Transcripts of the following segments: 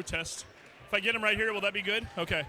test. If I get him right here, will that be good? Okay.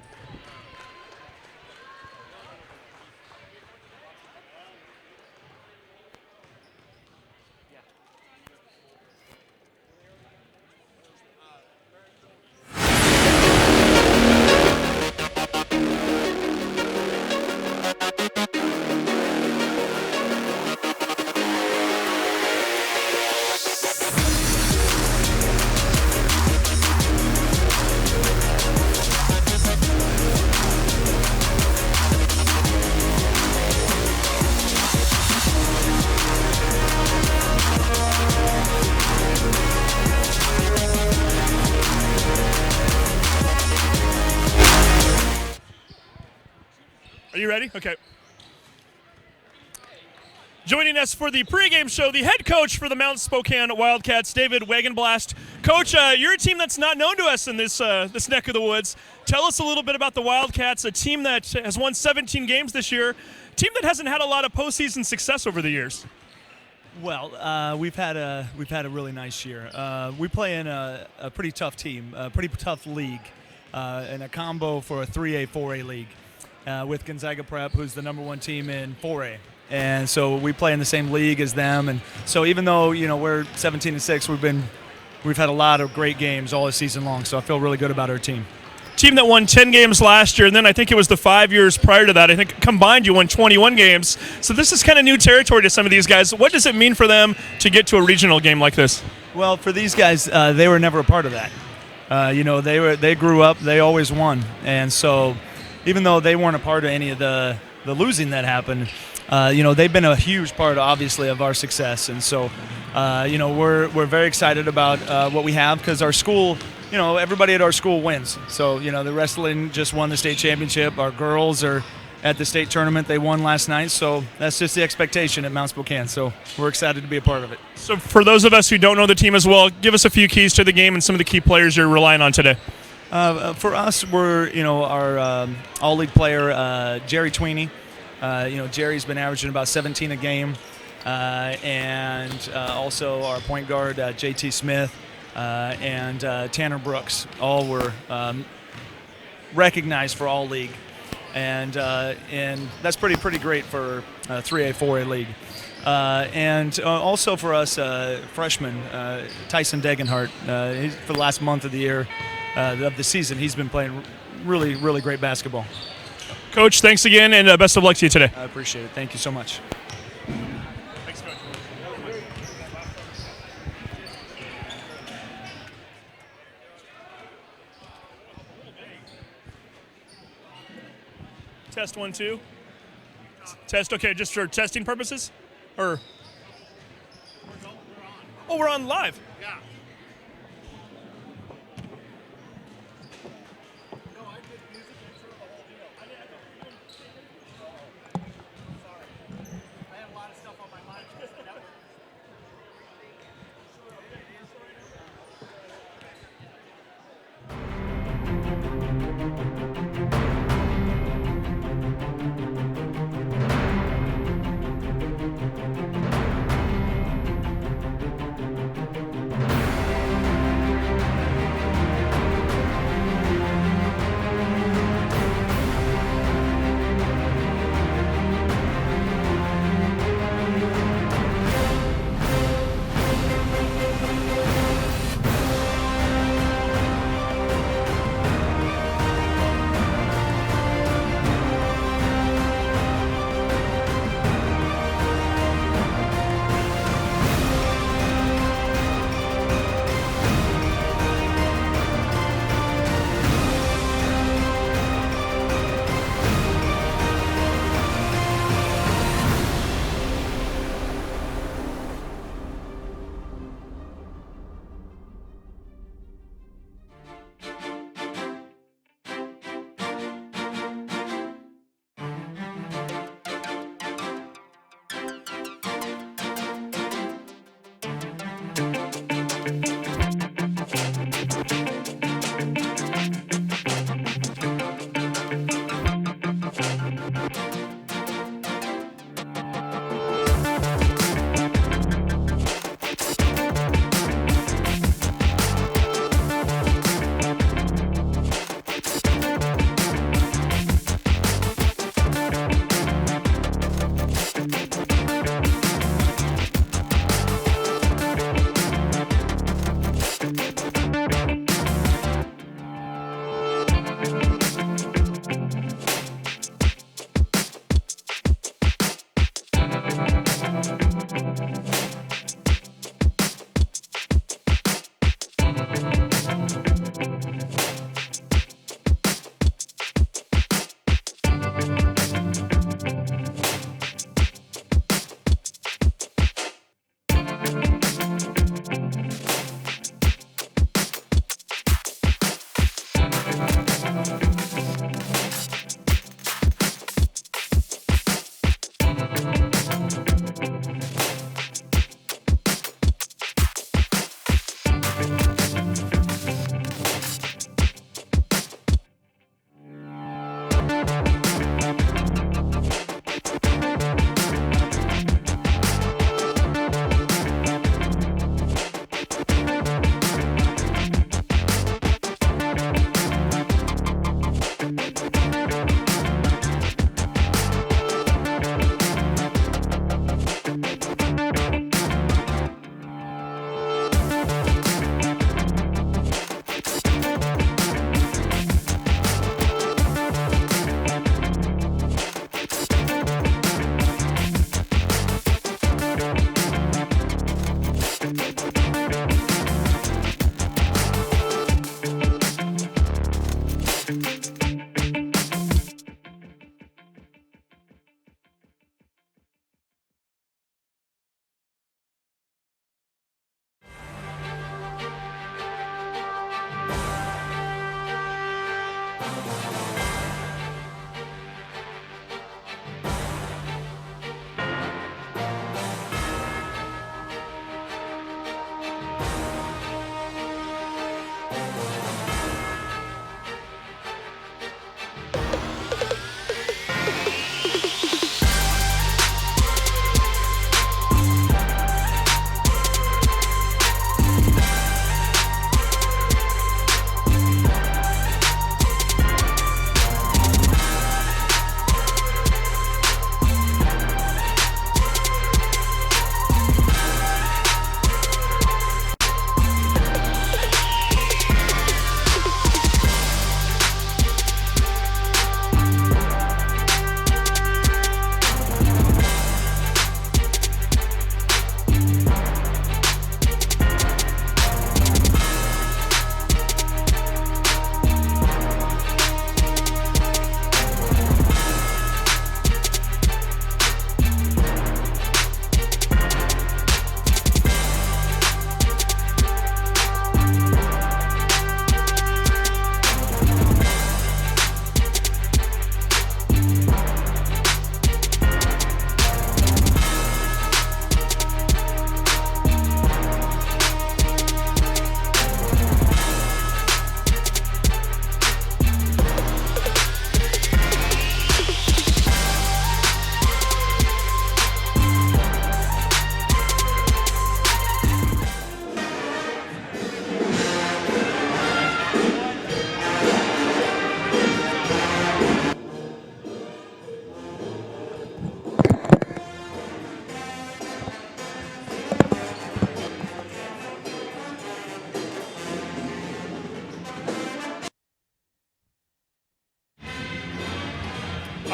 Are you ready? Okay. Joining us for the pregame show, the head coach for the Mount Spokane Wildcats, David Wagenblast. Coach, you're a team that's not known to us in this neck of the woods. Tell us a little bit about the Wildcats, a team that has won 17 games this year, a team that hasn't had a lot of postseason success over the years. Well, we've had a really nice year. We play in a pretty tough team, a pretty tough league, in a combo for a 3A, 4A league. With Gonzaga Prep, who's the #1 team in 4A. And so we play in the same league as them. And so even though, we're 17-6, we've had a lot of great games all season long. So I feel really good about our team. Team that won 10 games last year, and then I think it was the 5 years prior to that. I think combined you won 21 games. So this is kind of new territory to some of these guys. What does it mean for them to get to a regional game like this? Well, for these guys, they were never a part of that. They grew up, they always won. And so even though they weren't a part of any of the losing that happened, they've been a huge part, obviously, of our success. And so, we're very excited about what we have because our school, everybody at our school wins. So, the wrestling just won the state championship. Our girls are at the state tournament. They won last night. So that's just the expectation at Mount Spokane. So we're excited to be a part of it. So for those of us who don't know the team as well, give us a few keys to the game and some of the key players you're relying on today. For us, we're our all-league player Jerry Tweeney. Jerry's been averaging about 17 a game, and also our point guard JT Smith and Tanner Brooks. All were recognized for all-league, and that's pretty great for a 3A, 4A league. And also for us, freshman Tyson Degenhart. For the last month of the year. Of the season, he's been playing really, really great basketball. Coach, thanks again, and best of luck to you today. I appreciate it. Thank you so much. Thanks, Coach. Test 1, 2. Test, okay, just for testing purposes? Or? Oh, we're on live. Yeah.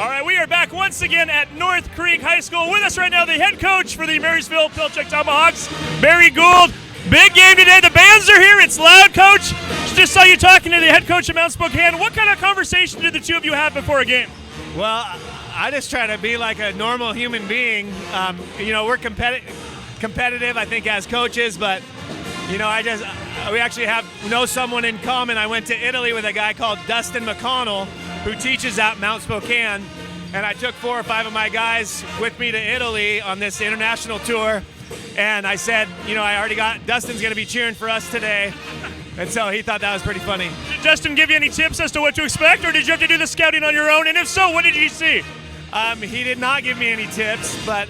All right, we are back once again at North Creek High School. With us right now, the head coach for the Marysville-Pilchuck Tomahawks, Barry Gould. Big game today. The bands are here. It's loud, Coach. Just saw you talking to the head coach of Mount Spokane. What kind of conversation did the two of you have before a game? Well, I just try to be like a normal human being. We're competitive, I think, as coaches, but we actually know someone in common. I went to Italy with a guy called Dustin McConnell, who teaches at Mount Spokane, and I took 4 or 5 of my guys with me to Italy on this international tour, and I said, I already got Dustin's going to be cheering for us today, and so he thought that was pretty funny. Did Dustin give you any tips as to what to expect, or did you have to do the scouting on your own? And if so, what did you see? He did not give me any tips, but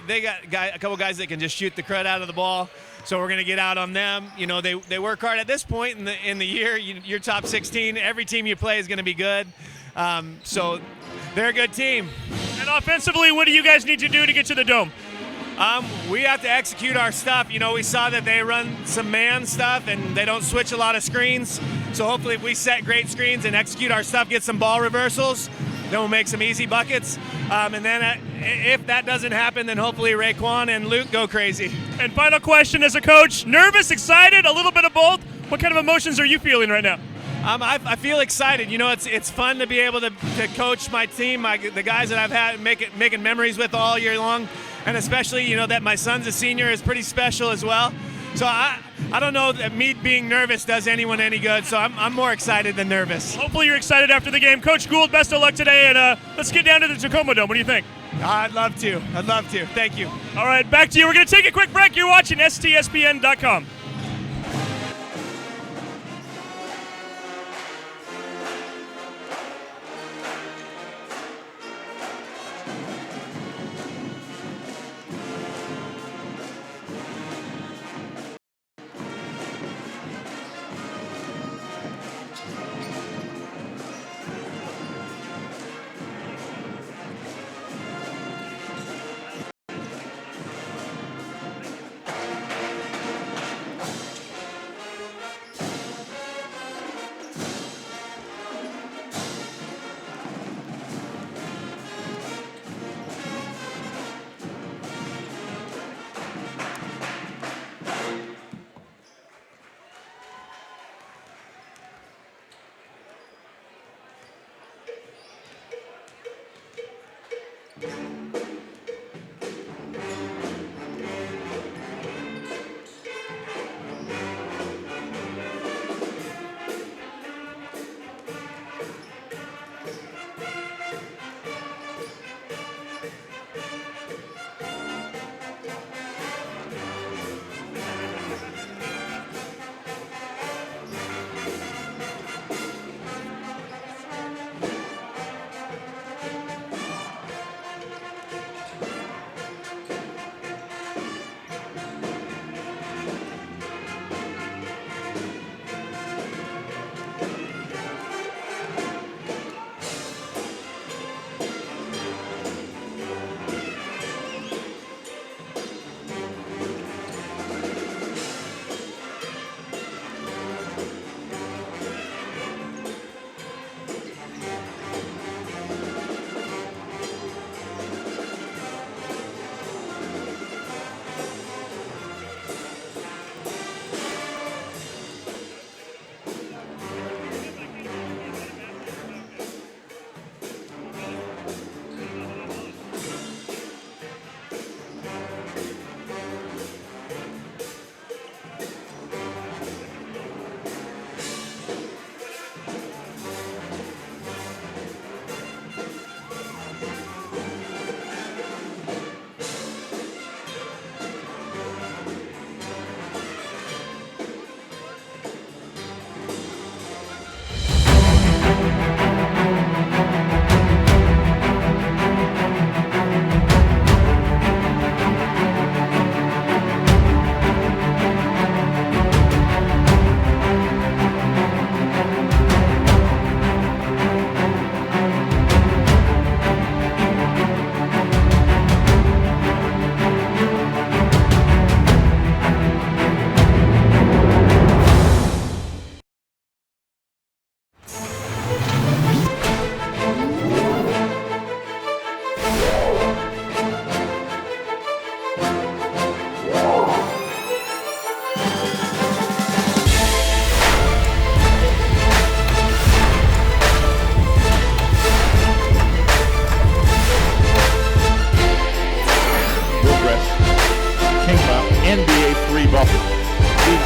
they got a couple guys that can just shoot the crud out of the ball. So we're going to get out on them. They work hard at this point in the year. You're top 16. Every team you play is going to be good. So they're a good team. And offensively, what do you guys need to do to get to the Dome? We have to execute our stuff. We saw that they run some man stuff and they don't switch a lot of screens. So hopefully if we set great screens and execute our stuff, get some ball reversals, then we'll make some easy buckets. And then if that doesn't happen, then hopefully Raekwon and Luke go crazy. And final question as a coach, nervous, excited, a little bit of both? What kind of emotions are you feeling right now? I feel excited. You know, it's fun to be able to coach my team, the guys that I've had making memories with all year long, and especially, you know, that my son's a senior is pretty special as well. So I don't know that me being nervous does anyone any good, so I'm more excited than nervous. Hopefully you're excited after the game. Coach Gould, best of luck today, and let's get down to the Tacoma Dome. What do you think? I'd love to. Thank you. All right, back to you. We're going to take a quick break. You're watching STSPN.com.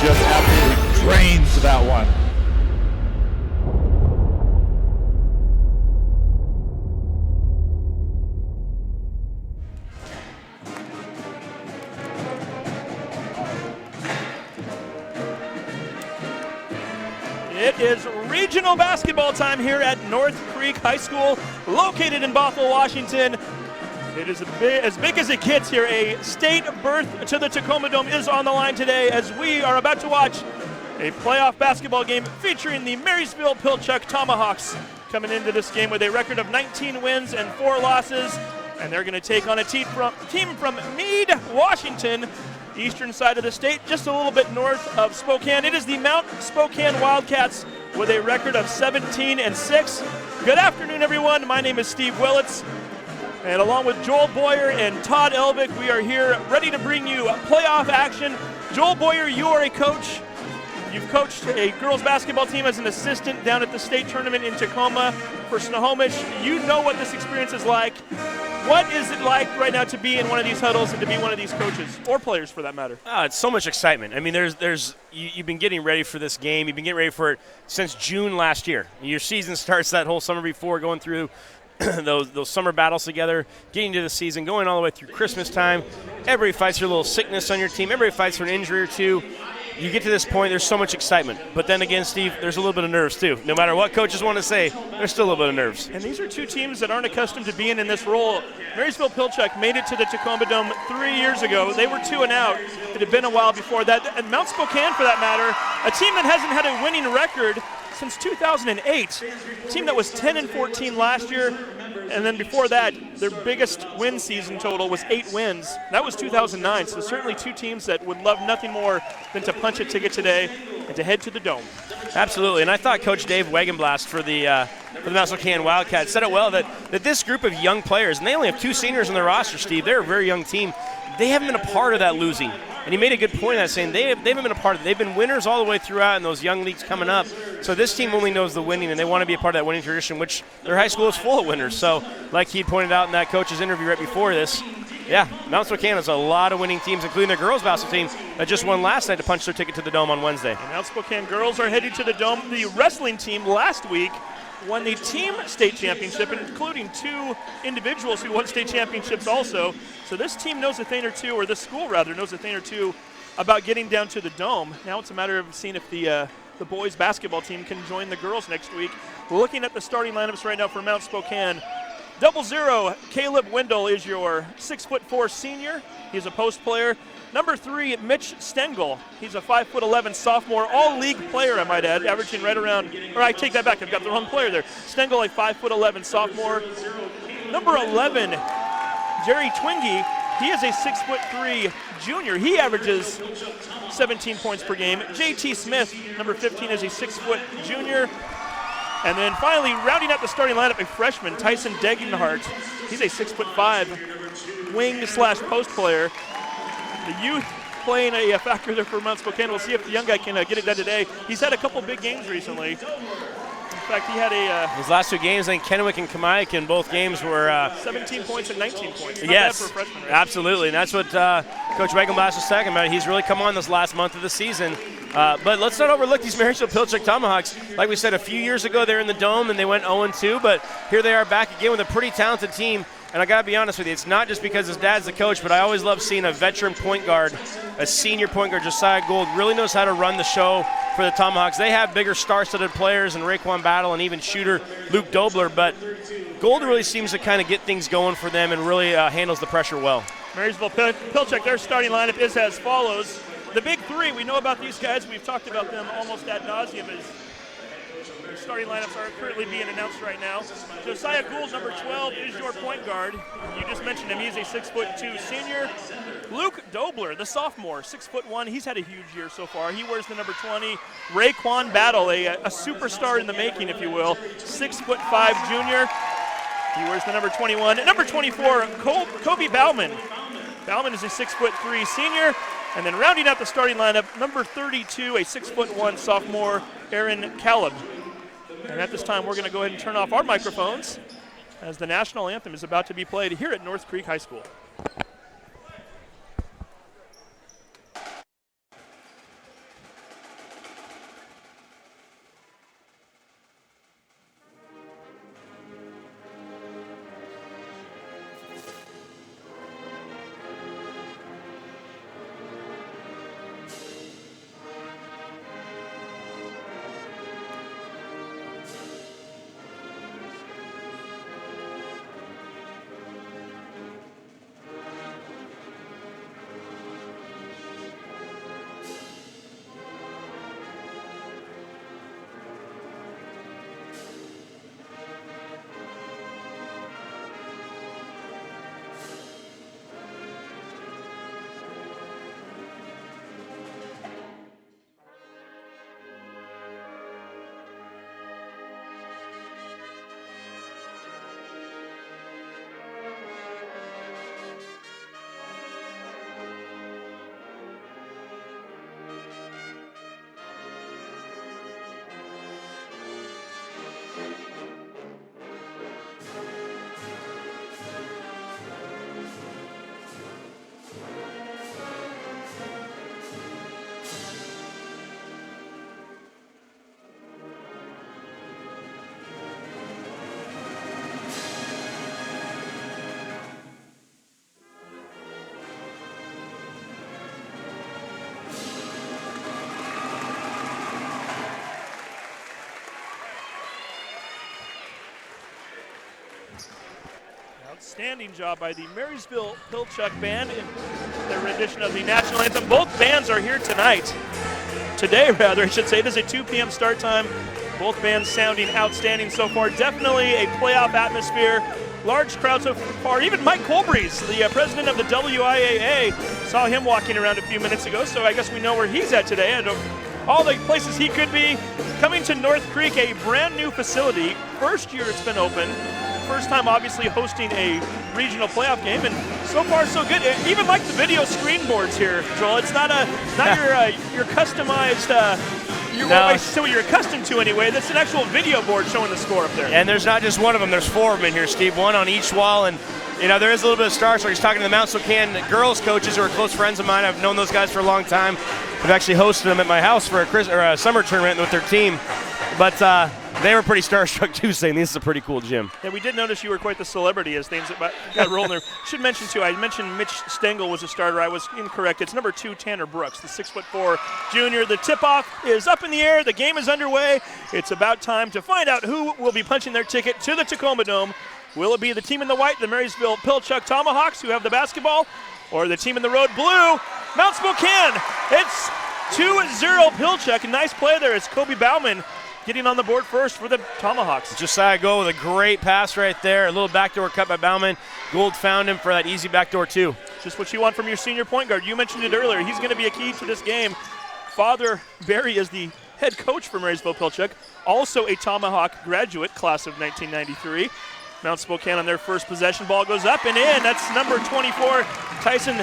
just absolutely drains that one. It is regional basketball time here at North Creek High School, located in Bothell, Washington. It is as big as it gets here. A state berth to the Tacoma Dome is on the line today as we are about to watch a playoff basketball game featuring the Marysville-Pilchuck Tomahawks coming into this game with a record of 19 wins and 4 losses. And they're going to take on a team from Meade, Washington, eastern side of the state, just a little bit north of Spokane. It is the Mount Spokane Wildcats with a record of 17-6. Good afternoon, everyone. My name is Steve Willits, and along with Joel Boyer and Todd Elvick, we are here ready to bring you playoff action. Joel Boyer, you are a coach. You've coached a girls basketball team as an assistant down at the state tournament in Tacoma for Snohomish. You know what this experience is like. What is it like right now to be in one of these huddles and to be one of these coaches or players for that matter? It's so much excitement. I mean, you've been getting ready for this game. You've been getting ready for it since June last year. Your season starts that whole summer before, going through those summer battles together, getting to the season, going all the way through Christmas time. Everybody fights for a little sickness on your team. Everybody fights for an injury or two. You get to this point, there's so much excitement. But then again, Steve, there's a little bit of nerves too. No matter what coaches want to say, there's still a little bit of nerves. And these are two teams that aren't accustomed to being in this role. Marysville-Pilchuck made it to the Tacoma Dome 3 years ago. They were 2 and out. It had been a while before that. And Mount Spokane, for that matter, a team that hasn't had a winning record since 2008. A team that was 10-14 last year. And then before that, their biggest win season total was 8 wins. That was 2009. So certainly two teams that would love nothing more than to punch a ticket today and to head to the Dome. Absolutely. And I thought Coach Dave Wagenblast for the Mount Spokane Wildcats said it well, that this group of young players, and they only have 2 seniors on their roster, Steve. They're a very young team. They haven't been a part of that losing. And he made a good point of that, saying they haven't been a part of it. They've been winners all the way throughout in those young leagues coming up. So this team only knows the winning, and they want to be a part of that winning tradition, which their high school is full of winners. So like he pointed out in that coach's interview right before this, yeah, Mount Spokane has a lot of winning teams, including their girls basketball team that just won last night to punch their ticket to the Dome on Wednesday. And Mount Spokane girls are headed to the Dome. The wrestling team last week won the team state championship, including 2 individuals who won state championships also. So this team knows a thing or two, or this school rather knows a thing or two about getting down to the Dome. Now it's a matter of seeing if the boys basketball team can join the girls next week. We're looking at the starting lineups right now for Mount Spokane. 00, Caleb Wendell is your 6'4" senior. He's a post player. Number 3, Mitch Stengel. He's a 5'11" sophomore, all-league player, I might add, averaging right around, or I take that back, I've got the wrong player there. Stengel, a 5'11" sophomore. Number 11, Jerry Twingy. He is a 6'3" junior. He averages 17 points per game. JT Smith, number 15, is a 6' junior. And then finally, rounding out the starting lineup, a freshman, Tyson Degenhart. He's a 6'5" wing/post player. The youth playing a factor there for Mount Spokane. We'll see if the young guy can get it done today. He's had a couple big games recently. In fact, he had his last 2 games, I think Kennewick and Kamiak in both games were 17 points and 19 points. Not yes, bad for a freshman, right? absolutely. And that's what Coach Wagenblast was talking about. He's really come on this last month of the season. But let's not overlook these Marysville-Pilchuck Tomahawks. Like we said, a few years ago, they were in the Dome and they went 0-2, but here they are back again with a pretty talented team. And I got to be honest with you, it's not just because his dad's the coach, but I always love seeing a veteran point guard, a senior point guard, Josiah Gould, really knows how to run the show for the Tomahawks. They have bigger star-studded players in Raekwon Battle and even shooter Luke Dobler, but Gould really seems to kind of get things going for them and really handles the pressure well. Marysville-Pilchuck, their starting lineup is as follows. The big 3, we know about these guys. We've talked about them almost ad nauseum as their starting lineups are currently being announced right now. Josiah Gould, number 12, is your point guard. You just mentioned him. He's a 6'2" senior. Luke Dobler, the sophomore, 6'1". He's had a huge year so far. He wears the number 20. Raekwon Battle, a superstar in the making, if you will, 6'5" junior. He wears the number 21. At number 24, Kobe Bauman. Bauman is a 6'3" senior. And then rounding out the starting lineup, number 32, a 6'1" sophomore, Aaron Caleb. And at this time, we're going to go ahead and turn off our microphones as the national anthem is about to be played here at North Creek High School. Outstanding job by the Marysville-Pilchuck band in their rendition of the national anthem. Both bands are here tonight. Today, rather, I should say. It is a 2 p.m. start time. Both bands sounding outstanding so far. Definitely a playoff atmosphere. Large crowd so far. Even Mike Colbreeze, the president of the WIAA, saw him walking around a few minutes ago, so I guess we know where he's at today. And all the places he could be. Coming to North Creek, a brand new facility. First year it's been open. First time, obviously, hosting a regional playoff game, and so far so good. Even like the video screen boards here, Joel. It's not your customized. So you're accustomed to anyway. That's an actual video board showing the score up there. And there's not just one of them. There's 4 of them in here, Steve. One on each wall, and there is a little bit of star. So he's talking to the Mount Spokane girls coaches who are close friends of mine. I've known those guys for a long time. I've actually hosted them at my house for a summer tournament with their team, but. They were pretty starstruck too, saying this is a pretty cool gym. Yeah, we did notice you were quite the celebrity as things got rolling there. Should mention too, I mentioned Mitch Stengel was a starter. I was incorrect. It's number 2, Tanner Brooks, the 6'4" junior. The tip-off is up in the air. The game is underway. It's about time to find out who will be punching their ticket to the Tacoma Dome. Will it be the team in the white, the Marysville-Pilchuck Tomahawks, who have the basketball, or the team in the road blue, Mount Spokane? It's 2-0 Pilchuck. Nice play there. It's Kobe Bauman getting on the board first for the Tomahawks. Josiah Gould with a great pass right there. A little backdoor cut by Bauman. Gould found him for that easy backdoor too. Just what you want from your senior point guard. You mentioned it earlier. He's going to be a key to this game. Father Barry is the head coach for Marysville-Pilchuck, also a Tomahawk graduate, class of 1993. Mount Spokane on their first possession. Ball goes up and in. That's number 24, Tyson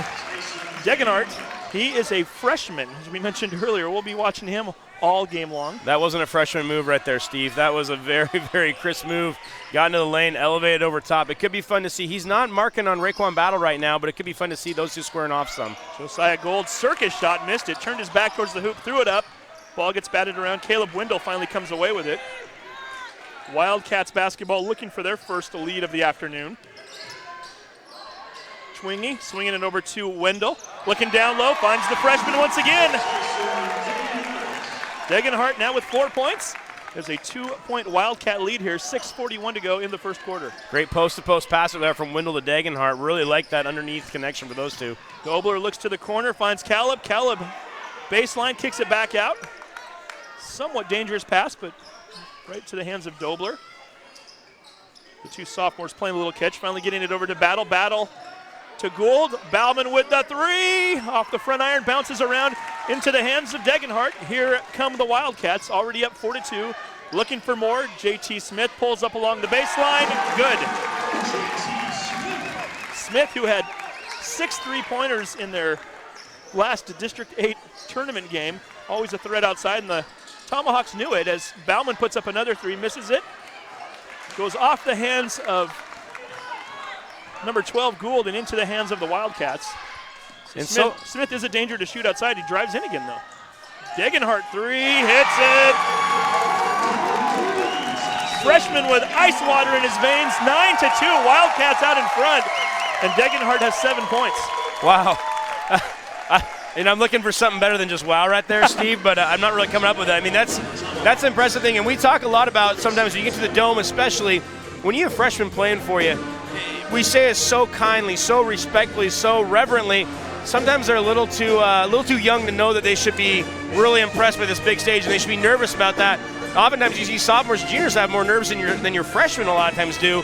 Degenhardt. He is a freshman, as we mentioned earlier. We'll be watching him all game long. That wasn't a freshman move right there, Steve. That was a very, very crisp move. Got into the lane, elevated over top. It could be fun to see. He's not marking on Raekwon Battle right now, but it could be fun to see those two squaring off some. Josiah Gould, circus shot, missed it. Turned his back towards the hoop, threw it up. Ball gets batted around. Caleb Wendell finally comes away with it. Wildcats basketball looking for their first lead of the afternoon. Twingy swinging it over to Wendell. Looking down low, finds the freshman once again. Degenhardt now with 4 points. There's a 2-point Wildcat lead here, 6:41 to go in the first quarter. Great post-to-post pass there from Wendell to Degenhardt. Really like that underneath connection for those two. Dobler looks to the corner, finds Caleb. Caleb baseline, kicks it back out. Somewhat dangerous pass, but right to the hands of Dobler. The two sophomores playing a little catch, finally getting it over to Battle. Battle to Gould. Bauman with the three. Off the front iron, bounces around into the hands of Degenhardt. Here come the Wildcats, already up 4-2. Looking for more. JT Smith pulls up along the baseline. Good. Smith, who had 6 3-pointers in their last District 8 tournament game. Always a threat outside, and the Tomahawks knew it as Bauman puts up another 3, misses it. Goes off the hands of number 12, Gould, and into the hands of the Wildcats. And Smith is a danger to shoot outside. He drives in again, though. Degenhardt 3, hits it. Freshman with ice water in his veins, 9-2. Wildcats out in front, and Degenhardt has 7 points. Wow. And I'm looking for something better than just wow right there, Steve, but I'm not really coming up with that. I mean, that's an impressive thing, and we talk a lot about sometimes when you get to the Dome, especially when you have freshmen playing for you, we say it so kindly, so respectfully, so reverently. Sometimes they're a little too young to know that they should be really impressed by this big stage, and they should be nervous about that. Oftentimes you see sophomores and juniors have more nerves than your freshmen a lot of times do.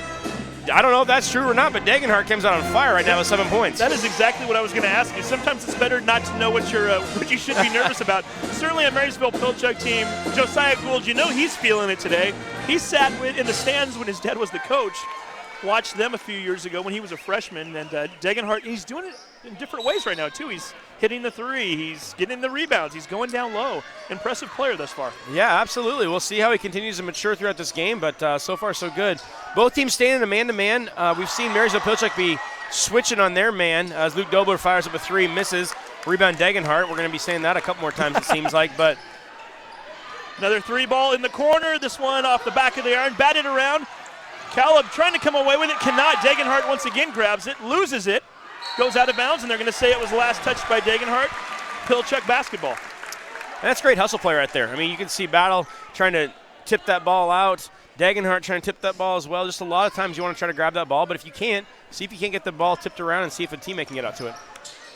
I don't know if that's true or not, but Degenhardt comes out on fire right now with 7 points. That is exactly what I was going to ask you. Sometimes it's better not to know what you should be nervous about. Certainly a Marysville-Pilchuck team, Josiah Gould, you know he's feeling it today. He sat in the stands when his dad was the coach. Watched them a few years ago when he was a freshman, and Degenhardt, he's doing it in different ways right now too. He's hitting the three, he's getting the rebounds, he's going down low. Impressive player thus far. Yeah, absolutely. We'll see how he continues to mature throughout this game, but so far so good. Both teams staying in a man-to-man. We've seen Marysville-Pilchuck be switching on their man as Luke Dobler fires up a 3, misses. Rebound Degenhardt. We're going to be saying that a couple more times it seems like, but another 3 ball in the corner. This one off the back of the iron, batted around. Caleb trying to come away with it, cannot. Degenhardt once again grabs it, loses it, goes out of bounds, and they're going to say it was last touched by Degenhardt. Pilchuck basketball. And that's great hustle play right there. I mean, you can see Battle trying to tip that ball out. Dagenhart trying to tip that ball as well. Just a lot of times you want to try to grab that ball, but if you can't, see if you can't get the ball tipped around and see if a teammate can get out to it.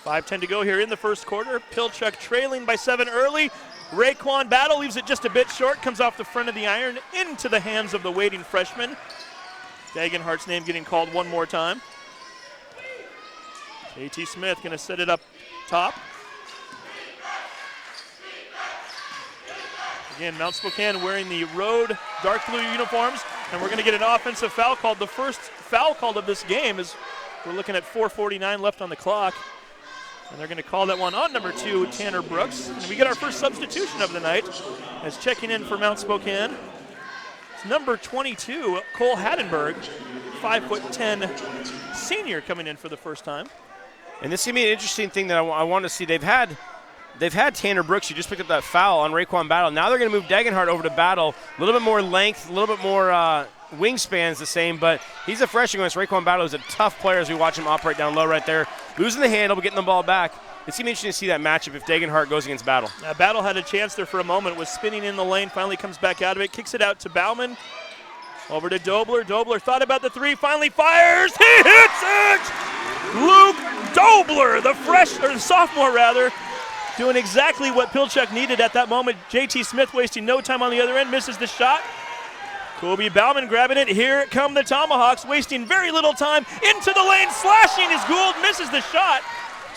5:10 to go here in the first quarter. Pilchuck trailing by 7 early. Raekwon Battle leaves it just a bit short, comes off the front of the iron into the hands of the waiting freshman. Dagenhart's name getting called one more time. JT Smith going to set it up top. Again, Mount Spokane wearing the road dark blue uniforms, and we're going to get an offensive foul called. The first foul called of this game is we're looking at 4:49 left on the clock. And they're going to call that one on number 2, Tanner Brooks. And we get our first substitution of the night as checking in for Mount Spokane. It's number 22, Cole Hattenberg, 5'10" senior coming in for the first time. And this is going to be an interesting thing that I want to see. They've had Tanner Brooks, who just picked up that foul on Raekwon Battle. Now they're going to move Dagenhart over to Battle. A little bit more length, a little bit more wingspan's the same, but he's a freshman against Raekwon Battle. He's a tough player as we watch him operate down low right there. Losing the handle, but getting the ball back. It's going to be interesting to see that matchup if Dagenhart goes against Battle. Battle had a chance there for a moment, was spinning in the lane, finally comes back out of it, kicks it out to Bauman. Over to Dobler. Dobler thought about the 3, finally fires. He hits it! Luke Dobler, the sophomore rather, doing exactly what Pilchuck needed at that moment. JT Smith wasting no time on the other end, misses the shot. Kobe Bauman grabbing it. Here come the Tomahawks, wasting very little time. Into the lane, slashing is Gould, misses the shot.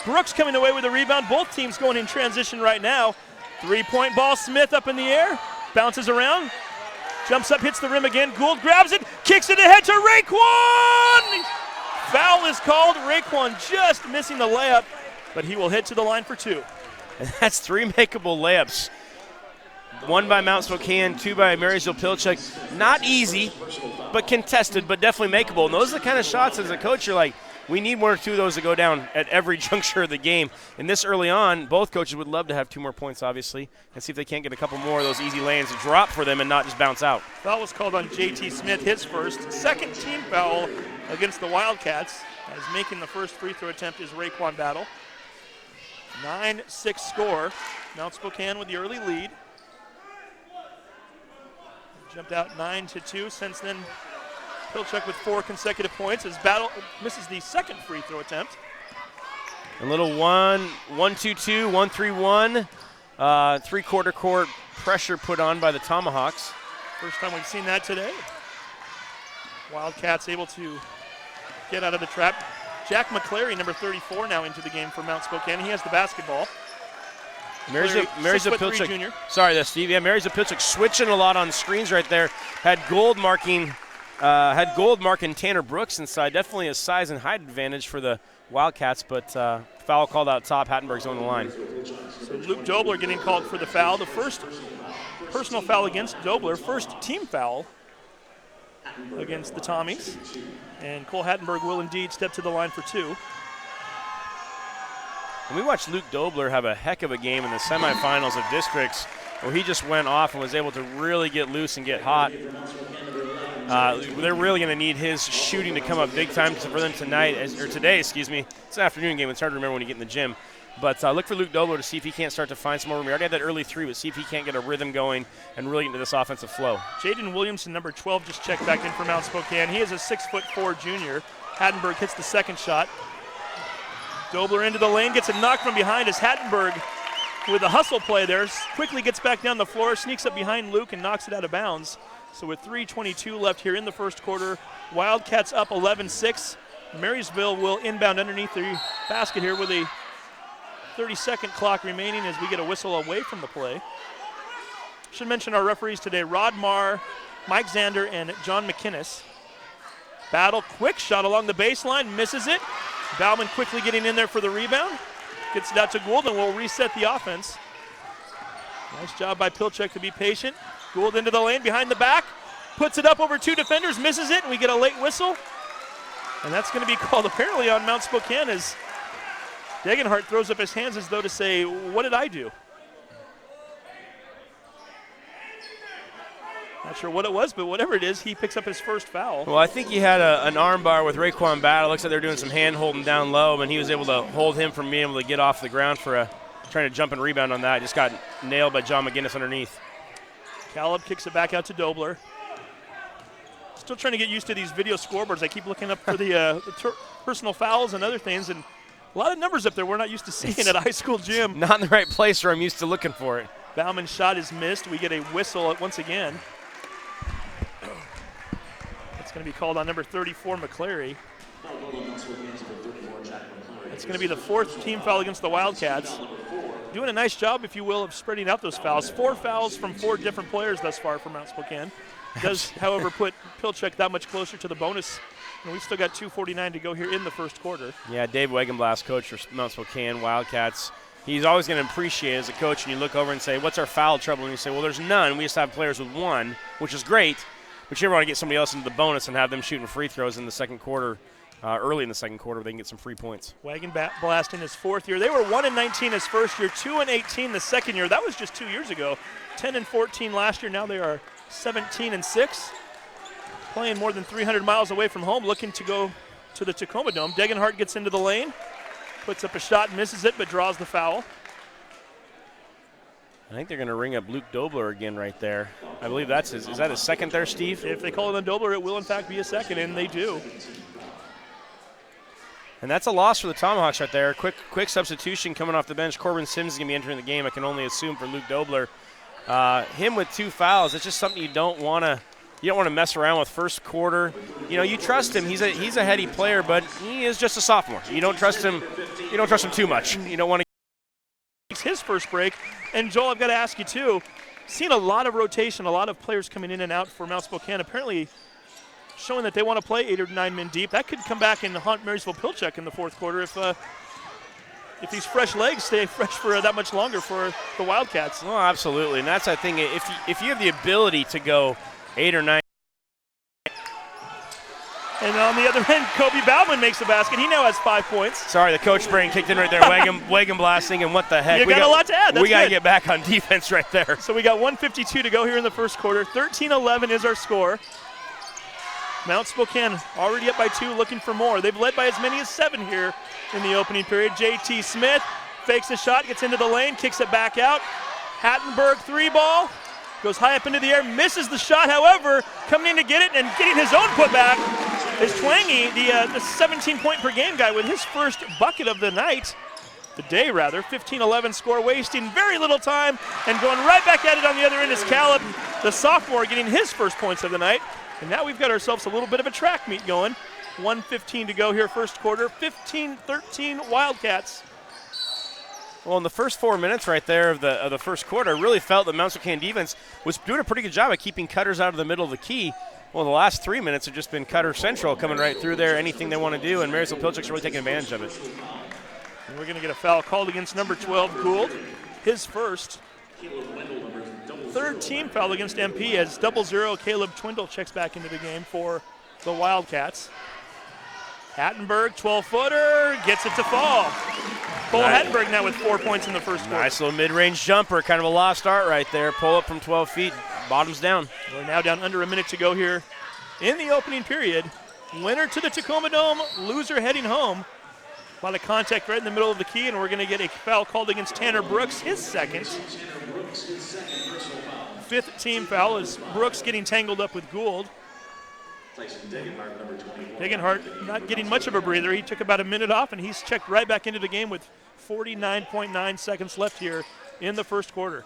Brooks coming away with a rebound. Both teams going in transition right now. 3-point ball, Smith up in the air, bounces around, jumps up, hits the rim again. Gould grabs it, kicks it ahead to Raekwon! Foul is called. Raekwon just missing the layup, but he will head to the line for 2. And that's 3 makeable layups. 1 by Mount Spokane, 2 by Marysville-Pilchuck. Not easy, but contested, but definitely makeable. And those are the kind of shots as a coach you're like, we need 1 or 2 of those to go down at every juncture of the game. And this early on, both coaches would love to have 2 more points, obviously, and see if they can't get a couple more of those easy lanes to drop for them and not just bounce out. Foul was called on JT Smith, his first. Second team foul against the Wildcats, as making the first free throw attempt is Raekwon Battle. 9-6 score. Mount Spokane with the early lead. Jumped out 9-2. Since then, Pilchuck with 4 consecutive points as Battle misses the second free throw attempt. A little 1-2-2, 1-3-1, 3-quarter court pressure put on by the Tomahawks. First time we've seen that today. Wildcats able to get out of the trap. Jack McClary, number 34, now into the game for Mount Spokane. He has the basketball. Marysville-Pilchuck. junior. Sorry, that's Steve. Yeah, Marysville-Pilchuck switching a lot on screens right there. Had Gold marking Tanner Brooks inside. Definitely a size and height advantage for the Wildcats, but foul called out top. Hattenberg's on the line. So Luke Dobler getting called for the foul. The first personal foul against Dobler. First team foul against the Tommies. And Cole Hattenberg will indeed step to the line for 2. And we watched Luke Dobler have a heck of a game in the semifinals of districts where he just went off and was able to really get loose and get hot. They're really going to need his shooting to come up big time for them today. It's an afternoon game. It's hard to remember when you get in the gym. But look for Luke Dobler to see if he can't start to find some more room. He already had that early 3, but see if he can't get a rhythm going and really get into this offensive flow. Jaden Williamson, number 12, just checked back in for Mount Spokane. He is a 6'4" junior. Hattenberg hits the second shot. Dobler into the lane, gets a knock from behind as Hattenberg, with a hustle play there, quickly gets back down the floor, sneaks up behind Luke and knocks it out of bounds. So with 3:22 left here in the first quarter, Wildcats up 11-6. Marysville will inbound underneath the basket here with a 30-second clock remaining as we get a whistle away from the play. Should mention our referees today, Rod Marr, Mike Zander, and John McInnes. Battle, quick shot along the baseline, misses it. Bauman quickly getting in there for the rebound. Gets it out to Gould and will reset the offense. Nice job by Pilchuck to be patient. Gould into the lane, behind the back. Puts it up over 2 defenders, misses it, and we get a late whistle. And that's going to be called apparently on Mount Spokane as Dagenhart throws up his hands as though to say, what did I do? Not sure what it was, but whatever it is, he picks up his first foul. Well, I think he had an arm bar with Raekwon Battle. Looks like they're doing some hand holding down low, and he was able to hold him from being able to get off the ground for trying to jump and rebound on that. Just got nailed by John McInnes underneath. Caleb kicks it back out to Dobler. Still trying to get used to these video scoreboards. I keep looking up for the personal fouls and other things, and a lot of numbers up there we're not used to seeing at a high school gym. Not in the right place where I'm used to looking for it. Bauman's shot is missed. We get a whistle once again. It's going to be called on number 34, McClary. It's going to be the 4th team foul against the Wildcats. Doing a nice job, if you will, of spreading out those fouls. 4 fouls from 4 different players thus far for Mount Spokane. Does, however, put Pilchuck that much closer to the bonus. And we've still got 2:49 to go here in the first quarter. Yeah, Dave Wagenblast, coach for Mount Spokane Wildcats. He's always going to appreciate as a coach, and you look over and say, what's our foul trouble? And you say, well, there's none. We just have players with 1, which is great. But you ever want to get somebody else into the bonus and have them shooting free throws in the second quarter, early in the second quarter, where they can get some free points. Wagenblast in his 4th year. They were 1-19 his first year, 2-18 the second year. That was just 2 years ago. 10-14 last year. Now they are 17-6. Playing more than 300 miles away from home, looking to go to the Tacoma Dome. Degenhart gets into the lane, puts up a shot, misses it, but draws the foul. I think they're going to ring up Luke Dobler again right there. I believe that's his. Is that his second there, Steve? If they call it on Dobler, it will in fact be a second, and they do. And that's a loss for the Tomahawks right there. Quick substitution coming off the bench. Corbin Sims is going to be entering the game, I can only assume, for Luke Dobler. Him with 2 fouls, it's just something you don't want to mess around with first quarter. You know, you trust him. He's a heady player, but he is just a sophomore. You don't trust him. You don't trust him too much. You don't want to. His first break. And Joel, I've got to ask you too, seen a lot of rotation, a lot of players coming in and out for Mount Spokane, apparently showing that they want to play 8 or 9 men deep. That could come back and haunt Marysville-Pilchuck in the 4th quarter if these fresh legs stay fresh for that much longer for the Wildcats. Well, absolutely, and that's, I think, if you have the ability to go 8 or 9. And on the other end, Kobe Bauman makes the basket. He now has 5 points. Sorry, the coach brain kicked in right there. Wagenblasting, and what the heck? You got a lot to add. That's we got to good. get back on defense right there. So we got 1:52 to go here in the first quarter. 13-11 is our score. Mount Spokane already up by 2, looking for more. They've led by as many as 7 here in the opening period. J.T. Smith fakes a shot, gets into the lane, kicks it back out. Hattenberg 3-ball. Goes high up into the air, misses the shot. However, coming in to get it and getting his own putback is Twangy, the 17-point per game guy, with his first bucket of the night, the day rather. 15-11 score, wasting very little time, and going right back at it on the other end is Caleb, the sophomore, getting his first points of the night. And now we've got ourselves a little bit of a track meet going. 1:15 to go here, first quarter. 15-13 Wildcats. Well, in the first 4 minutes right there of the first quarter, I really felt that Mount Spokane defense was doing a pretty good job of keeping cutters out of the middle of the key. Well, the last 3 minutes have just been cutter central, coming right through there, anything they want to do, and Marysville-Pilchuck's really taking advantage of it. And we're going to get a foul called against number 12, Gould. His first. 3rd team foul against MP as 0-0 Caleb Twindle checks back into the game for the Wildcats. Hattenberg, 12-footer, gets it to fall. Cole Hattenberg now with 4 points in the first quarter. Nice little mid-range jumper, kind of a lost art right there. Pull up from 12 feet, bottoms down. We're now down under a minute to go here in the opening period. Winner to the Tacoma Dome, loser heading home. A lot of contact right in the middle of the key, and we're going to get a foul called against Tanner Brooks, his second. 5th team foul is Brooks getting tangled up with Gould. Degenhart not getting much of a breather. He took about a minute off, and he's checked right back into the game with 49.9 seconds left here in the first quarter.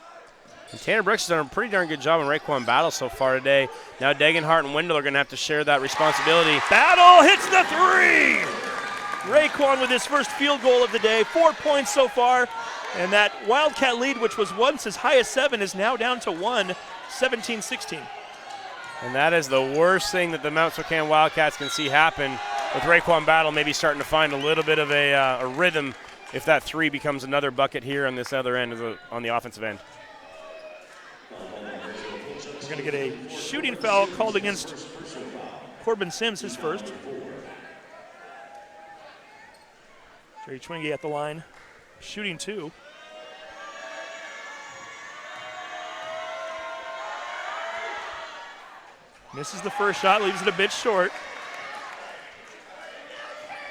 And Tanner Brooks has done a pretty darn good job in Raekwon Battle so far today. Now Degenhart and Wendell are going to have to share that responsibility. Battle hits the 3! Raekwon with his first field goal of the day. 4 points so far. And that Wildcat lead, which was once as high as 7, is now down to 1, 17-16. And that is the worst thing that the Mount Spokane Wildcats can see happen, with Raekwon Battle maybe starting to find a little bit of a rhythm if that 3 becomes another bucket here on this other end, on the offensive end. We're going to get a shooting foul called against Corbin Sims, his first. Jerry Twingy at the line, shooting 2. Misses the first shot, leaves it a bit short.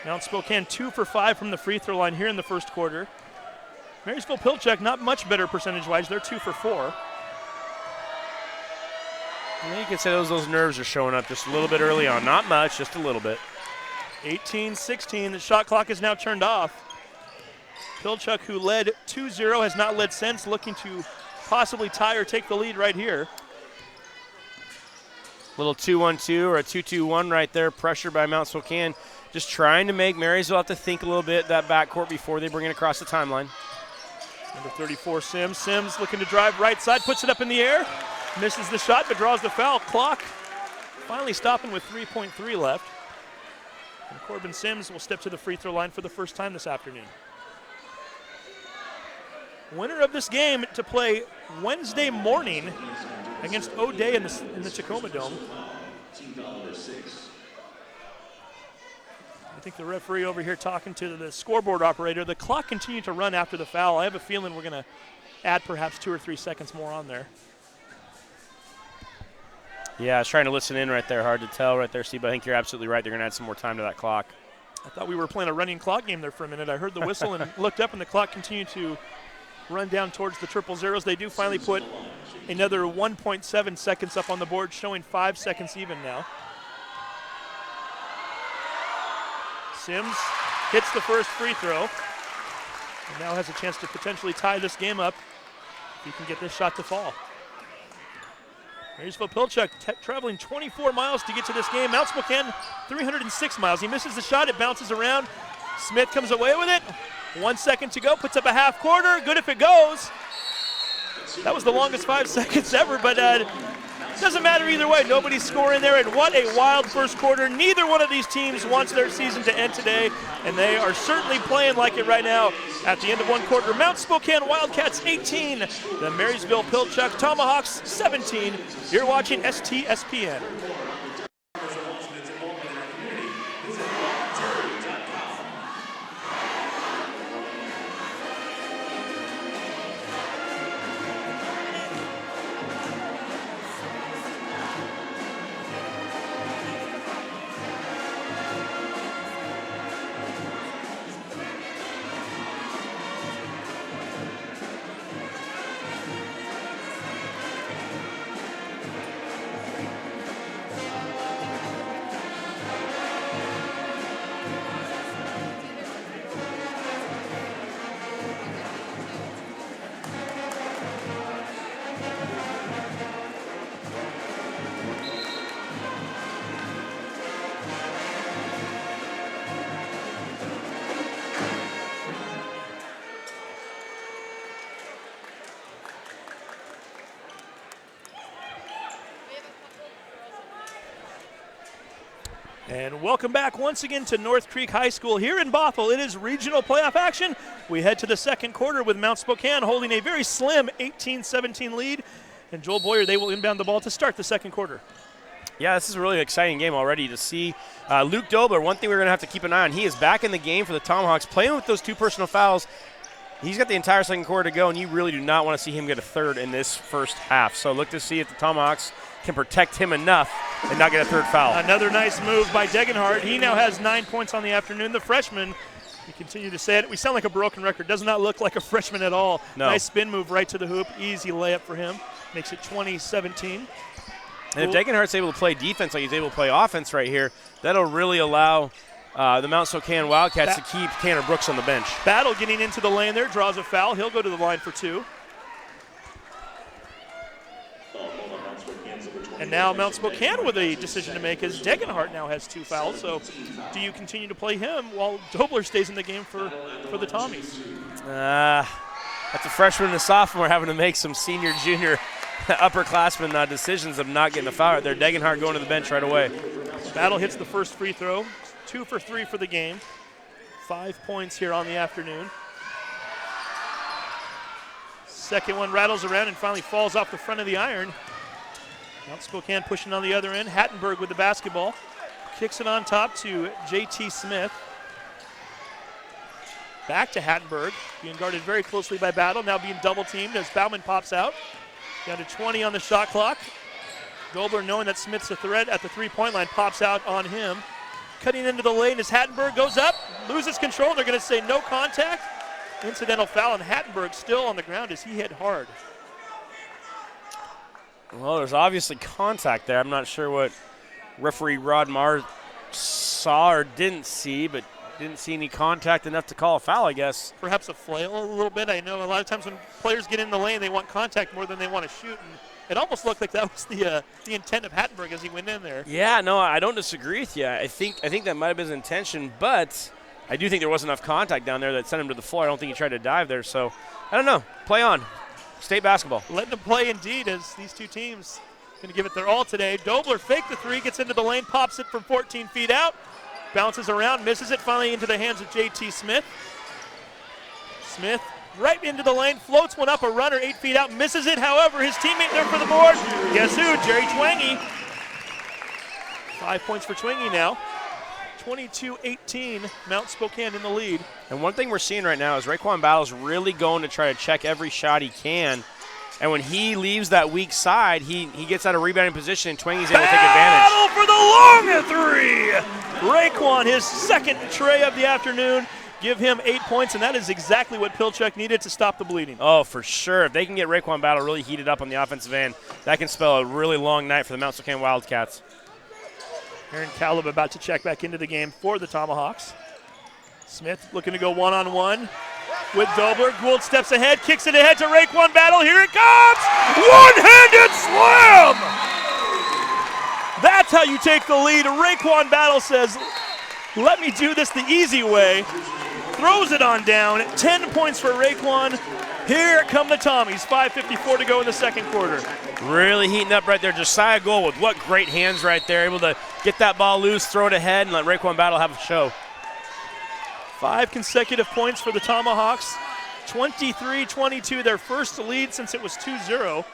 Mount Spokane 2 for 5 from the free throw line here in the first quarter. Marysville-Pilchuck not much better percentage-wise. They're 2 for 4. Yeah, you can say those nerves are showing up just a little bit early on. Not much, just a little bit. 18-16, the shot clock is now turned off. Pilchuck, who led 2-0, has not led since, looking to possibly tie or take the lead right here. Little 2-1-2 or a 2-2-1 right there, pressure by Mount Spokane. Just trying to make Marysville have to think a little bit that backcourt before they bring it across the timeline. Number 34, Sims. Sims looking to drive right side, puts it up in the air. Misses the shot, but draws the foul. Clock finally stopping with 3.3 left. And Corbin Sims will step to the free throw line for the first time this afternoon. Winner of this game to play Wednesday morning against O'Day in the Tacoma Dome. I think the referee over here talking to the scoreboard operator. The clock continued to run after the foul. I have a feeling we're going to add perhaps 2 or 3 seconds more on there. Yeah, I was trying to listen in right there. Hard to tell right there, Steve, but I think you're absolutely right. They're going to add some more time to that clock. I thought we were playing a running clock game there for a minute. I heard the whistle and looked up, and the clock continued to run down towards the triple zeros. They do finally put another 1.7 seconds up on the board, showing 5 seconds even now. Sims hits the first free throw and now has a chance to potentially tie this game up if he can get this shot to fall. Marysville-Pilchuck traveling 24 miles to get to this game. Mount Spokane 306 miles. He misses the shot. It bounces around. Smith comes away with it. 1 second to go. Puts up a half quarter. Good if it goes. That was the longest 5 seconds ever, but doesn't matter either way. Nobody's scoring there, and what a wild first quarter. Neither one of these teams wants their season to end today, and they are certainly playing like it right now. At the end of one quarter, Mount Spokane Wildcats 18, the Marysville-Pilchuck Tomahawks 17. You're watching STSPN. And welcome back once again to North Creek High School here in Bothell. It is regional playoff action. We head to the second quarter with Mount Spokane holding a very slim 18-17 lead. And Joel Boyer, they will inbound the ball to start the second quarter. Yeah, this is a really exciting game already to see. Luke Dobler, one thing we're going to have to keep an eye on, he is back in the game for the Tomahawks, playing with those 2 personal fouls. He's got the entire second quarter to go, and you really do not want to see him get a third in this first half. So look to see if the Tomahawks can protect him enough and not get a third foul. Another nice move by Degenhardt. He now has 9 points on the afternoon. The freshman, we continue to say it, we sound like a broken record. Does not look like a freshman at all. No. Nice spin move right to the hoop. Easy layup for him. Makes it 20-17. And if Degenhardt's able to play defense like he's able to play offense right here, that'll really allow the Mount Spokane Wildcats to keep Tanner Brooks on the bench. Battle getting into the lane there, draws a foul. He'll go to the line for 2. And now Mount Spokane with a decision to make as Degenhardt now has 2 fouls. So do you continue to play him while Dobler stays in the game for the Tommies? That's a freshman and a sophomore having to make some senior, junior, upperclassmen decisions of not getting a foul right there. Degenhardt going to the bench right away. Battle hits the first free throw. 2 for 3 for the game. 5 points here on the afternoon. Second one rattles around and finally falls off the front of the iron. Mount Spokane pushing on the other end. Hattenberg with the basketball. Kicks it on top to J.T. Smith. Back to Hattenberg. Being guarded very closely by Battle. Now being double teamed as Bauman pops out. Down to 20 on the shot clock. Dobler, knowing that Smith's a threat at the three-point line, pops out on him. Cutting into the lane as Hattenberg goes up, loses control. They're going to say no contact. Incidental foul, and Hattenberg still on the ground as he hit hard. Well, there's obviously contact there. I'm not sure what referee Rod Marr saw or didn't see, but didn't see any contact enough to call a foul, I guess. Perhaps a flail a little bit. I know a lot of times when players get in the lane, they want contact more than they want to shoot. And it almost looked like that was the intent of Hattenberg as he went in there. Yeah, no, I don't disagree with you. I think that might have been his intention, but I do think there wasn't enough contact down there that sent him to the floor. I don't think he tried to dive there. So, I don't know. Play on. State basketball. Letting them play indeed, as these two teams going to give it their all today. Dobler faked the three, gets into the lane, pops it from 14 feet out, bounces around, misses it, finally into the hands of J.T. Smith. Smith right into the lane, floats one up, a runner 8 feet out, misses it. However, his teammate there for the board. Guess who? Jerry Twangy. 5 points for Twangy now. 22-18, Mount Spokane in the lead. And one thing we're seeing right now is Raekwon Battle's really going to try to check every shot he can. And when he leaves that weak side, he gets out of rebounding position, and Twangy's able to take advantage. Battle for the longer three. Raekwon, his second tray of the afternoon. Give him 8 points, and that is exactly what Pilchuck needed to stop the bleeding. Oh, for sure. If they can get Raekwon Battle really heated up on the offensive end, that can spell a really long night for the Mount Spokane Wildcats. Aaron Caleb about to check back into the game for the Tomahawks. Smith looking to go one-on-one with Dobler. Gould steps ahead, kicks it ahead to Raekwon Battle. Here it comes! One-handed slam! That's how you take the lead. Raekwon Battle says, let me do this the easy way. Throws it on down. 10 points for Raekwon. Here come the Tommies. 5:54 to go in the second quarter. Really heating up right there. Josiah Gould with what great hands right there. Able to get that ball loose, throw it ahead, and let Raekwon Battle have a show. 5 consecutive points for the Tomahawks. 23-22, their first lead since it was 2-0.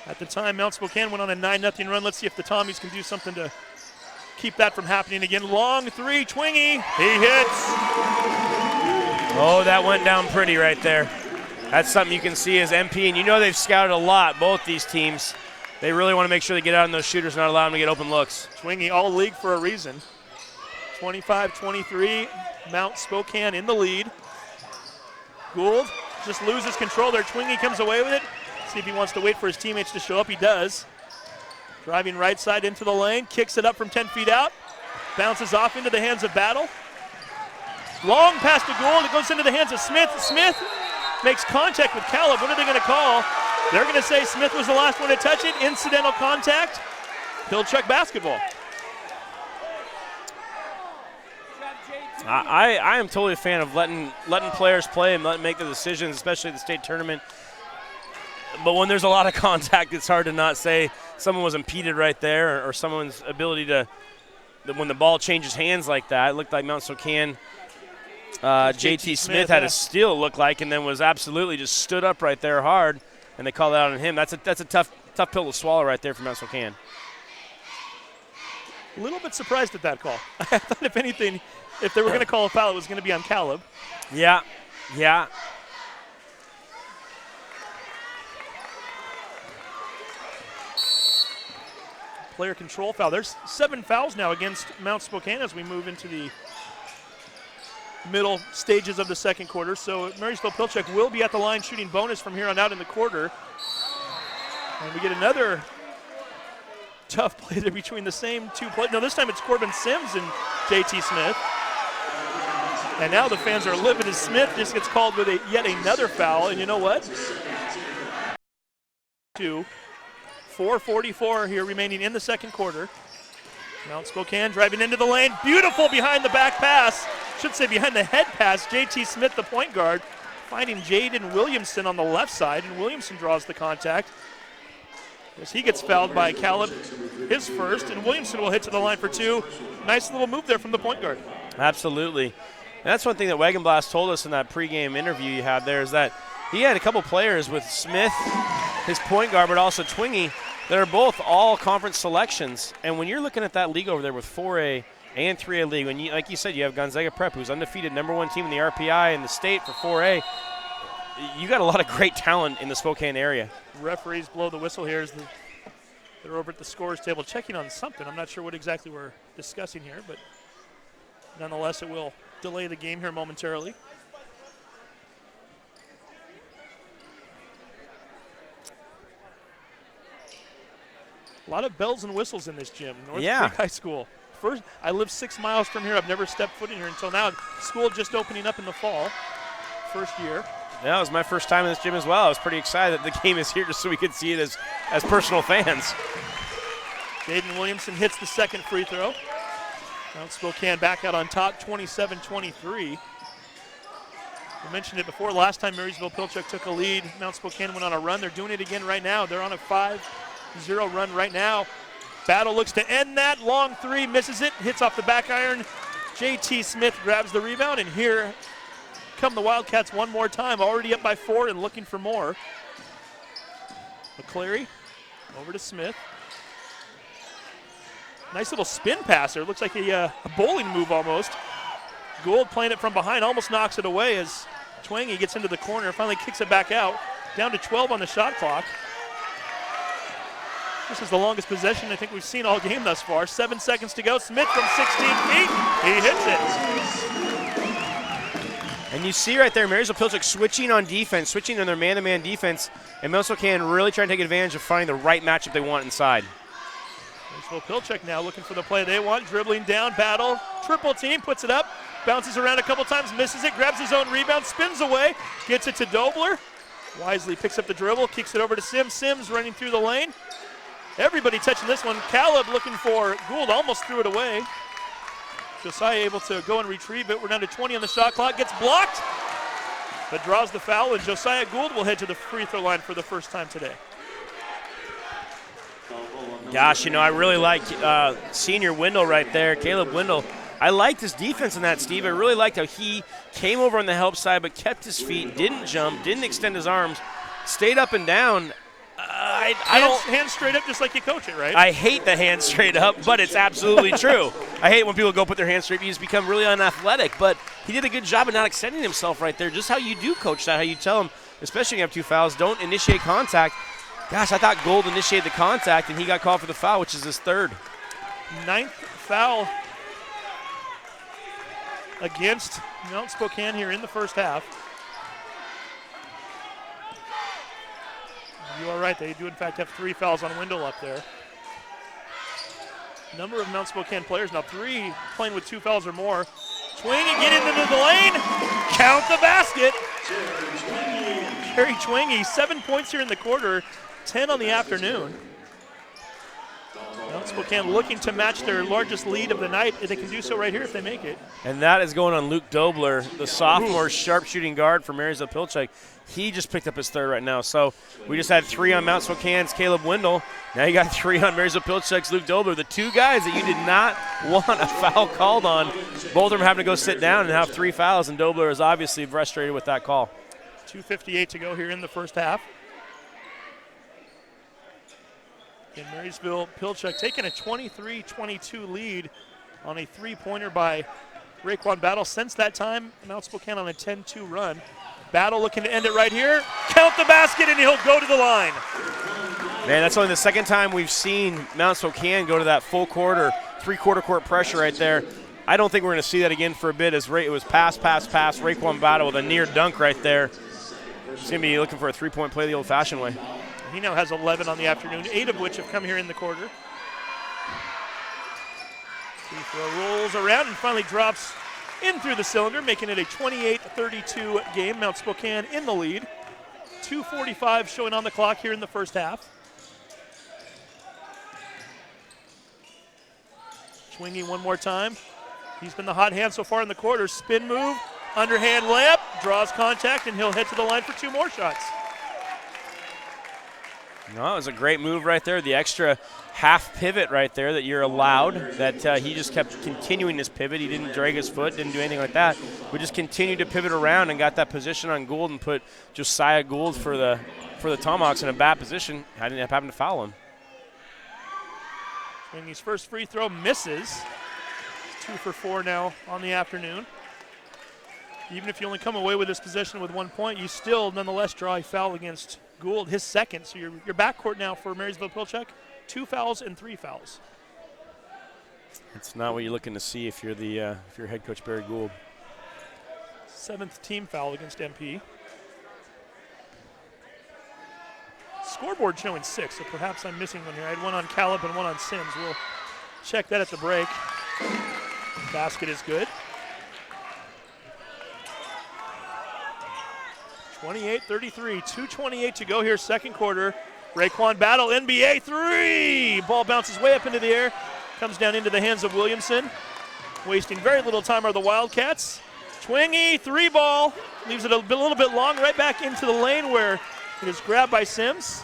At the time, Mount Spokane went on a 9-0 run. Let's see if the Tommies can do something to keep that from happening again. Long three, Twangy. He hits. Oh, that went down pretty right there. That's something you can see as MP, and you know they've scouted a lot, both these teams. They really want to make sure they get out on those shooters, not allow them to get open looks. Twangy all league for a reason. 25-23, Mount Spokane in the lead. Gould just loses control there. Twangy comes away with it. See if he wants to wait for his teammates to show up. He does. Driving right side into the lane, kicks it up from 10 feet out. Bounces off into the hands of Battle. Long pass to Gould. It goes into the hands of Smith. Smith makes contact with Caleb. What are they going to call? They're going to say Smith was the last one to touch it. Incidental contact. Pilchuck basketball. I am totally a fan of letting players play and letting them make the decisions, especially the state tournament. But when there's a lot of contact, it's hard to not say someone was impeded right there, or someone's ability to, when the ball changes hands like that. It looked like Mount Spokane, J.T. Smith had a steal, look like, and then was absolutely just stood up right there hard, and they called it out on him. That's a tough pill to swallow right there for Mount Spokane. A little bit surprised at that call. I thought, if anything, if they were going to call a foul, it was going to be on Caleb. Yeah. Player control foul. There's 7 fouls now against Mount Spokane as we move into the middle stages of the second quarter. So Marysville-Pilchuck will be at the line shooting bonus from here on out in the quarter. And we get another tough play there between the same two players. No, this time it's Corbin Sims and J.T. Smith. And now the fans are livid as Smith just gets called with yet another foul. And you know what? 4:44 here remaining in the second quarter. Mount Spokane driving into the lane. Beautiful behind the back pass. Should say behind the head pass. J.T. Smith, the point guard, finding Jaden Williamson on the left side, and Williamson draws the contact. As he gets fouled by Caleb, his first, and Williamson will hit to the line for 2. Nice little move there from the point guard. Absolutely. And that's one thing that Wagenblast told us in that pregame interview you had there, is that he had a couple players with Smith, his point guard, but also Twangy, that are both all conference selections. And when you're looking at that league over there with 4A and 3A league, when you, like you said, you have Gonzaga Prep, who's undefeated, #1 team in the RPI in the state for 4A, you got a lot of great talent in the Spokane area. Referees blow the whistle here as they're over at the scores table checking on something. I'm not sure what exactly we're discussing here, but nonetheless, it will delay the game here momentarily. A lot of bells and whistles in this gym, North Yeah. Creek High School. First, I live 6 miles from here. I've never stepped foot in here until now. School just opening up in the fall, first year. Yeah, it was my first time in this gym as well. I was pretty excited that the game is here just so we could see it as personal fans. Jaden Williamson hits the second free throw. Mount Spokane back out on top, 27-23. I mentioned it before. Last time Marysville-Pilchuck took a lead, Mount Spokane went on a run. They're doing it again right now. They're on a 5-0 run right now. Battle looks to end that. Long three, misses it, hits off the back iron. J.T. Smith grabs the rebound, and here come the Wildcats one more time, already up by 4 and looking for more. McCleary over to Smith. Nice little spin pass there. Looks like a bowling move almost. Gould playing it from behind, almost knocks it away as Twangy gets into the corner, finally kicks it back out. Down to 12 on the shot clock. This is the longest possession I think we've seen all game thus far. 7 seconds to go. Smith from 16 feet. He hits it. And you see right there, Marysville-Pilchuck switching on defense, switching on their man-to-man defense, and Mount Spokane really trying to take advantage of finding the right matchup they want inside. Marysville-Pilchuck now looking for the play they want. Dribbling down, battle, triple team, puts it up, bounces around a couple times, misses it, grabs his own rebound, spins away, gets it to Dobler. Wisely picks up the dribble, kicks it over to Sims. Sims running through the lane. Everybody touching this one. Caleb looking for Gould, almost threw it away. Josiah able to go and retrieve it. We're down to 20 on the shot clock. Gets blocked, but draws the foul, and Josiah Gould will head to the free throw line for the first time today. Gosh, I really like senior Wendell right there, Caleb Wendell. I liked his defense in that, Steve. I really liked how he came over on the help side but kept his feet, didn't jump, didn't extend his arms, stayed up and down. I don't hands straight up just like you coach it, right? I hate the hands straight up, but it's absolutely true. I hate when people go put their hands straight. He's become really unathletic, but he did a good job of not extending himself right there. Just how you do coach that, how you tell him, especially when you have 2 fouls, don't initiate contact. Gosh, I thought Gould initiated the contact, and he got called for the foul, which is his 3rd. 9th foul against Mount Spokane here in the first half. You are right, they do in fact have 3 fouls on Wendell up there. Number of Mount Spokane players now, 3 playing with 2 fouls or more. Twangy getting into the lane, count the basket. Kerry Twangy, 7 points here in the quarter, 10 on the afternoon. Mount Spokane looking to match their largest lead of the night. They can do so right here if they make it. And that is going on Luke Dobler, the sophomore sharpshooting guard for Marysville-Pilchuck. He just picked up his 3rd right now. So we just had 3 on Mount Spokane's Caleb Wendell. Now you got 3 on Marysville-Pilchuck's Luke Dobler. The 2 guys that you did not want a foul called on. Both of them having to go sit down and have 3 fouls, and Dobler is obviously frustrated with that call. 2:58 to go here in the first half. And Marysville-Pilchuck taking a 23-22 lead on a 3-pointer by Raekwon Battle. Since that time, Mount Spokane on a 10-2 run. Battle looking to end it right here. Count the basket, and he'll go to the line. Man, that's only the 2nd time we've seen Mount Spokane go to that full court or 3-quarter court pressure right there. I don't think we're going to see that again for a bit, as it was pass. Raekwon Battle with a near dunk right there. He's going to be looking for a 3-point play the old-fashioned way. He now has 11 on the afternoon, 8 of which have come here in the quarter. Free throw rolls around and finally drops in through the cylinder, making it a 28-32 game. Mount Spokane in the lead. 2:45 showing on the clock here in the first half. Swinging one more time. He's been the hot hand so far in the quarter. Spin move, underhand layup, draws contact, and he'll head to the line for 2 more shots. No, it was a great move right there. The extra half pivot right there that you're allowed, that he just kept continuing his pivot. He didn't drag his foot, didn't do anything like that. We just continued to pivot around and got that position on Gould and put Josiah Gould for the Tomahawks in a bad position. I didn't happen to foul him. Swingy's first free throw misses. 2 for 4 now on the afternoon. Even if you only come away with this possession with 1 point, you still nonetheless draw a foul against Gould, his 2nd. So your backcourt now for Marysville-Pilchuck, 2 fouls and 3 fouls. It's not what you're looking to see if you're if you're head coach Barry Gould. 7th team foul against MP. scoreboard showing 6, so perhaps I'm missing one here. I had one on Caleb and one on Sims. We'll check that at the break. Basket is good. 28-33, 2:28 to go here, second quarter. Raekwon Battle, NBA 3. Ball bounces way up into the air, comes down into the hands of Williamson. Wasting very little time are the Wildcats. Twingy, 3 ball, leaves it a little bit long, right back into the lane where it is grabbed by Sims.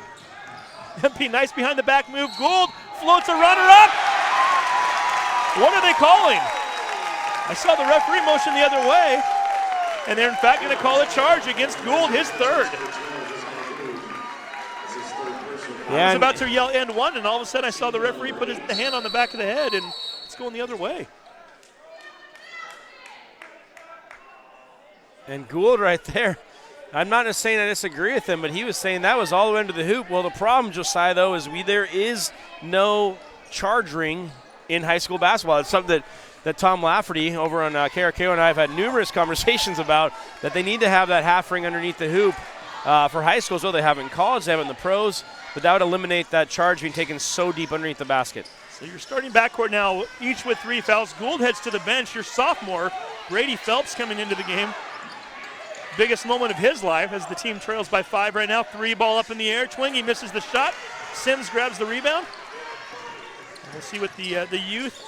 MP, nice behind the back move. Gould floats a runner up. What are they calling? I saw the referee motion the other way, and they're in fact going to call a charge against Gould, his third. I was about to yell end one, and all of a sudden I saw the referee put his hand on the back of the head, and it's going the other way. And Gould right there, I'm not just saying I disagree with him, but he was saying that was all the way into the hoop. Well, the problem, Josiah, though, is there is no charge ring in high school basketball. It's something that Tom Lafferty over on KRKO and I have had numerous conversations about, that they need to have that half ring underneath the hoop for high schools. Well, they have it in college, they have it in the pros, but that would eliminate that charge being taken so deep underneath the basket. So you're starting backcourt now, each with 3 fouls. Gould heads to the bench. Your sophomore, Brady Phelps, coming into the game. Biggest moment of his life as the team trails by 5 right now. 3 ball up in the air. Twingy misses the shot. Sims grabs the rebound. And we'll see what the youth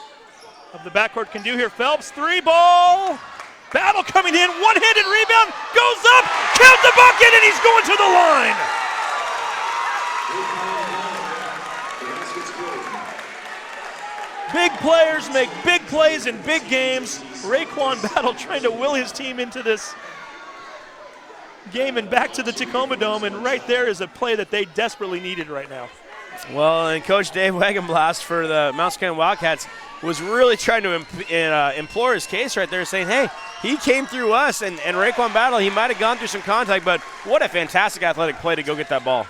of the backcourt can do here. Phelps, 3 ball. Battle coming in. One-handed rebound. Goes up. Count the bucket, and he's going to the line. Big players make big plays in big games. Raekwon Battle trying to will his team into this game and back to the Tacoma Dome, and right there is a play that they desperately needed right now. Well, and Coach Dave Wagenblast for the Mount Spokane Wildcats was really trying to implore his case right there, saying, hey, he came through us, and Raekwon Battle, he might have gone through some contact, but what a fantastic athletic play to go get that ball.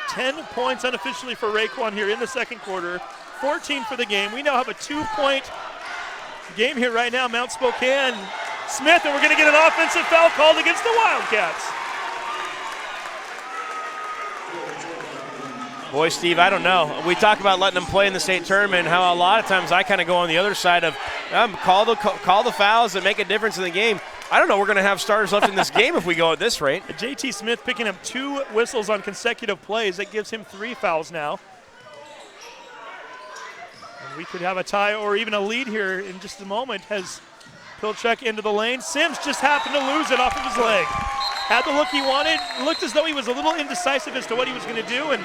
10 points unofficially for Raekwon here in the second quarter, 14 for the game. We now have a 2-point game here right now. Mount Spokane Smith, and we're going to get an offensive foul called against the Wildcats. Boy, Steve, I don't know. We talk about letting them play in the state tournament, how a lot of times I kind of go on the other side of call the fouls that make a difference in the game. I don't know we're going to have starters left in this game if we go at this rate. JT Smith picking up 2 whistles on consecutive plays. That gives him 3 fouls now. And we could have a tie or even a lead here in just a moment as Pilchuck into the lane. Sims just happened to lose it off of his leg. Had the look he wanted. Looked as though he was a little indecisive as to what he was going to do, and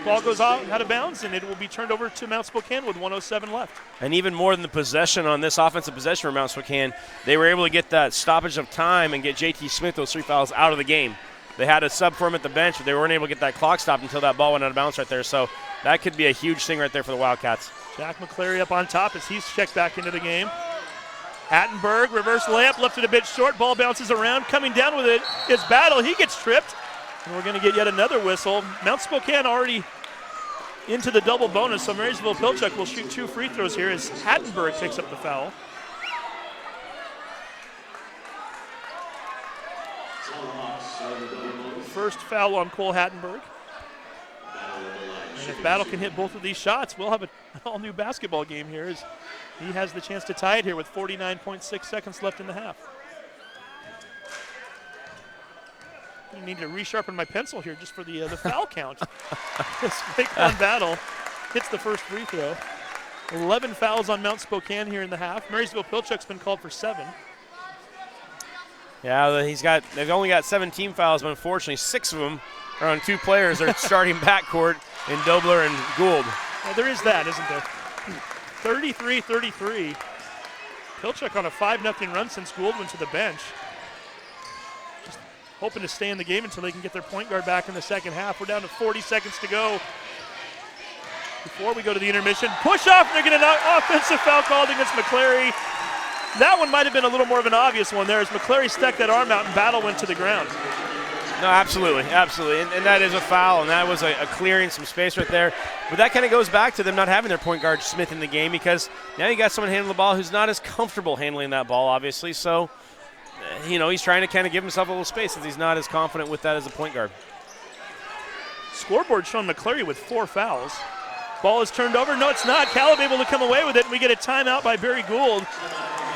ball goes out of bounds, and it will be turned over to Mount Spokane with 1:07 left. And even more than the possession on this offensive possession for Mount Spokane, they were able to get that stoppage of time and get JT Smith those 3 fouls out of the game. They had a sub for him at the bench, but they weren't able to get that clock stopped until that ball went out of bounds right there. So that could be a huge thing right there for the Wildcats. Jack McClary up on top as he's checked back into the game. Hattenberg, reverse layup, left it a bit short. Ball bounces around. Coming down with it is Battle. He gets tripped. And we're going to get yet another whistle. Mount Spokane already into the double bonus, so Marysville-Pilchuck will shoot 2 free throws here as Hattenberg picks up the foul. First foul on Cole Hattenberg. And if Battle can hit both of these shots, we'll have an all-new basketball game here as he has the chance to tie it here with 49.6 seconds left in the half. I need to resharpen my pencil here just for the foul count. Raekwon Battle hits the first free throw. 11 fouls on Mount Spokane here in the half. Marysville-Pilchuck's been called for 7. Yeah, they've only got 17 fouls, but unfortunately 6 of them are on 2 players. They're starting backcourt in Dobler and Gould. Well, there is that, isn't there? 33-33. Pilchuck on a 5-0 run since Gould went to the bench. Just hoping to stay in the game until they can get their point guard back in the second half. We're down to 40 seconds to go before we go to the intermission. Push off, and they're getting an offensive foul called against McClary. That one might have been a little more of an obvious one there as McClary stuck that arm out and Battle went to the ground. No, absolutely. And that is a foul, and that was a clearing some space right there. But that kind of goes back to them not having their point guard Smith in the game, because now you got someone handling the ball who's not as comfortable handling that ball, obviously. So, he's trying to kind of give himself a little space since he's not as confident with that as a point guard. Scoreboard showing McCleary with 4 fouls. Ball is turned over. No, it's not. Caleb able to come away with it, and we get a timeout by Barry Gould.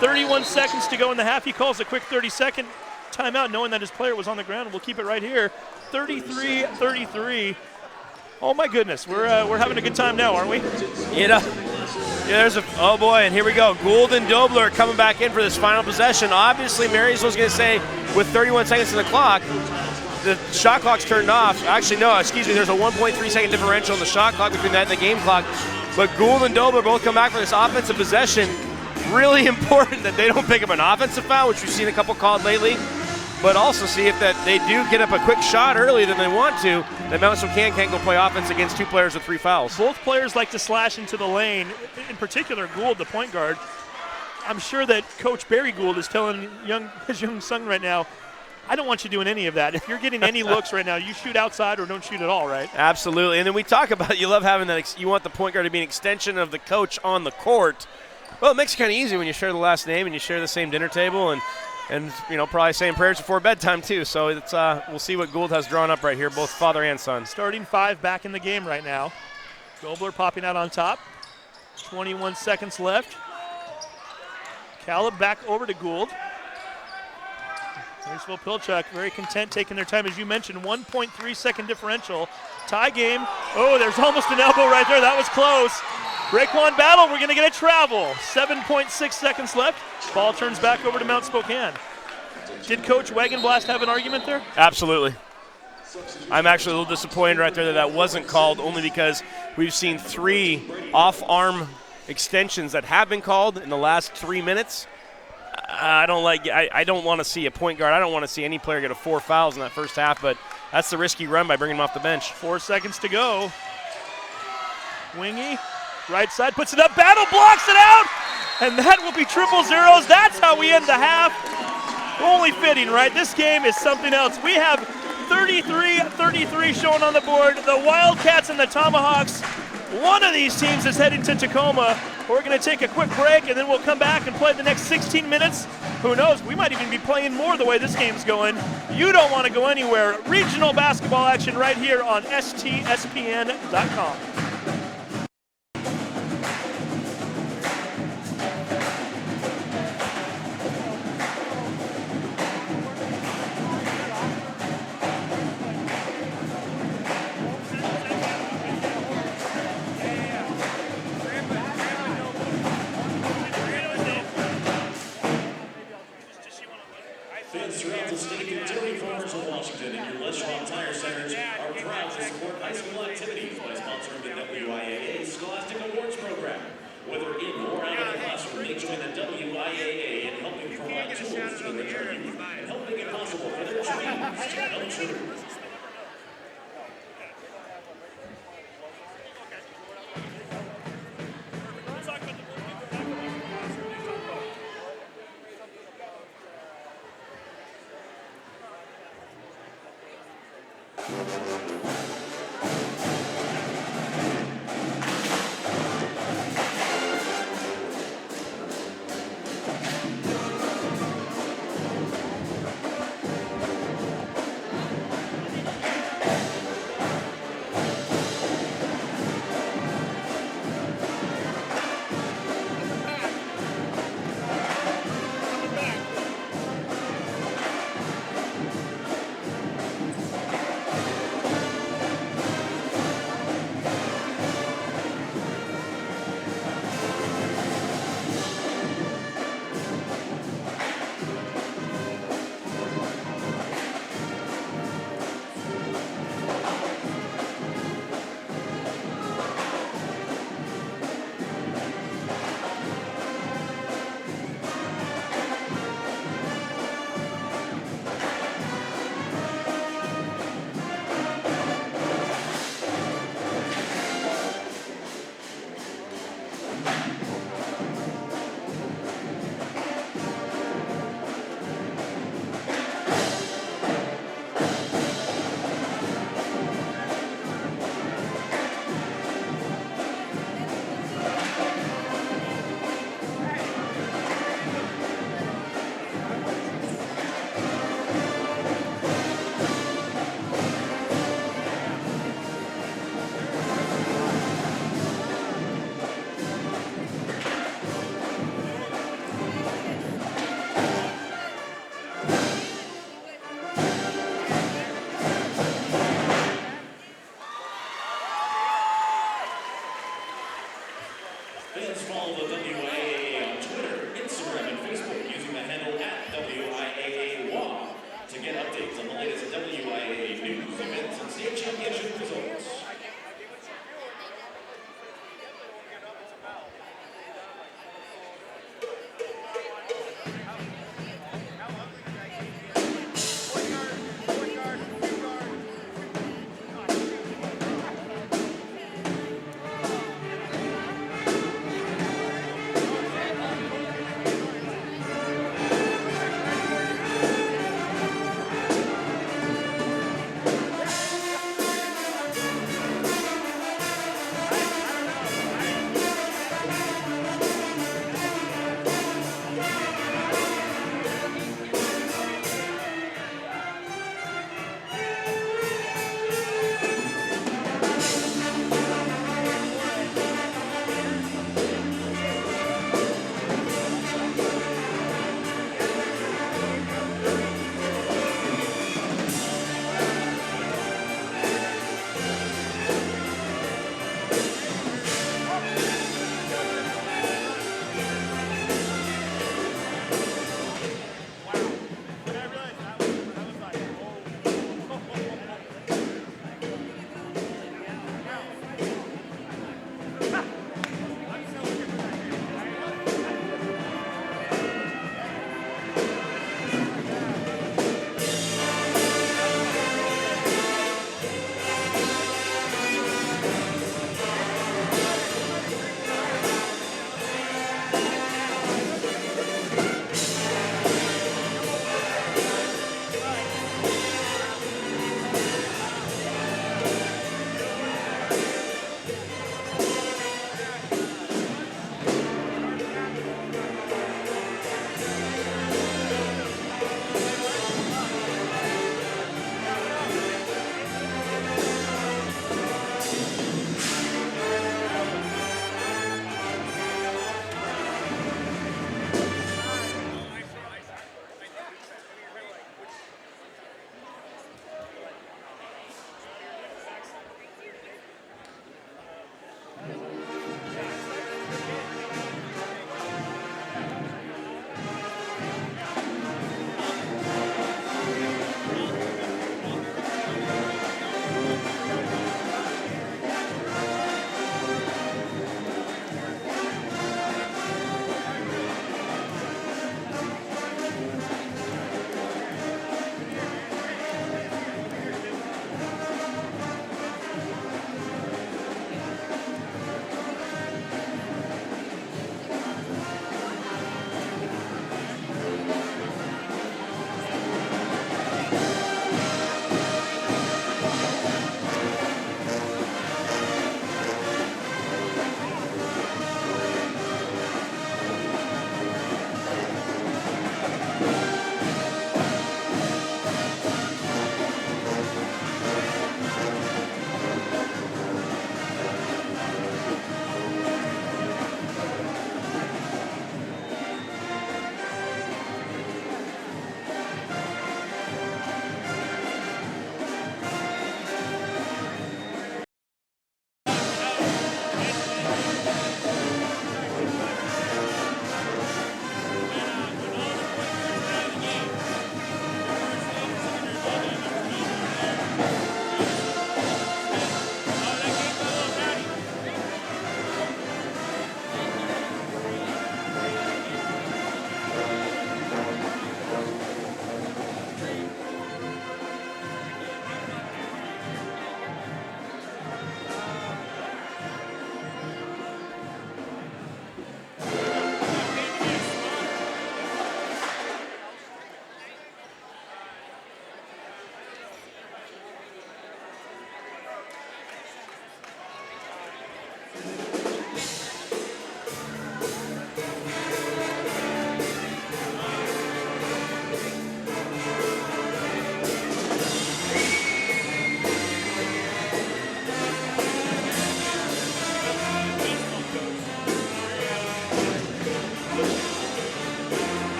31 seconds to go in the half. He calls a quick 30-second timeout, knowing that his player was on the ground. We'll keep it right here. 33-33. Oh my goodness, we're having a good time now, aren't we? Oh boy, and here we go. Gould and Dobler coming back in for this final possession. Obviously, Marysville's going to say with 31 seconds on the clock, the shot clock's turned off. Actually, no, excuse me, there's a 1.3 second differential in the shot clock between that and the game clock. But Gould and Dobler both come back for this offensive possession. Really important that they don't pick up an offensive foul, which we've seen a couple called lately, but also see if that they do get up a quick shot earlier than they want to, that Mount Spokane can't go play offense against 2 players with 3 fouls. Both players like to slash into the lane, in particular Gould, the point guard. I'm sure that Coach Barry Gould is telling his young son right now, I don't want you doing any of that. If you're getting any looks right now, you shoot outside or don't shoot at all, right? Absolutely. And then we talk about you love having that, you want the point guard to be an extension of the coach on the court. Well, it makes it kind of easy when you share the last name and you share the same dinner table and probably saying prayers before bedtime too. So it's we'll see what Gould has drawn up right here, both father and son. Starting 5 back in the game right now. Dobler popping out on top. 21 seconds left. Caleb back over to Gould. Marysville-Pilchuck very content taking their time. As you mentioned, 1.3 second differential. Tie game. Oh, there's almost an elbow right there. That was close. Raekwon Battle, we're going to get a travel. 7.6 seconds left. Ball turns back over to Mount Spokane. Did Coach Wagenblast have an argument there? Absolutely. I'm actually a little disappointed right there that wasn't called, only because we've seen 3 off-arm extensions that have been called in the last 3 minutes. I don't want to see a point guard. I don't want to see any player get 4 fouls in that first half, but that's the risky run by bringing him off the bench. 4 seconds to go. Wingy. Right side puts it up, Battle blocks it out, and that will be triple zeros. That's how we end the half. Only fitting, right? This game is something else. We have 33-33 shown on the board. The Wildcats and the Tomahawks. One of these teams is heading to Tacoma. We're going to take a quick break, and then we'll come back and play the next 16 minutes. Who knows? We might even be playing more the way this game's going. You don't want to go anywhere. Regional basketball action right here on STSPN.com. Fans throughout the state and dairy farmers of Washington and your restaurant tire centers are proud to support high school activities by sponsoring the WIAA Scholastic Awards Program. Whether in or out of the classroom, they join the WIAA in helping provide tools to enrich our youth and help make it possible for their dreams to come true. Fans follow the WIAA on Twitter, Instagram, and Facebook using the handle @WIAA to get updates on the latest WIAA news, events, and state championship results.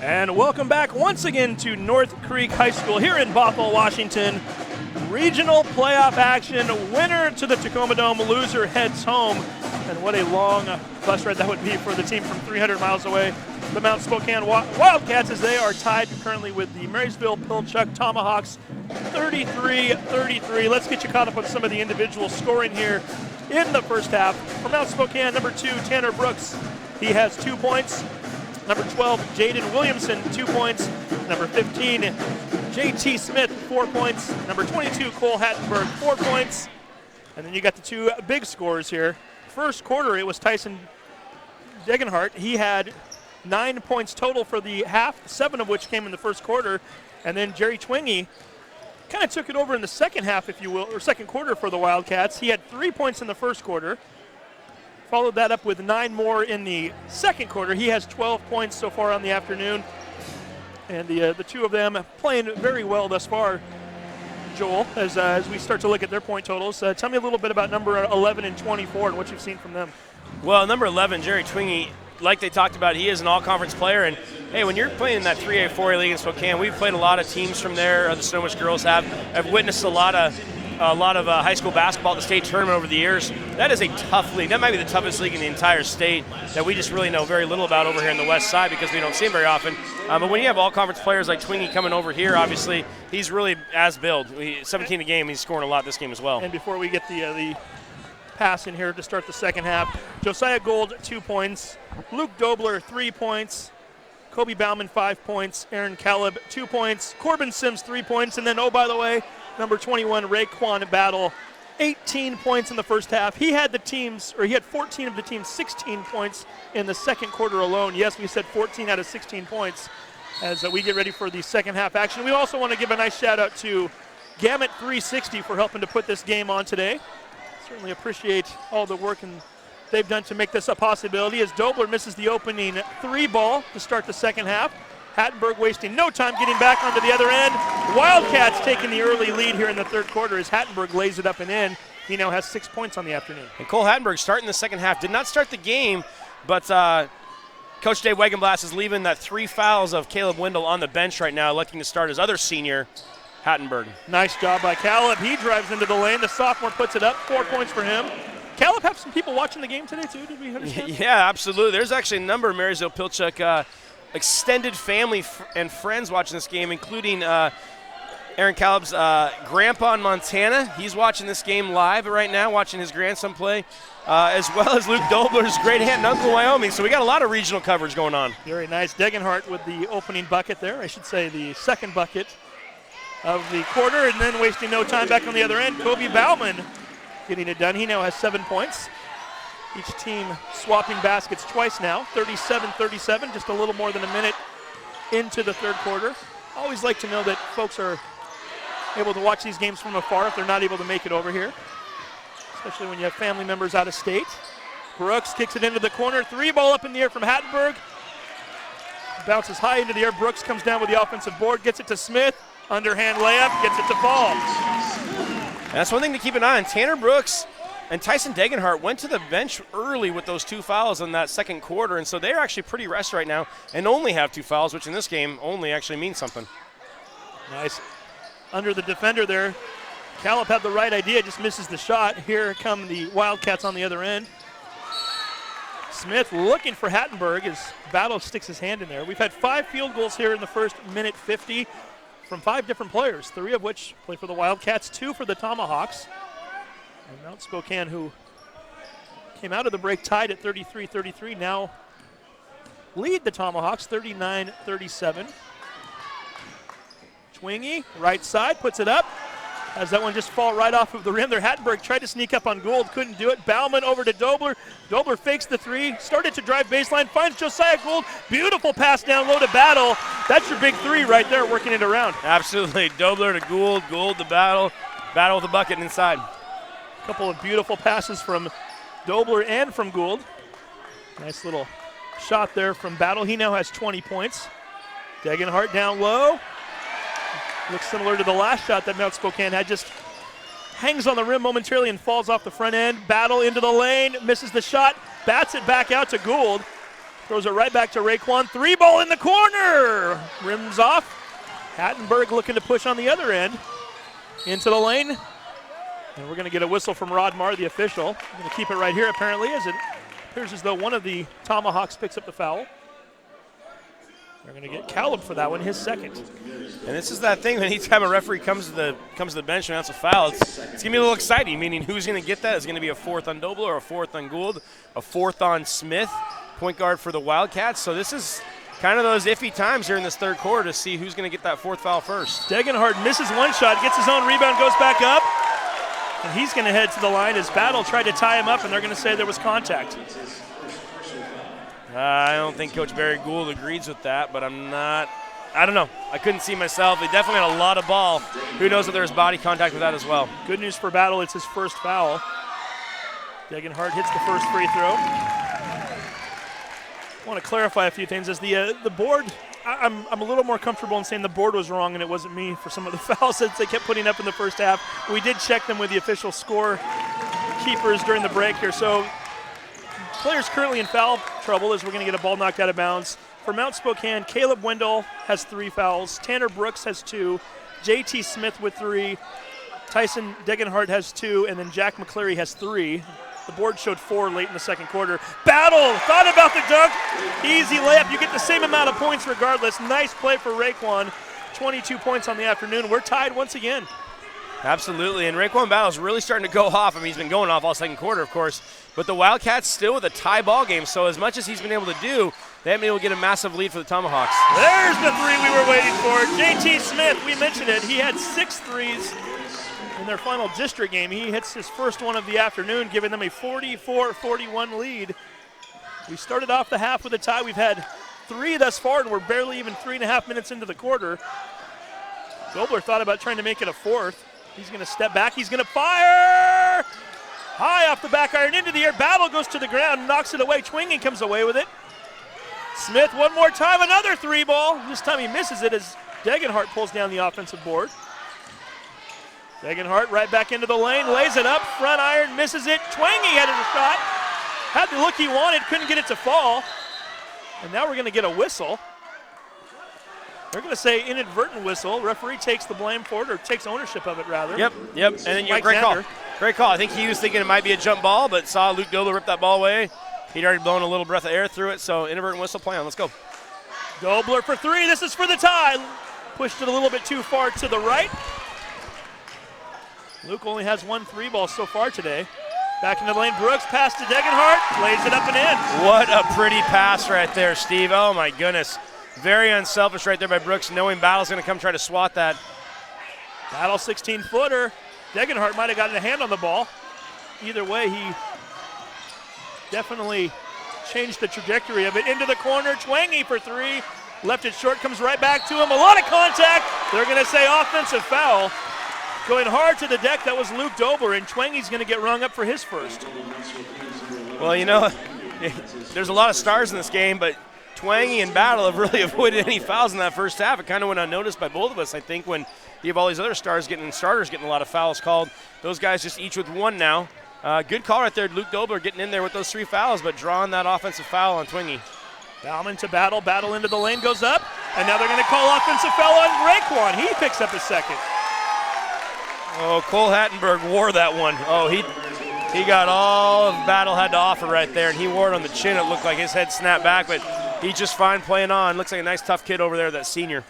And welcome back once again to North Creek High School here in Bothell, Washington. Regional playoff action. Winner to the Tacoma Dome, loser heads home. And what a long bus ride that would be for the team from 300 miles away. The Mount Spokane Wildcats, as they are tied currently with the Marysville-Pilchuck Tomahawks, 33-33. Let's get you caught up on some of the individual scoring here in the first half. For Mount Spokane, number 2, Tanner Brooks. He has 2 points. Number 12, Jaden Williamson, 2 points. Number 15, JT Smith, 4 points. Number 22, Cole Hattenberg, 4 points. And then you got the 2 big scores here. First quarter, it was Tyson Degenhart. He had 9 points total for the half, 7 of which came in the first quarter. And then Jerry Twingy kind of took it over in the second half, if you will, or second quarter for the Wildcats. He had 3 points in the first quarter. Followed that up with 9 more in the second quarter. He has 12 points so far on the afternoon. And the 2 of them playing very well thus far, Joel, as we start to look at their point totals. Tell me a little bit about number 11 and 24 and what you've seen from them. Well, number 11, Jerry Twingy, like they talked about, he is an all-conference player. And, hey, when you're playing in that 3A, 4A league in Spokane, we've played a lot of teams from there. The Snohomish girls have. I've witnessed a lot of high school basketball at the state tournament over the years. That is a tough league. That might be the toughest league in the entire state that we just really know very little about over here in the west side because we don't see him very often. But when you have all-conference players like Twingy coming over here, obviously, he's really as billed. 17 a game, he's scoring a lot this game as well. And before we get the pass in here to start the second half, Josiah Gold, 2 points. Luke Dobler, 3 points. Kobe Bauman, 5 points. Aaron Caleb, 2 points. Corbin Sims, 3 points. And then, oh, by the way, number 21, Raekwon Battle, 18 points in the first half. He had 14 of the team's 16 points in the second quarter alone. Yes, we said 14 out of 16 points as we get ready for the second half action. We also want to give a nice shout out to Gamut 360 for helping to put this game on today. Certainly appreciate all the work they've done to make this a possibility as Dobler misses the opening 3 ball to start the second half. Hattenberg wasting no time getting back onto the other end. Wildcats taking the early lead here in the third quarter as Hattenberg lays it up and in. He now has 6 points on the afternoon. And Cole Hattenberg starting the second half. Did not start the game, but Coach Dave Wagenblast is leaving that 3 fouls of Caleb Wendell on the bench right now, electing to start his other senior, Hattenberg. Nice job by Caleb. He drives into the lane. The sophomore puts it up. 4 points for him. Caleb, have some people watching the game today too, did we understand? Yeah, absolutely. There's actually a number of Marysville-Pilchuck extended family and friends watching this game, including Aaron Caleb's grandpa in Montana. He's watching this game live right now, watching his grandson play, as well as Luke Dobler's great aunt and uncle in Wyoming. So we got a lot of regional coverage going on. Very nice. Degenhart with the opening bucket there. I should say the second bucket of the quarter, and then wasting no time back on the other end. Kobe Bauman getting it done. He now has 7 points. Each team swapping baskets twice now, 37-37, just a little more than a minute into the third quarter. Always like to know that folks are able to watch these games from afar if they're not able to make it over here, especially when you have family members out of state. Brooks kicks it into the corner, 3 ball up in the air from Hattenberg. Bounces high into the air. Brooks comes down with the offensive board, gets it to Smith. Underhand layup, gets it to fall. And that's one thing to keep an eye on. Tanner Brooks and Tyson Degenhart went to the bench early with those 2 fouls in that second quarter, and so they're actually pretty rested right now and only have 2 fouls, which in this game only actually means something. Nice. Under the defender there. Caleb had the right idea, just misses the shot. Here come the Wildcats on the other end. Smith looking for Hattenberg as Battle sticks his hand in there. We've had 5 field goals here in the first minute 50 from 5 different players, 3 of which play for the Wildcats, 2 for the Tomahawks. And Mount Spokane, who came out of the break tied at 33-33, now lead the Tomahawks 39-37. Twingy, right side, puts it up. Has that one just fall right off of the rim there. Hattenberg tried to sneak up on Gould, couldn't do it. Bauman over to Dobler. Dobler fakes the 3, started to drive baseline, finds Josiah Gould. Beautiful pass down low to Battle. That's your big 3 right there, working it around. Absolutely. Dobler to Gould, Gould to Battle. Battle with the bucket inside. A couple of beautiful passes from Dobler and from Gould. Nice little shot there from Battle. He now has 20 points. Degenhart down low. Looks similar to the last shot that Mount Spokane had, just hangs on the rim momentarily and falls off the front end. Battle into the lane, misses the shot, bats it back out to Gould. Throws it right back to Raekwon. 3-ball in the corner. Rims off. Hattenberg looking to push on the other end. Into the lane. And we're going to get a whistle from Rod Marr, the official. We're going to keep it right here, apparently, as it appears as though one of the Tomahawks picks up the foul. They're going to get Caleb for that one, his second. And this is that thing when each time a referee comes to the bench and announces a foul, it's going to be a little exciting, meaning who's going to get that? Is it going to be a fourth on Dobler or a fourth on Gould, a fourth on Smith, point guard for the Wildcats? So this is kind of those iffy times here in this third quarter to see who's going to get that fourth foul first. Degenhardt misses one shot, gets his own rebound, goes back up. And he's going to head to the line as Battle tried to tie him up, and they're going to say there was contact. I don't think Coach Barry Gould agrees with that, but I don't know. I couldn't see myself. They definitely had a lot of ball. Who knows if there was body contact with that as well. Good news for Battle, it's his first foul. Degenhardt hits the first free throw. I want to clarify a few things. As the board, I'm a little more comfortable in saying the board was wrong and it wasn't me for some of the fouls that they kept putting up in the first half. We did check them with the official score keepers during the break here. So players currently in foul trouble as we're going to get a ball knocked out of bounds. For Mount Spokane, Caleb Wendell has 3 fouls. Tanner Brooks has 2. J.T. Smith with 3. Tyson Degenhardt has 2. And then Jack McCleary has 3. The board showed 4 late in the second quarter. Battle thought about the dunk. Easy layup. You get the same amount of points regardless. Nice play for Raekwon. 22 points on the afternoon. We're tied once again. Absolutely, and Raekwon Battle's really starting to go off. I mean, he's been going off all second quarter, of course, but the Wildcats still with a tie ball game, so as much as he's been able to do, they haven't been able to get a massive lead for the Tomahawks. There's the 3 we were waiting for. J.T. Smith, we mentioned it. He had 6 threes in their final district game. He hits his first one of the afternoon, giving them a 44-41 lead. We started off the half with a tie. We've had 3 thus far, and we're barely even 3.5 minutes into the quarter. Dobler thought about trying to make it a 4th. He's going to step back. He's going to fire! High off the back iron into the air. Battle goes to the ground, knocks it away. Twinging comes away with it. Smith one more time, another 3-ball. This time he misses it as Degenhardt pulls down the offensive board. Degenhardt right back into the lane, lays it up, front iron, misses it. Twangy had a shot. Had the look he wanted, couldn't get it to fall. And now we're going to get a whistle. They're going to say inadvertent whistle. Referee takes the blame for it, or takes ownership of it, rather. Yep. And then you're great call. Great call. I think he was thinking it might be a jump ball, but saw Luke Dobler rip that ball away. He'd already blown a little breath of air through it, so inadvertent whistle play on. Let's go. Dobler for 3. This is for the tie. Pushed it a little bit too far to the right. Luke only has 1 3-ball so far today. Back into the lane. Brooks pass to Degenhardt. Lays it up and in. What a pretty pass right there, Steve. Oh, my goodness. Very unselfish right there by Brooks, knowing Battle's going to come try to swat that. Battle 16-footer. Degenhardt might have gotten a hand on the ball. Either way, he definitely changed the trajectory of it. Into the corner, Twangy for 3. Left it short, comes right back to him. A lot of contact. They're going to say offensive foul. Going hard to the deck, that was Luke Dobler, and Twangy's going to get rung up for his first. Well, you know, there's a lot of stars in this game, but Twangy and Battle have really avoided any fouls in that first half. It kind of went unnoticed by both of us, I think, when you have all these other starters getting a lot of fouls called. Those guys just each with 1 now. Good call right there. Luke Dobler getting in there with those 3 fouls, but drawing that offensive foul on Twangy. Bauman to Battle. Battle into the lane, goes up, and now they're going to call offensive foul on Raekwon. He picks up his second. Oh, Cole Hattenberg wore that one. Oh, he got all of Battle had to offer right there, and he wore it on the chin. It looked like his head snapped back, but he's just fine playing on. Looks like a nice, tough kid over there, that senior.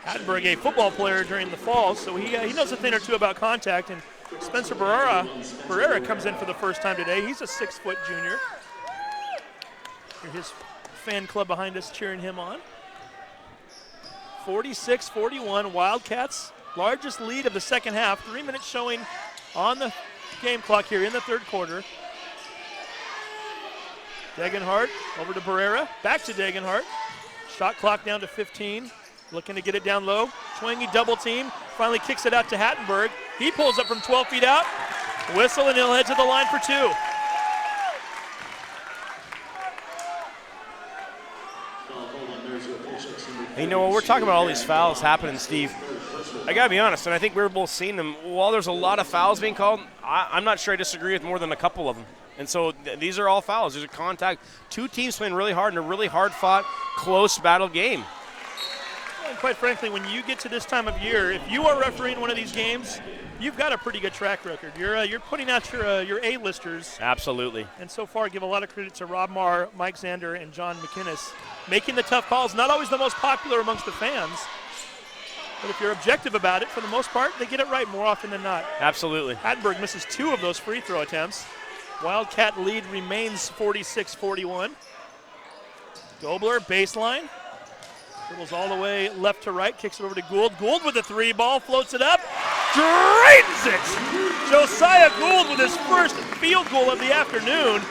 Hattenberg, a football player during the fall, so he knows a thing or two about contact. And Spencer Barrera comes in for the first time today. He's a 6-foot junior. His fan club behind us cheering him on. 46-41, Wildcats. Largest lead of the second half. 3 minutes showing on the game clock here in the third quarter. Degenhardt over to Barrera. Back to Degenhardt. Shot clock down to 15. Looking to get it down low. Twangy double team. Finally kicks it out to Hattenberg. He pulls up from 12 feet out. Whistle, and he'll head to the line for 2. You know, when we're talking about all these fouls happening, Steve, I got to be honest, and I think we were both seeing them. While there's a lot of fouls being called, I'm not sure I disagree with more than a couple of them. And so these are all fouls. There's a contact. Two teams playing really hard in a really hard-fought, close battle game. And quite frankly, when you get to this time of year, if you are refereeing one of these games, you've got a pretty good track record. You're putting out your A-listers. Absolutely. And so far, give a lot of credit to Rob Marr, Mike Zander, and John McInnes. Making the tough calls, not always the most popular amongst the fans. But if you're objective about it, for the most part, they get it right more often than not. Absolutely. Hattenberg misses 2 of those free throw attempts. Wildcat lead remains 46-41. Dobler, baseline. Dribbles all the way left to right, kicks it over to Gould. Gould with the 3 ball, floats it up, drains it! Josiah Gould with his first field goal of the afternoon.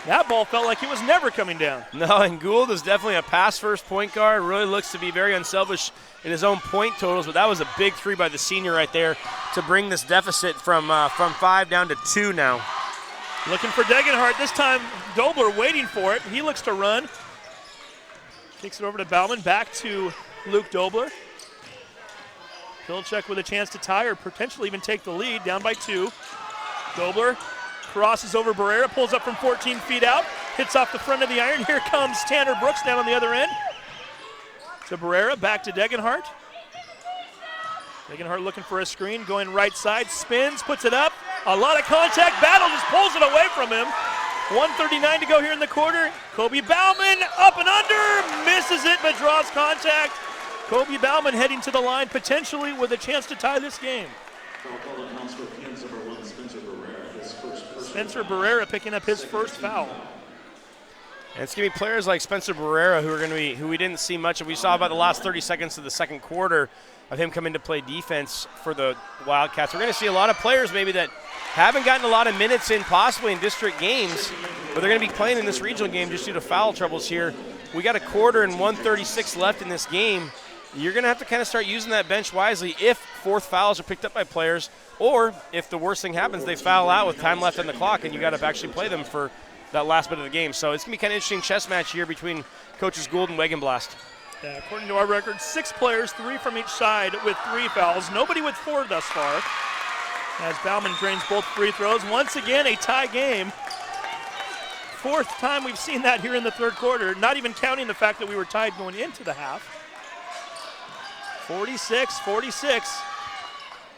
That ball felt like it was never coming down. No, and Gould is definitely a pass-first point guard. Really looks to be very unselfish in his own point totals, but that was a big 3 by the senior right there to bring this deficit from 5 down to 2 now. Looking for Degenhardt. This time, Dobler waiting for it. He looks to run. Kicks it over to Bauman. Back to Luke Dobler. Pilchuck with a chance to tie or potentially even take the lead. Down by 2. Dobler crosses over Barrera. Pulls up from 14 feet out. Hits off the front of the iron. Here comes Tanner Brooks down on the other end. To Barrera. Back to Degenhardt. Degenhardt looking for a screen. Going right side. Spins. Puts it up. A lot of contact. Battle just pulls it away from him. 1:39 to go here in the quarter. Kobe Bauman up and under. Misses it but draws contact. Kobe Bauman heading to the line potentially with a chance to tie this game. Spencer Barrera picking up his first foul. And it's going to be players like Spencer Barrera who we didn't see much of. We saw about the last 30 seconds of the second quarter of him coming to play defense for the Wildcats. We're going to see a lot of players maybe that haven't gotten a lot of minutes in possibly in district games, but they're going to be playing in this regional game just due to foul troubles here. We got a quarter and 1:36 left in this game. You're going to have to kind of start using that bench wisely if fourth fouls are picked up by players, or if the worst thing happens, they foul out with time left on the clock and you got to actually play them for that last bit of the game. So it's going to be kind of interesting chess match here between coaches Gould and Wagenblast. Yeah, according to our record, 6 players, 3 from each side with 3 fouls. Nobody with 4 thus far. As Bauman drains both free throws. Once again, a tie game. 4th time we've seen that here in the third quarter, not even counting the fact that we were tied going into the half. 46-46.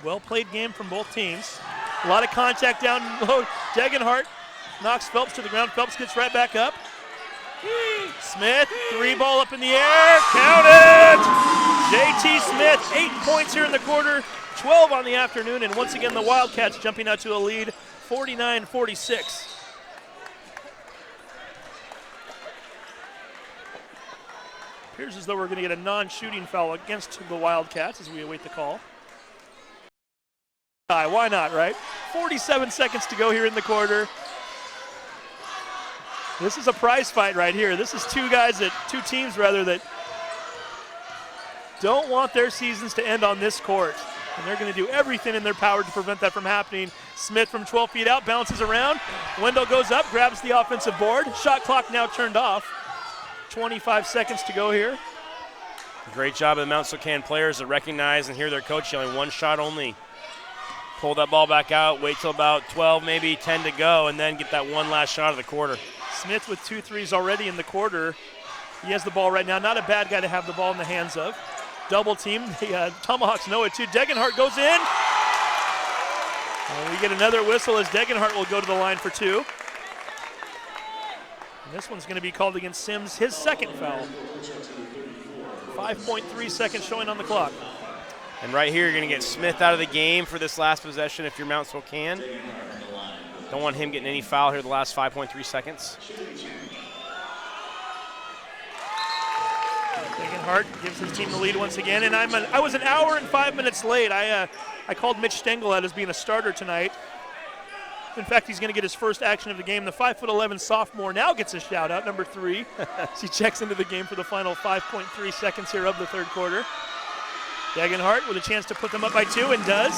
Well-played game from both teams. A lot of contact down low. Degenhardt knocks Phelps to the ground. Phelps gets right back up. Smith, 3 ball up in the air. Count it! JT Smith, 8 points here in the quarter, 12 on the afternoon, and once again the Wildcats jumping out to a lead, 49-46. Appears as though we're going to get a non-shooting foul against the Wildcats as we await the call. Why not, right? 47 seconds to go here in the quarter. This is a prize fight right here. This is two teams that don't want their seasons to end on this court. And they're going to do everything in their power to prevent that from happening. Smith from 12 feet out, bounces around. Wendell goes up, grabs the offensive board. Shot clock now turned off. 25 seconds to go here. Great job of the Mount Spokane players to recognize and hear their coach yelling, 1 shot only. Pull that ball back out, wait till about 12, maybe 10 to go, and then get that one last shot of the quarter. Smith with 2 threes already in the quarter. He has the ball right now. Not a bad guy to have the ball in the hands of. Double team. The Tomahawks know it too. Degenhardt goes in. And we get another whistle as Degenhardt will go to the line for 2. And this one's going to be called against Sims, his second foul. 5.3 seconds showing on the clock. And right here, you're going to get Smith out of the game for this last possession if you're Mount Spokane. Don't want him getting any foul here the last 5.3 seconds. Degenhardt gives his team the lead once again, and I was an hour and 5 minutes late. I called Mitch Stengel out as being a starter tonight. In fact, he's going to get his first action of the game. The 5'11" sophomore now gets a shout out, number 3, as he checks into the game for the final 5.3 seconds here of the third quarter. Degenhardt with a chance to put them up by 2 and does.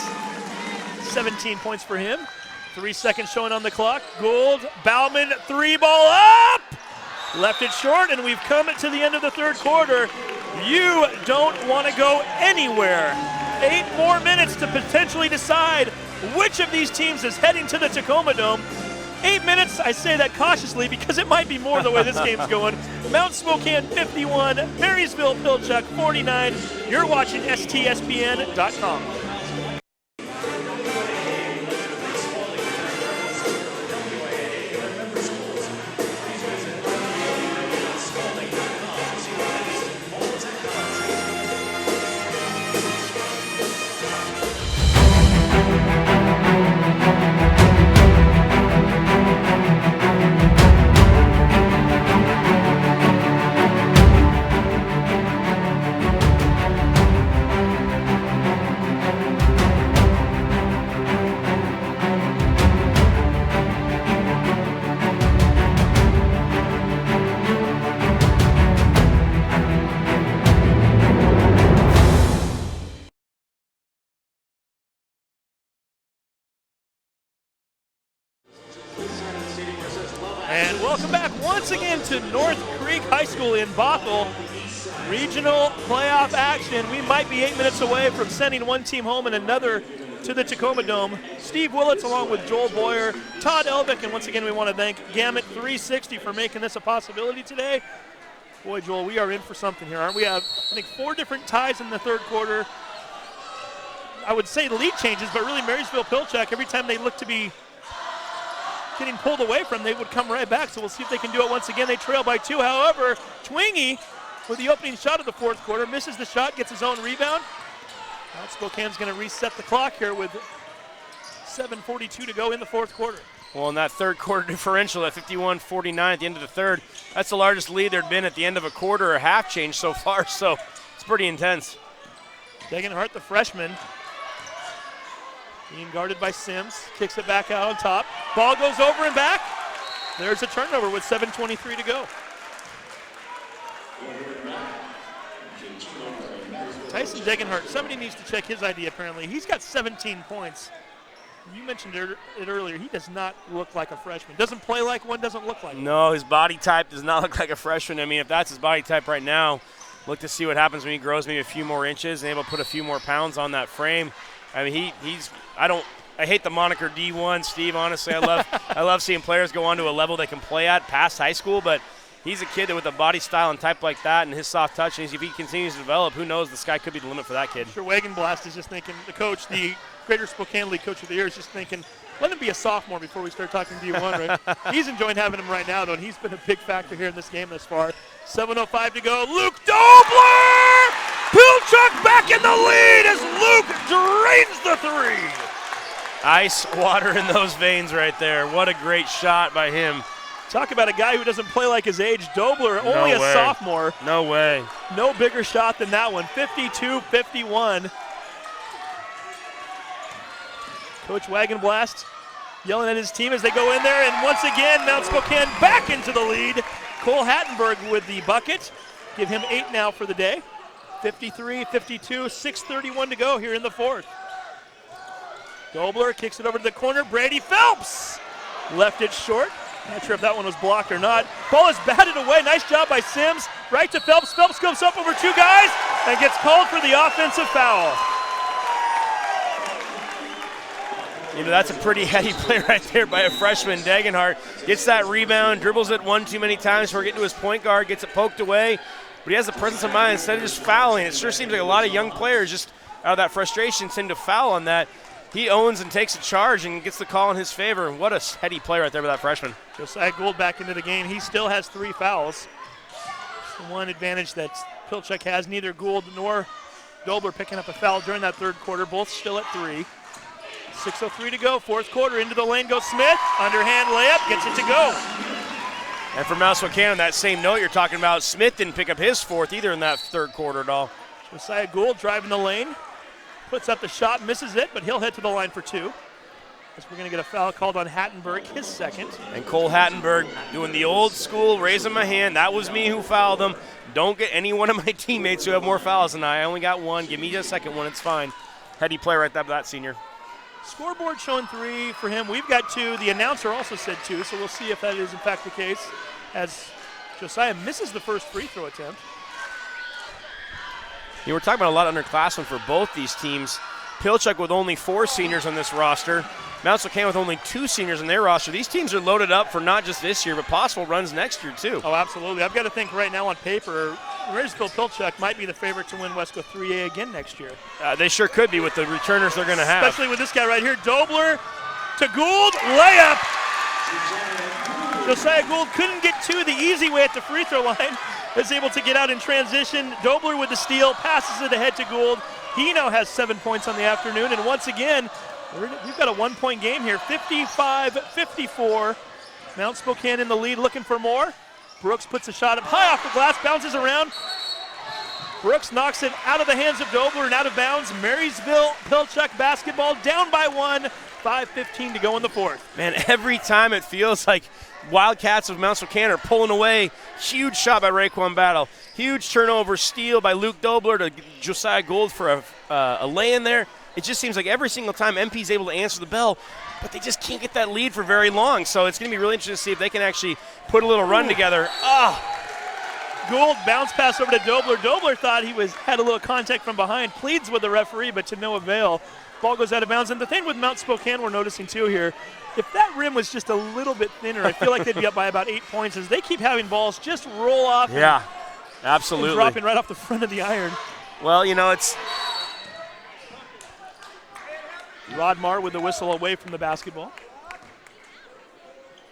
17 points for him. 3 seconds showing on the clock. Gould, Bauman, 3 ball up! Left it short, and we've come to the end of the third quarter. You don't want to go anywhere. 8 more minutes to potentially decide which of these teams is heading to the Tacoma Dome. 8 minutes, I say that cautiously because it might be more the way this game's going. Mount Spokane 51, Marysville-Pilchuck 49. You're watching STSPN.com. And welcome back once again to North Creek High School in Bothell. Regional playoff action. We might be 8 minutes away from sending one team home and another to the Tacoma Dome. Steve Willits along with Joel Boyer, Todd Elvick, and once again we want to thank Gamut 360 for making this a possibility today. Boy, Joel, we are in for something here, aren't we? I think 4 different ties in the third quarter. I would say lead changes, but really Marysville-Pilchuck, every time they look to be getting pulled away from, they would come right back. So we'll see if they can do it once again. They trail by 2. However, Twingy, with the opening shot of the fourth quarter, misses the shot, gets his own rebound. Now Spokane's going to reset the clock here with 7:42 to go in the fourth quarter. Well, in that third quarter differential at 51-49 at the end of the third, that's the largest lead there'd been at the end of a quarter or half change so far, so it's pretty intense. Degenhart, the freshman, being guarded by Sims, kicks it back out on top. Ball goes over and back. There's a turnover with 7:23 to go. Tyson Degenhart, somebody needs to check his ID apparently. He's got 17 points. You mentioned it earlier. He does not look like a freshman. Doesn't play like one, doesn't look like one. No, his body type does not look like a freshman. I mean, if that's his body type right now, look to see what happens when he grows maybe a few more inches and able to put a few more pounds on that frame. I mean, I hate the moniker D1, Steve, honestly. I love seeing players go on to a level they can play at past high school, but he's a kid that with a body style and type like that and his soft touch, and if he continues to develop, who knows, the sky could be the limit for that kid. I'm sure Wagenblast is just thinking, the coach, the Greater Spokane League Coach of the Year, is just thinking, let him be a sophomore before we start talking D1, right? He's enjoying having him right now, though, and he's been a big factor here in this game thus far. 7:05 to go. Luke Dobler! Pilchuck back in the lead as Luke drains the 3. Ice water in those veins right there. What a great shot by him. Talk about a guy who doesn't play like his age. Dobler, only a sophomore. No way. No bigger shot than that one. 52-51. Coach Wagenblast yelling at his team as they go in there. And once again, Mount Spokane back into the lead. Cole Hattenberg with the bucket. Give him 8 now for the day. 53-52, 6:31 to go here in the fourth. Dobler kicks it over to the corner. Brady Phelps left it short. Not sure if that one was blocked or not. Ball is batted away. Nice job by Sims. Right to Phelps. Phelps goes up over 2 guys and gets called for the offensive foul. You know, that's a pretty heady play right there by a freshman. Degenhart gets that rebound, dribbles it one too many times before getting to his point guard, gets it poked away. But he has the presence of mind instead of just fouling. It sure seems like a lot of young players just out of that frustration tend to foul on that. He owns and takes a charge and gets the call in his favor. What a heady play right there by that freshman. Josiah Gould back into the game. He still has 3 fouls. The one advantage that Pilchuck has, neither Gould nor Dobler picking up a foul during that third quarter, both still at 3. 6:03 to go, fourth quarter. Into the lane goes Smith. Underhand layup, gets it to go. And for Mount Spokane, on that same note you're talking about, Smith didn't pick up his 4th either in that third quarter at all. Josiah Gould driving the lane. Puts up the shot, misses it, but he'll head to the line for 2. As we're going to get a foul called on Hattenberg, his 2nd. And Cole Hattenberg doing the old school, raising my hand. That was me who fouled him. Don't get any one of my teammates who have more fouls than I only got 1. Give me just a 2nd one, it's fine. Heady play right there by that senior. Scoreboard showing 3 for him. We've got 2. The announcer also said 2, so we'll see if that is in fact the case as Josiah misses the first free throw attempt. You were talking about a lot of underclassmen for both these teams. Pilchuck with only 4 seniors on this roster. Mount Spokane with only 2 seniors in their roster. These teams are loaded up for not just this year, but possible runs next year, too. Oh, absolutely. I've got to think right now on paper, Marysville-Pilchuck might be the favorite to win Wesco 3A again next year. They sure could be with the returners they're going to have. Especially with this guy right here, Dobler to Gould, layup. Josiah Gould couldn't get to the easy way at the free throw line. Is able to get out in transition. Dobler with the steal, passes it ahead to Gould. He now has 7 points on the afternoon, and once again, we've got a 1-point game here, 55-54. Mount Spokane in the lead, looking for more. Brooks puts a shot up high off the glass, bounces around. Brooks knocks it out of the hands of Dobler and out of bounds. Marysville-Pilchuck basketball down by 1, 5:15 to go in the fourth. Man, every time it feels like Wildcats of Mount Spokane are pulling away. Huge shot by Raekwon Battle. Huge turnover, steal by Luke Dobler to Josiah Gould for a lay-in there. It just seems like every single time MP's able to answer the bell, but they just can't get that lead for very long. So it's going to be really interesting to see if they can actually put a little run together. Gould bounce pass over to Dobler. Dobler thought he had a little contact from behind, pleads with the referee, but to no avail. Ball goes out of bounds. And the thing with Mount Spokane we're noticing too here, if that rim was just a little bit thinner, I feel like they'd be up by about 8 points as they keep having balls just roll off. Yeah, absolutely. And dropping right off the front of the iron. Well, you know, it's Rodmar with the whistle away from the basketball.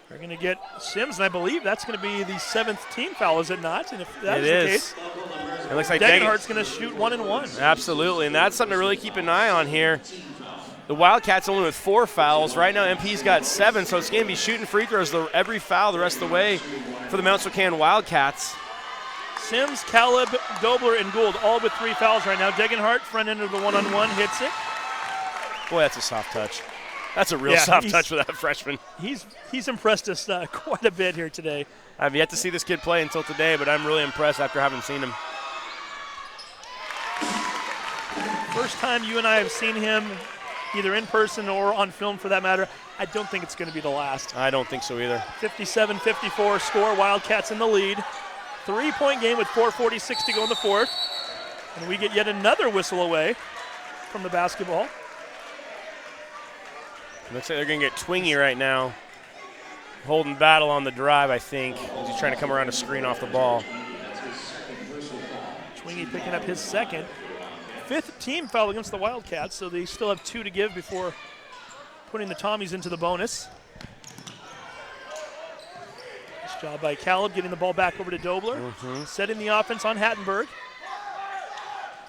They're going to get Sims, and I believe that's going to be the 7th team foul, is it not? And if that is the case, it looks like Degenhardt's going to shoot 1 and 1. Absolutely, and that's something to really keep an eye on here. The Wildcats only with 4 fouls. Right now, MP's got 7, so it's going to be shooting free throws every foul the rest of the way for the Mount Spokane Wildcats. Sims, Caleb, Dobler, and Gould all with 3 fouls right now. Degenhardt, front end of the one-on-one, hits it. Boy, that's a soft touch. That's a real soft touch for that freshman. He's impressed us quite a bit here today. I've yet to see this kid play until today, but I'm really impressed after having seen him. First time you and I have seen him, either in person or on film for that matter. I don't think it's going to be the last. I don't think so either. 57-54 score, Wildcats in the lead. 3-point game with 4:46 to go in the fourth. And we get yet another whistle away from the basketball. Looks like they're going to get Twingy right now. Holding battle on the drive, I think. He's trying to come around a screen off the ball. Twingy picking up his second. 5th team foul against the Wildcats, so they still have 2 to give before putting the Tommies into the bonus. Nice job by Caleb getting the ball back over to Dobler. Setting the offense on Hattenberg.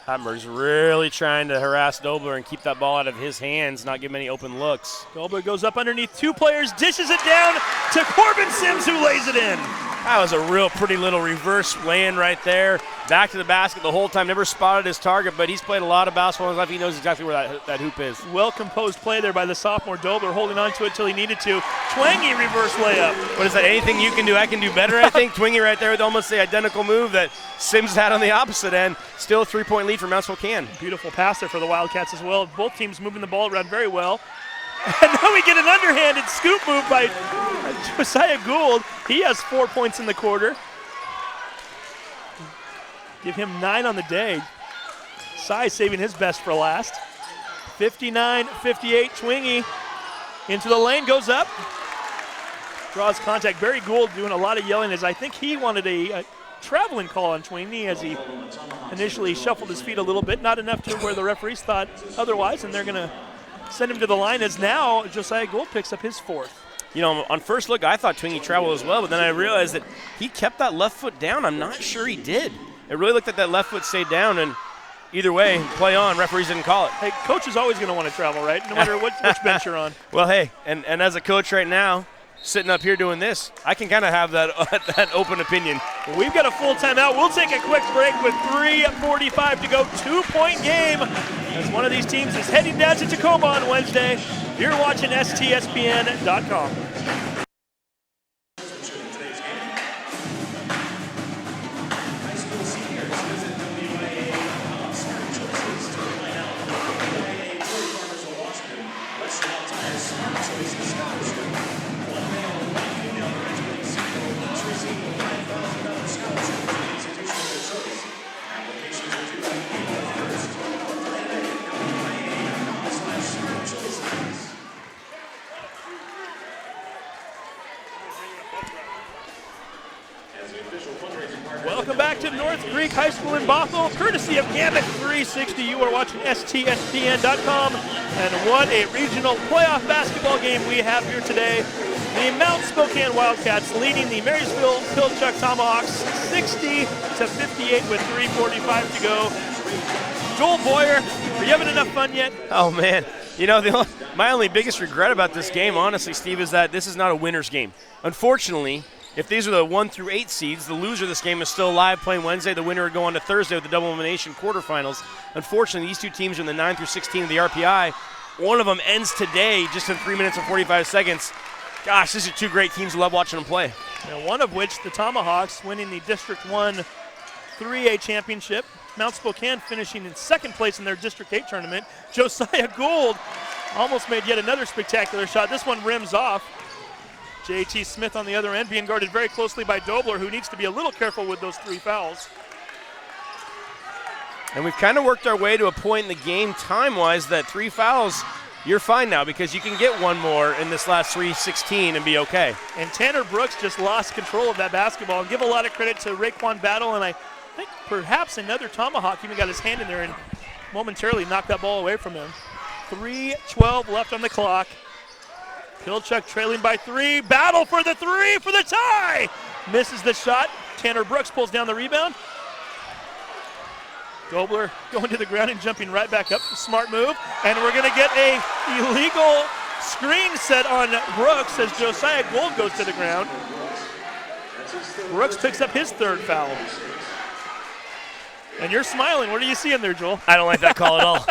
Hattenberg's really trying to harass Dobler and keep that ball out of his hands, not give him any open looks. Dobler goes up underneath 2 players, dishes it down to Corbin Sims, who lays it in. That was a real pretty little reverse lay-in right there. Back to the basket the whole time. Never spotted his target, but he's played a lot of basketball in his life. He knows exactly where that hoop is. Well-composed play there by the sophomore Dobler, holding on to it till he needed to. Twangy reverse layup. What is that? Anything you can do, I can do better, I think. Twingy right there with almost the identical move that Sims had on the opposite end. Still a 3-point lead for Mount Spokane. Beautiful pass there for the Wildcats as well. Both teams moving the ball around very well. And now we get an underhanded scoop move by Josiah Gould. He has 4 points in the quarter. Give him 9 on the day. Cy saving his best for last. 59-58, Twingy into the lane, goes up. Draws contact. Barry Gould doing a lot of yelling as I think he wanted a traveling call on Twingy as he initially shuffled his feet a little bit. Not enough to where the referees thought otherwise, and they're going to send him to the line as now Josiah Gould picks up his 4th. You know, on first look, I thought Twingy traveled as well, but then I realized that he kept that left foot down. I'm not sure he did. It really looked like that left foot stayed down, and either way, play on. Referees didn't call it. Hey, coach is always going to want to travel, right? No matter which bench you're on. Well, hey, and as a coach right now, sitting up here doing this, I can kind of have that open opinion. Well, we've got a full timeout. We'll take a quick break with 3:45 to go. 2-point game as one of these teams is heading down to Tacoma on Wednesday. You're watching STSPN.com. Welcome back to North Creek High School in Bothell, courtesy of Gambit 360. You are watching STSPN.com, and what a regional playoff basketball game we have here today. The Mount Spokane Wildcats leading the Marysville-Pilchuck Tomahawks 60-58 with 3:45 to go. Joel Boyer, are you having enough fun yet? Oh, man. You know, my only biggest regret about this game, honestly, Steve, is that this is not a winner's game. Unfortunately, if these are the 1 through 8 seeds, the loser of this game is still alive playing Wednesday. The winner would go on to Thursday with the double elimination quarterfinals. Unfortunately, these two teams are in the 9 through 16 of the RPI. One of them ends today just in 3 minutes and 45 seconds. Gosh, these are two great teams. I love watching them play. And one of which, the Tomahawks, winning the District 1 3A championship. Mount Spokane finishing in second place in their District 8 tournament. Josiah Gould almost made yet another spectacular shot. This one rims off. J.T. Smith on the other end being guarded very closely by Dobler, who needs to be a little careful with those 3 fouls. And we've kind of worked our way to a point in the game time-wise that 3 fouls, you're fine now because you can get one more in this last 3:16 and be okay. And Tanner Brooks just lost control of that basketball. And give a lot of credit to Raekwon Battle, and I think perhaps another Tomahawk even got his hand in there and momentarily knocked that ball away from him. 3:12 left on the clock. Pilchuck trailing by 3. Battle for the 3 for the tie. Misses the shot. Tanner Brooks pulls down the rebound. Dobler going to the ground and jumping right back up. Smart move. And we're going to get a illegal screen set on Brooks as Josiah Gould goes to the ground. Brooks picks up his 3rd foul. And you're smiling. What are you seeing there, Joel? I don't like that call at all.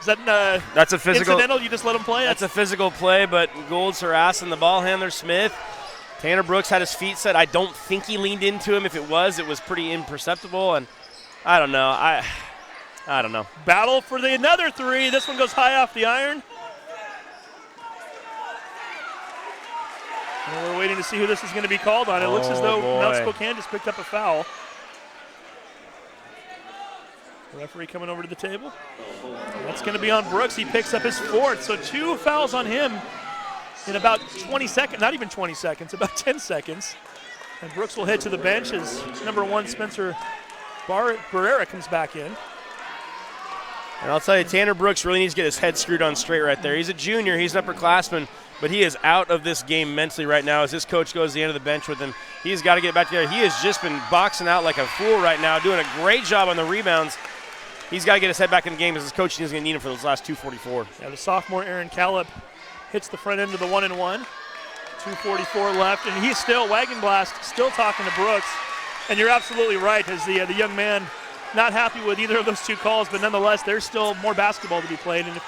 Is that that's a physical incidental? You just let him play? That's a physical play, but Gould's harassing the ball handler, Smith. Tanner Brooks had his feet set. I don't think he leaned into him. If it was pretty imperceptible. And I don't know. I don't know. Battle for another 3. This one goes high off the iron. And we're waiting to see who this is going to be called on. It looks as though Mount Spokane just picked up a foul. Referee coming over to the table. That's going to be on Brooks. He picks up his 4th. So 2 fouls on him in about 20 seconds. Not even 20 seconds, about 10 seconds. And Brooks will head to the bench as number 1 Spencer Barrera comes back in. And I'll tell you, Tanner Brooks really needs to get his head screwed on straight right there. He's a junior. He's an upperclassman. But he is out of this game mentally right now as this coach goes to the end of the bench with him. He's got to get back together. He has just been boxing out like a fool right now, doing a great job on the rebounds. He's got to get his head back in the game as his coach is going to need him for those last 2:44. Yeah, the sophomore Aaron Callip hits the front end of the 1-and-1. 2:44 left, and he's still, Wagon Blast, still talking to Brooks. And you're absolutely right, as the young man not happy with either of those 2 calls, but nonetheless, there's still more basketball to be played. And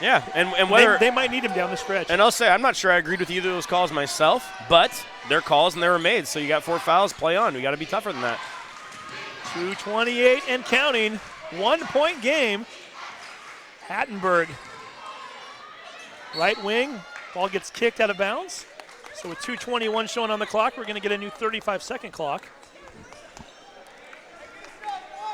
yeah, and whether they might need him down the stretch. And I'll say, I'm not sure I agreed with either of those calls myself, but they're calls and they were made. So you got 4 fouls, play on. We got to be tougher than that. 2:28 and counting. 1-point game. Hattenberg, right wing. Ball gets kicked out of bounds. So with 2:21 showing on the clock, we're going to get a new 35-second clock.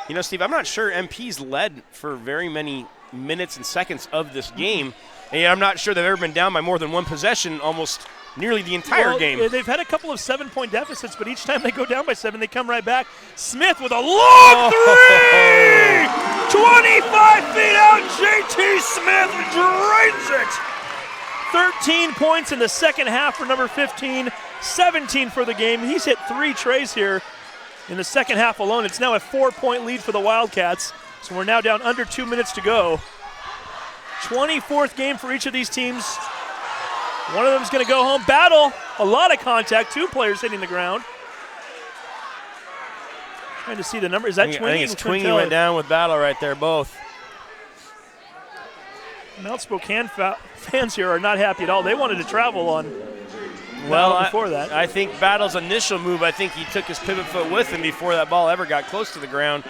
You know, Steve, I'm not sure MP's led for very many minutes and seconds of this game. And I'm not sure they've ever been down by more than 1 possession almost nearly the entire game. They've had a couple of 7-point deficits, but each time they go down by 7, they come right back. Smith with a long 3! 25 feet out, J.T. Smith drains it. 13 points in the second half for number 15, 17 for the game. He's hit 3 trays here in the second half alone. It's now a 4-point lead for the Wildcats, so we're now down under 2 minutes to go. 24th game for each of these teams. One of them is going to go home. Battle, a lot of contact, 2 players hitting the ground. Trying to see the number. Is that Twingy? I think it's Twingy went down with Battle right there, both. Mount Spokane fans here are not happy at all. They wanted to travel on Battle before that. I think Battle's initial move, I think he took his pivot foot with him before that ball ever got close to the ground.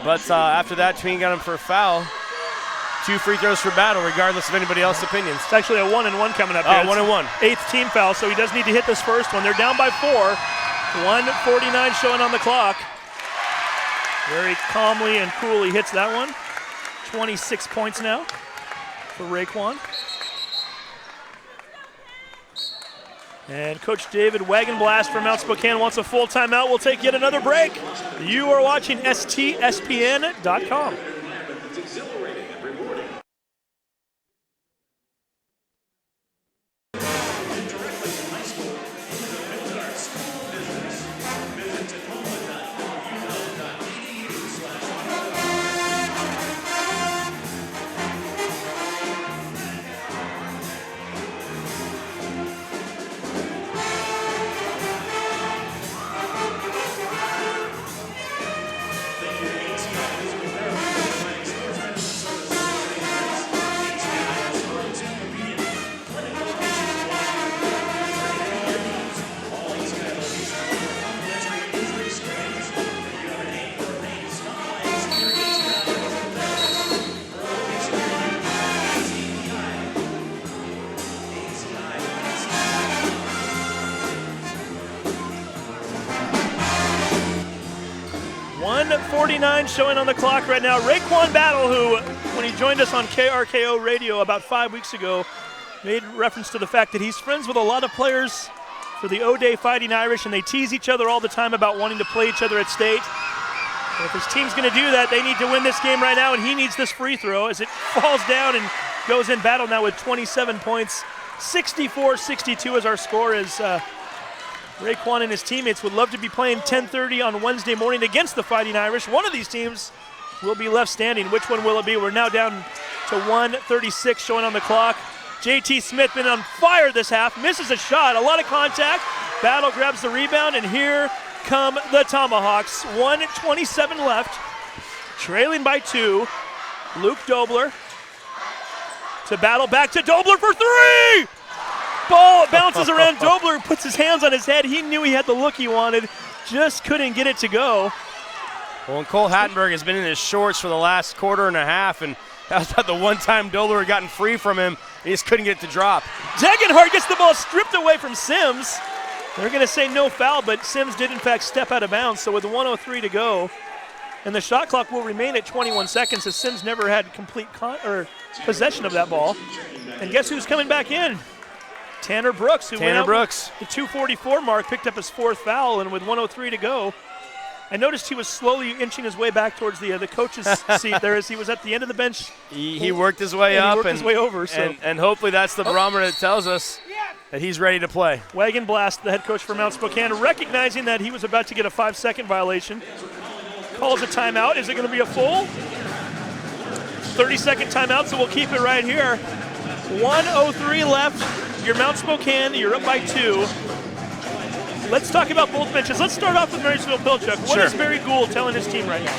But after that, Twingy got him for a foul. 2 free throws for Battle, regardless of anybody else's opinions. It's actually a 1-and-1 coming up. Oh, 1-and-1. 8th team foul, so he does need to hit this first one. They're down by 4. 1:49 showing on the clock. Very calmly and coolly hits that one. 26 points now for Raekwon. And Coach David Wagenblast from Mount Spokane wants a full timeout. We'll take yet another break. You are watching STSPN.com. .49 showing on the clock right now. Raekwon Battle, who, when he joined us on KRKO radio about 5 weeks ago, made reference to the fact that he's friends with a lot of players for the O'Day Fighting Irish, and they tease each other all the time about wanting to play each other at state. And if his team's going to do that, they need to win this game right now, and he needs this free throw as it falls down and goes in. Battle now with 27 points. 64-62 is our score, as Raekwon and his teammates would love to be playing 10:30 on Wednesday morning against the Fighting Irish. One of these teams will be left standing. Which one will it be? We're now down to 1:36 showing on the clock. JT Smith been on fire this half, misses a shot, a lot of contact. Battle grabs the rebound, and here come the Tomahawks. 1:27 left, trailing by 2. Luke Dobler to Battle, back to Dobler for 3! Ball bounces around. Dobler puts his hands on his head. He knew he had the look he wanted, just couldn't get it to go. Well, and Cole Hattenberg has been in his shorts for the last quarter and a half, and that was about the one time Dobler had gotten free from him. He just couldn't get it to drop. Degenhardt gets the ball stripped away from Sims. They're going to say no foul, but Sims did in fact step out of bounds. So with 1:03 to go, and the shot clock will remain at 21 seconds, as Sims never had complete possession of that ball. And guess who's coming back in? Tanner Brooks, who went out the 2:44 mark, picked up his 4th foul, and with 1:03 to go, I noticed he was slowly inching his way back towards the coach's seat there as he was at the end of the bench. He worked his way up and his way over. And hopefully that's the barometer that tells us that he's ready to play. Wagenblast, the head coach for Mount Spokane, recognizing that he was about to get a 5-second violation, calls a timeout. Is it going to be a full 30-second timeout? So we'll keep it right here. 1:03 left. You're Mount Spokane. You're up by 2. Let's talk about both benches. Let's start off with Marysville-Pilchuck. What is Barry Gould telling his team right now?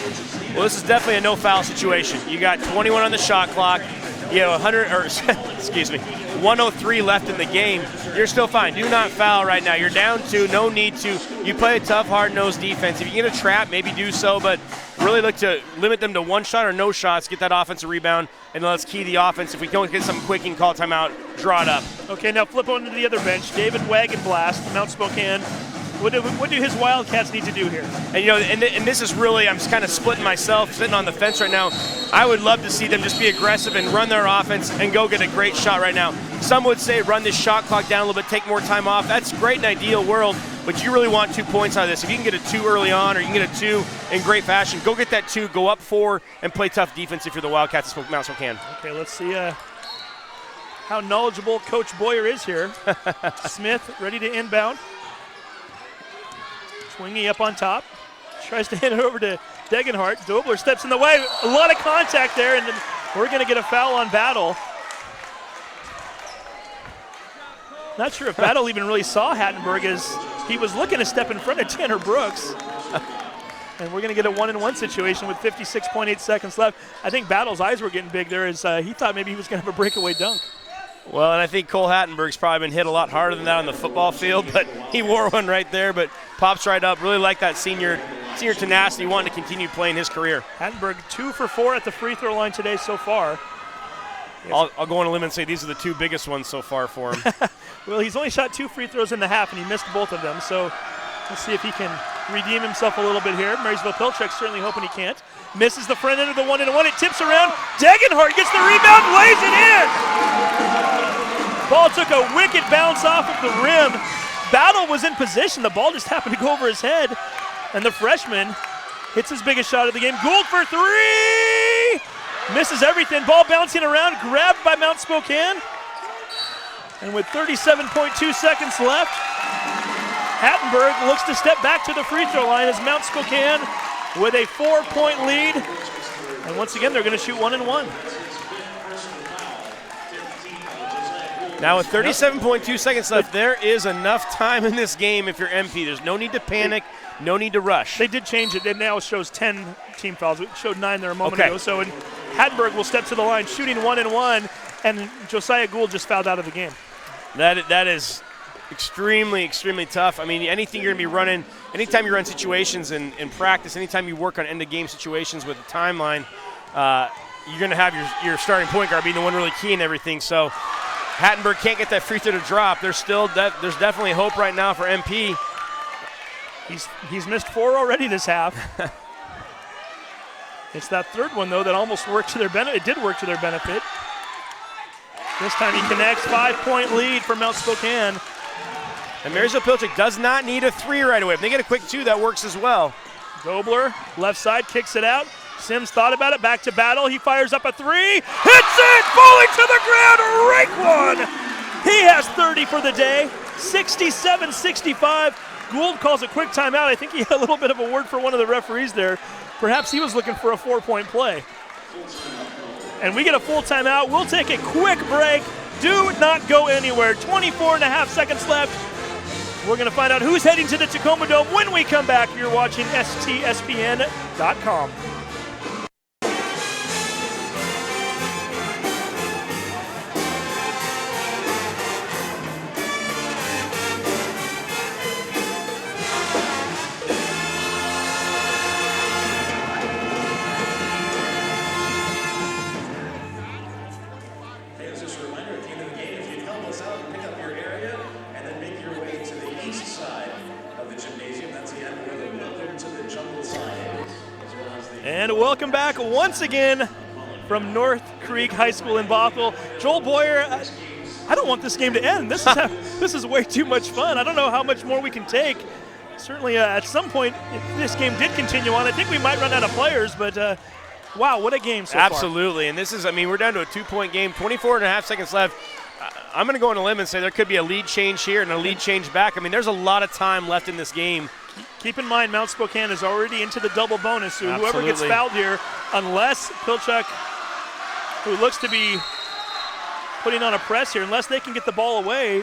Well, this is definitely a no-foul situation. You got 21 on the shot clock. You have 1:03 left in the game. You're still fine. Do not foul right now. You're down 2. No need to. You play a tough, hard-nosed defense. If you get a trap, maybe do so, but really look to limit them to 1 shot or no shots, get that offensive rebound, and let's key the offense. If we don't get something quick and call timeout, draw it up. Okay, now flip on to the other bench. David Wagenblast, Mount Spokane. What do his Wildcats need to do here? And and this is really, I'm just kind of splitting myself, sitting on the fence right now. I would love to see them just be aggressive and run their offense and go get a great shot right now. Some would say run this shot clock down a little bit, take more time off. That's great in an ideal world, but you really want 2 points out of this. If you can get a 2 early on, or you can get a 2 in great fashion, go get that 2, go up 4, and play tough defense if you're the Wildcats of Mount Spokane. Okay, let's see how knowledgeable Coach Boyer is here. Smith ready to inbound. Swingy up on top. Tries to hand it over to Degenhardt. Dobler steps in the way. A lot of contact there, and then we're going to get a foul on Battle. Not sure if Battle even really saw Hattenberg, as he was looking to step in front of Tanner Brooks. And we're going to get a 1-and-1 situation with 56.8 seconds left. I think Battle's eyes were getting big there, as he thought maybe he was going to have a breakaway dunk. Well, and I think Cole Hattenberg's probably been hit a lot harder than that on the football field, but he wore one right there, but pops right up. Really like that senior tenacity, wanting to continue playing his career. Hattenberg 2 for 4 at the free throw line today so far. I'll go on a limb and say these are the 2 biggest ones so far for him. Well, he's only shot 2 free throws in the half, and he missed both of them, so let's see if he can redeem himself a little bit here. Marysville-Pilchuck certainly hoping he can't. Misses the front end of the 1-and-1. It tips around. Degenhardt gets the rebound, lays it in. Ball took a wicked bounce off of the rim. Battle was in position. The ball just happened to go over his head. And the freshman hits his biggest shot of the game. Gould for three! Misses everything. Ball bouncing around, grabbed by Mount Spokane. And with 37.2 seconds left, Hattenberg looks to step back to the free throw line as Mount Spokane with a 4-point lead. And once again, they're going to shoot 1 and 1. Now with 37.2 seconds left, there is enough time in this game if you're MP. There's no need to panic, no need to rush. They did change it. It now shows 10 team fouls. It showed 9 there a moment ago. So Hattenberg will step to the line, shooting 1 and 1, and Josiah Gould just fouled out of the game. That is extremely, extremely tough. I mean, anything you're going to be running, anytime you run situations in practice, anytime you work on end-of-game situations with a timeline, you're going to have your starting point guard being the one really key in everything. So Hattenberg can't get that free throw to drop. There's definitely hope right now for MP. He's missed 4 already this half. It's that third one, though, that almost worked to their benefit. It did work to their benefit. This time he connects. 5-point lead for Mount Spokane. And Marysville-Pilchuck does not need a 3 right away. If they get a quick 2, that works as well. Dobler, left side, kicks it out. Sims thought about it, back to Battle. He fires up a 3, hits it, falling to the ground, rake one. He has 30 for the day, 67-65. Gould calls a quick timeout. I think he had a little bit of a word for one of the referees there. Perhaps he was looking for a 4-point play. And we get a full timeout. We'll take a quick break. Do not go anywhere. 24.5 seconds left. We're going to find out who's heading to the Tacoma Dome when we come back. You're watching STSPN.com. And welcome back once again from North Creek High School in Bothell. Joel Boyer, I don't want this game to end. This is way too much fun. I don't know how much more we can take. Certainly at some point, if this game did continue on, I think we might run out of players, but wow, what a game so far. Absolutely, and this is, I mean, we're down to a 2-point game, 24.5 seconds left. I'm going to go on a limb and say there could be a lead change here and a lead change back. I mean, there's a lot of time left in this game. Keep in mind, Mount Spokane is already into the double bonus, so whoever gets fouled here, unless Pilchuck, who looks to be putting on a press here, unless they can get the ball away,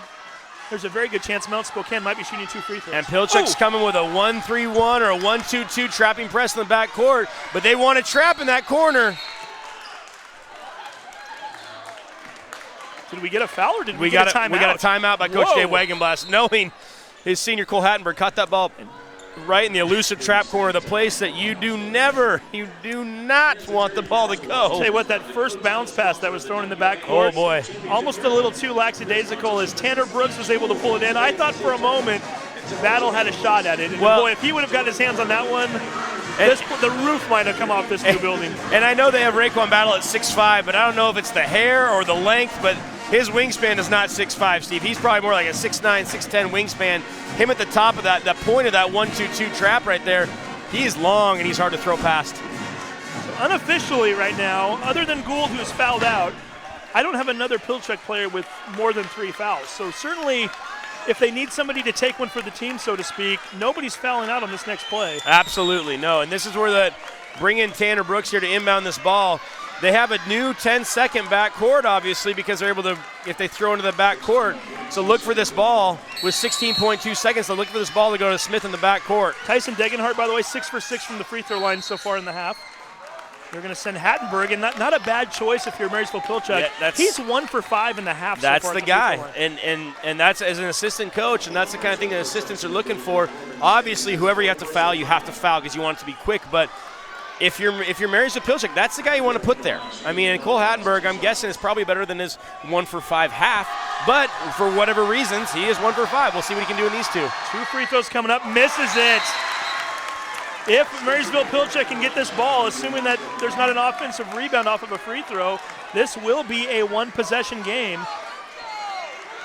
there's a very good chance Mount Spokane might be shooting 2 free throws. And Pilchuck's coming with a 1-3-1 or a 1-2-2 trapping press in the back court, but they want to trap in that corner. Did we get a foul or did we get a timeout? We got a timeout by Coach Dave Wagenblast, knowing his senior Cole Hattenberg caught that ball right in the elusive trap corner, the place that you do not want the ball to go. I'll tell you what, that first bounce pass that was thrown in the back court. Oh, boy. Almost a little too lackadaisical as Tanner Brooks was able to pull it in. I thought for a moment Battle had a shot at it. And well, boy, if he would have got his hands on that one, the roof might have come off this new building. And I know they have Raekwon Battle at 6'5", but I don't know if it's the hair or the length, but his wingspan is not 6'5", Steve. He's probably more like a 6'9", 6'10 wingspan. Him at the top of that point of that 1-2-2 trap right there, he's long and he's hard to throw past. Unofficially right now, other than Gould, who's fouled out, I don't have another Pilchuck player with more than 3 fouls. So certainly, if they need somebody to take one for the team, so to speak, nobody's fouling out on this next play. Absolutely, no. And this is where bring in Tanner Brooks here to inbound this ball. They have a new 10-second backcourt, obviously, because they're able to, if they throw into the backcourt. So look for this ball with 16.2 seconds. So look for this ball to go to Smith in the backcourt. Tyson Degenhart, by the way, 6 for 6 from the free throw line so far in the half. They're going to send Hattenberg, and not a bad choice if you're Marysville-Pilchuck. Yeah, he's 1 for 5 in the half. That's so far the guy, and that's as an assistant coach, and that's the kind of thing that assistants are looking for. Obviously, whoever you have to foul because you want it to be quick, but if you're Marysville-Pilchuck, that's the guy you want to put there. I mean, and Cole Hattenberg, I'm guessing, is probably better than his 1 for 5 half, but for whatever reasons, he is 1 for 5. We'll see what he can do in these 2. 2 free throws coming up, misses it. If Marysville-Pilchuck can get this ball, assuming that there's not an offensive rebound off of a free throw, this will be a 1-possession game.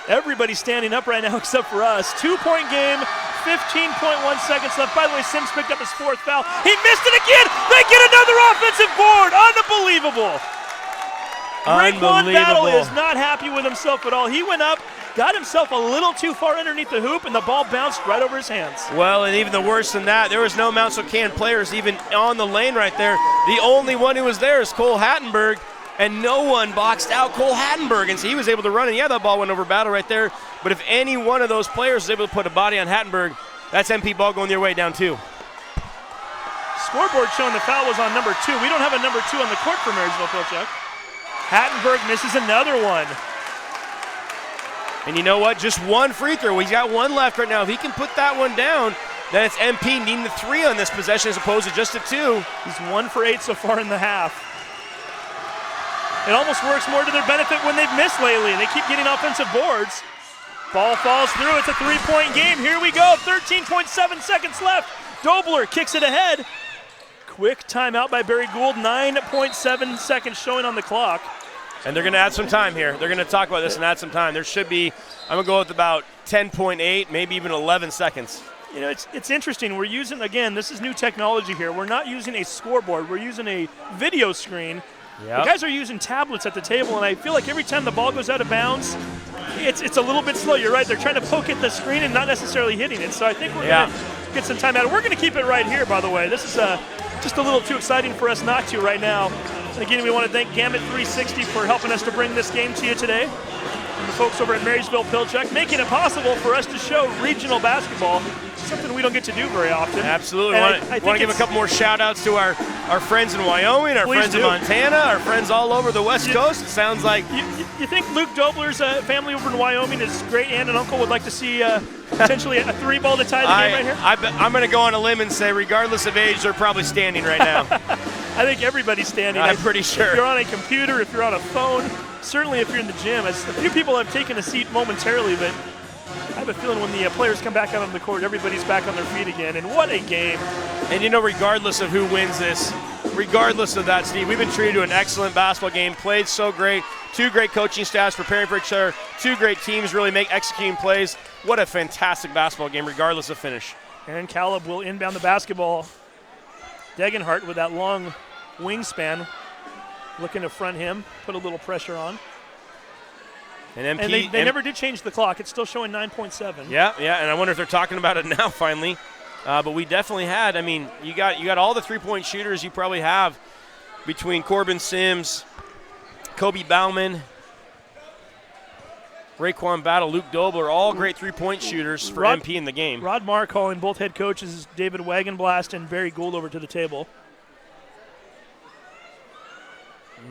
Everybody's standing up right now except for us. 2-point game, 15.1 seconds left. By the way, Sims picked up his 4th foul. He missed it again. They get another offensive board. Unbelievable. Raekwon Battle is not happy with himself at all. He went up, got himself a little too far underneath the hoop, and the ball bounced right over his hands. Well, and even the worse than that, there was no Mount Spokane players even on the lane right there. The only one who was there is Cole Hattenberg, and no one boxed out Cole Hattenberg, and so he was able to run, and yeah, that ball went over Battle right there, but if any one of those players was able to put a body on Hattenberg, that's MP ball going their way down 2. Scoreboard showing the foul was on number 2. We don't have a number 2 on the court for Marysville-Pilchuck. Hattenberg misses another one. And you know what? Just one free throw. He's got one left right now. If he can put that one down, then it's MP needing the 3 on this possession as opposed to just a 2. He's 1 for 8 so far in the half. It almost works more to their benefit when they've missed lately. They keep getting offensive boards. Ball falls through. It's a 3-point game. Here we go. 13.7 seconds left. Dobler kicks it ahead. Quick timeout by Barry Gould. 9.7 seconds showing on the clock. And they're going to add some time here. They're going to talk about this and add some time. There should be, I'm going to go with about 10.8, maybe even 11 seconds. You know, it's interesting. We're using, again, this is new technology here. We're not using a scoreboard. We're using a video screen. Yep. The guys are using tablets at the table, and I feel like every time the ball goes out of bounds, it's a little bit slow. You're right. They're trying to poke at the screen and not necessarily hitting it. So I think we're going to get some time out. We're going to keep it right here, by the way. This is just a little too exciting for us not to right now. And again, we want to thank Gambit 360 for helping us to bring this game to you today. And the folks over at Marysville-Pilchuck making it possible for us to show regional basketball, something we don't get to do very often. Absolutely. Want to give a couple more shout-outs to our friends in Wyoming, our friends in Montana, our friends all over the West Coast. It sounds like... You think Luke Dobler's family over in Wyoming, his great aunt and uncle, would like to see potentially a 3-ball to tie the game right here? I'm going to go on a lim and say, regardless of age, they're probably standing right now. I think everybody's standing. I'm pretty sure. If you're on a computer, if you're on a phone, certainly if you're in the gym. As a few people have taken a seat momentarily, but I have a feeling when the players come back out on the court, everybody's back on their feet again, and what a game. And you know, regardless of who wins this, regardless of that, Steve, we've been treated to an excellent basketball game, played so great, 2 great coaching staffs preparing for each other, 2 great teams really executing plays. What a fantastic basketball game, regardless of finish. Aaron Caleb will inbound the basketball. Degenhart with that long wingspan, looking to front him, put a little pressure on. And they never did change the clock. It's still showing 9.7. Yeah, and I wonder if they're talking about it now finally. But we definitely had, I mean, you got all the 3-point shooters you probably have between Corbin Sims, Kobe Bauman, Raekwon Battle, Luke Dobler, all great 3-point shooters for MP in the game. Rod Marr calling both head coaches David Wagenblast and Barry Gould over to the table.